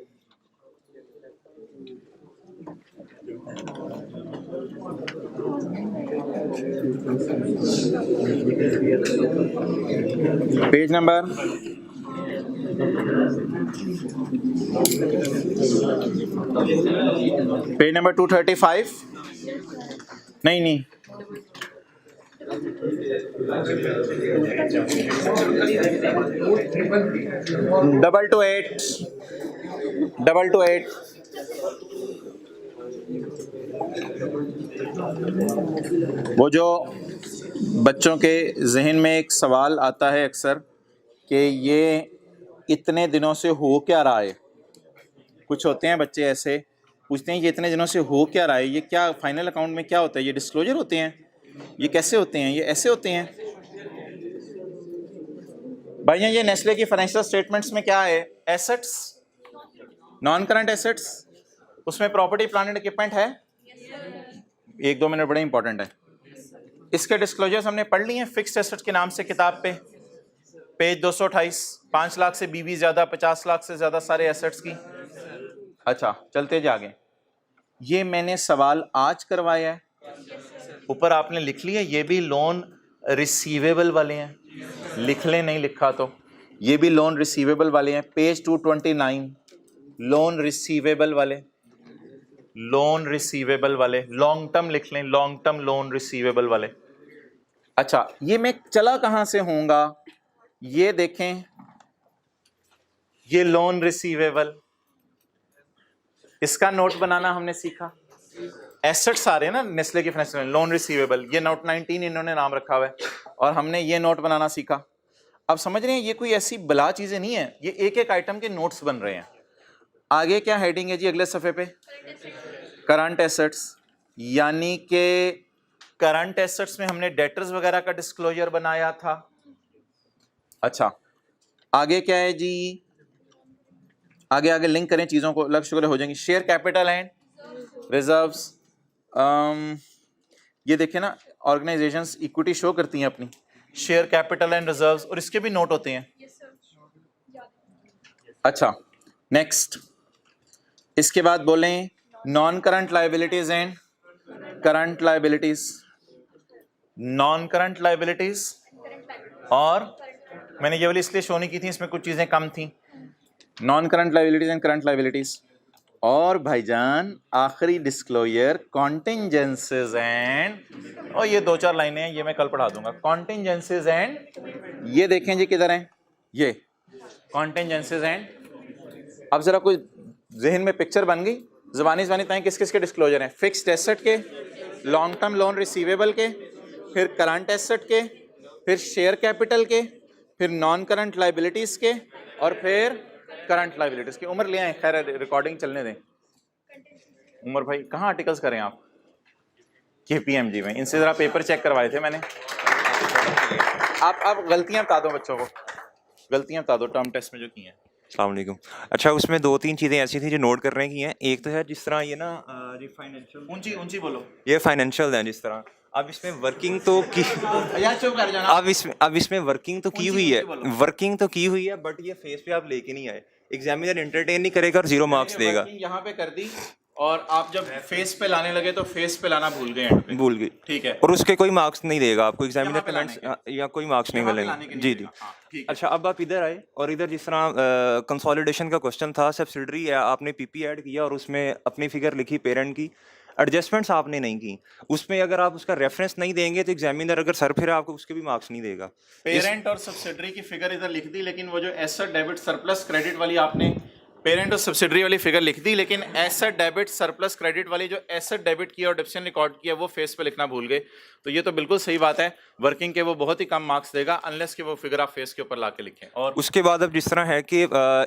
Page number page number 235। नहीं 228 वो जो बच्चों के जहन में एक सवाल आता है अक्सर कि ये इतने दिनों से हो क्या रहा है। कुछ होते हैं बच्चे ऐसे पूछते हैं ये इतने दिनों से हो क्या रहा है, ये क्या फाइनल अकाउंट में क्या होता है, ये डिस्क्लोजर होते हैं, ये कैसे होते हैं, ये ऐसे होते हैं। भाइयों, ये नेस्ले की फाइनेंशियल स्टेटमेंट्स में क्या है? एसेट्स, नॉन करंट एसेट्स, उसमें प्रॉपर्टी प्लांट एंड इक्विपमेंट है, एक दो मिनट बड़े इंपॉर्टेंट है। इसके डिस्क्लोजर्स हमने पढ़ लिए हैं फिक्स्ड एसेट्स के नाम से किताब पे, पेज 228, 5 लाख से बीवी ज्यादा, 50 लाख से ज्यादा सारे एसेट्स की। अच्छा चलते जा आगे। ये मैंने सवाल आज करवाया है, ऊपर आपने लिख लिया, ये भी लोन रिसीवेबल वाले हैं, लिख लें नहीं लिखा तो, ये भी लोन रिसीवेबल वाले हैं। पेज 229, लोन रिसीवेबल वाले, लोन रिसीवेबल वाले, लॉन्ग टर्म लिख लें, लॉन्ग टर्म लोन रिसीवेबल वाले। अच्छा ये मैं चला कहां से होऊंगा, ये देखें, ये लोन रिसीवेबल, इसका नोट बनाना हमने सीखा। एसेट्स आ रहे हैं ना नेस्ले के फाइनेंशियल, लोन रिसीवेबल, ये नोट 19 इन्होंने नाम रखा हुआ है और हमने ये नोट बनाना सीखा। अब समझ रहे हैं ये कोई ऐसी बला चीजें नहीं है, ये एक एक आइटम के नोट्स बन रहे हैं। आगे क्या हेडिंग है जी अगले सफे पे, करंट एसेट्स, यानी कि करंट एसेट्स में हमने डेटर्स वगैरह का डिस्क्लोजर बनाया था। अच्छा आगे क्या है जी, आगे आगे लिंक करें चीजों को, अलग शुगर हो जाएंगी। शेयर कैपिटल एंड रिजर्व्स, ये देखें ना, ऑर्गेनाइजेशंस इक्विटी शो करती हैं अपनी, शेयर कैपिटल एंड रिजर्व्स, और इसके भी नोट होते हैं। अच्छा नेक्स्ट, इसके बाद बोलें non current liabilities and current liabilities, non current liabilities, और मैंने ये वाली इसलिए शो नहीं की थी, इसमें कुछ चीजें कम थी। Non current liabilities and current liabilities, और भाईजान आखिरी डिस्क्लोजर कॉन्टिंजेंसीज एंड, और ये 2-4 लाइनें हैं, ये मैं कल पढ़ा दूंगा। कॉन्टिंजेंसीज एंड, ये देखें जी किधर हैं, ये कॉन्टिंजेंसीज एंड। अब जरा कोई जहन में पिक्चर बन गई, ज़बानी बताएं किस किस के डिस्क्लोजर हैं। फिक्स्ड एसेट के, लॉन्ग टर्म लोन रिसीवेबल के, फिर करंट एसेट के, फिर शेयर कैपिटल के, फिर नॉन करंट लायबिलिटीज के, और फिर करंट लायबिलिटीज की। उमर ले आए, खैर रिकॉर्डिंग चलने दें। उमर भाई कहाँ आर्टिकल्स करें आप, KPMG में, इनसे जरा पेपर चेक करवाए थे मैंने। आप गलतियां बता दो बच्चों को, गलतियां बता दो टर्म टेस्ट में जो की हैं। अस्सलाम वालेकुम। अच्छा उसमें 2-3 चीज़ें ऐसी थी जो नोट करने की हैं। एक तो है जिस तरह ये ना ये फाइनेंशियल, ऊंची बोलो, ये फाइनेंशियल है जिस तरह, अब इसमें वर्किंग तो की, यार चुप कर जाना। अब इसमें वर्किंग तो की हुई है, वर्किंग तो की हुई है, बट ये फेस पे आप लेके नहीं आए, एग्जामिनर एंटरटेन नहीं करेगा और 0 मार्क्स देगा। यहाँ पे कर दी, और आप जब फेस पे लाने लगे तो फेस पे लाना भूल गए, एंड पे भूल गई, ठीक है, और उसके कोई मार्क्स नहीं देगा आपको, एग्जामिनर यहाँ पे कमेंट्स लाने या कोई मार्क्स नहीं यहाँ पे मिलेंगे। लाने के जी लिए जी। हाँ, ठीक है। अच्छा अब आप इधर आए, और इधर जिस तरह कंसोलिडेशन का क्वेश्चन था, सब्सिडरी है, आपने PP ऐड किया और उसमें अपनी फिगर लिखी पेरेंट की, एडजस्टमेंट्स आपने नहीं की, उसमें अगर आप उसका रेफरेंस नहीं देंगे तो एग्जामिनर अगर सर फिर आपको उसके भी मार्क्स नहीं देगा। पेरेंट और सब्सिडरी की फिगर इधर लिख दी, लेकिन वो जो एसेट डेबिट सरप्लस क्रेडिट वाली आपने पेरेंट और सब्सिडरी वाली फिगर लिख दी, लेकिन एसेट डेबिट सरप्लस क्रेडिट वाली जो एसेट डेबिट किया और डिप्शन रिकॉर्ड किया वो फेस पे लिखना भूल गए। तो ये तो बिल्कुल सही बात है, वर्किंग के वो बहुत ही कम मार्क्स देगा अनलेस कि वो फिगर आप फेस के ऊपर ला के लिखें। और उसके बाद अब जिस तरह है कि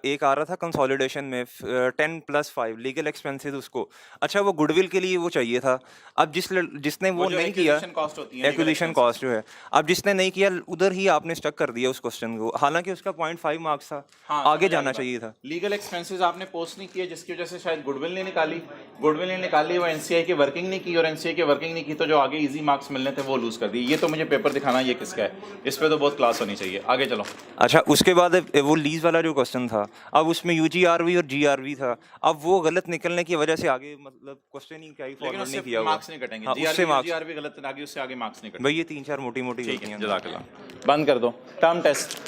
एक आ रहा था कंसोलिडेशन में 10+5 लीगल एक्सपेंसेस उसको, अच्छा वो गुडविल के लिए वो चाहिए था। अब जिसने वो नहीं किया, कॉस्ट होती है, एक्विजिशन कॉस्ट जो है, अब जिसने नहीं किया उधर ही आपने स्टक कर दिया उस क्वेश्चन को, हालांकि उसका 0.5 मार्क्स था, आगे जाना चाहिए था। लीगल एक्सपेंसेस आपने पोस्ट नहीं किए, जिसकी वजह से शायद गुडविल नहीं निकाली, गुडविल नहीं निकाली, वो NCI की वर्किंग नहीं की, और NCI की वर्किंग नहीं की तो जो आगे इजी मार्क्स मिलने थे वो लूज कर दिए। ये तो मुझे पेपर दिखाना ये किसका है, इस पे तो बहुत क्लास होनी चाहिए। आगे चलो। अच्छा उसके बाद वो लीज वाला जो क्वेश्चन था, अब उसमें UGRV और GRV था, अब वो गलत निकलने की वजह से आगे मतलब क्वेश्चन ही क्या फॉरवर्ड नहीं किया, मार्क्स नहीं कटेंगे। GRV गलत आगे, उससे आगे मार्क्स नहीं कटेंगे भाई, ये 3-4 मोटी ठीक है। जज़ाकल्लाह, बंद कर दो। Term test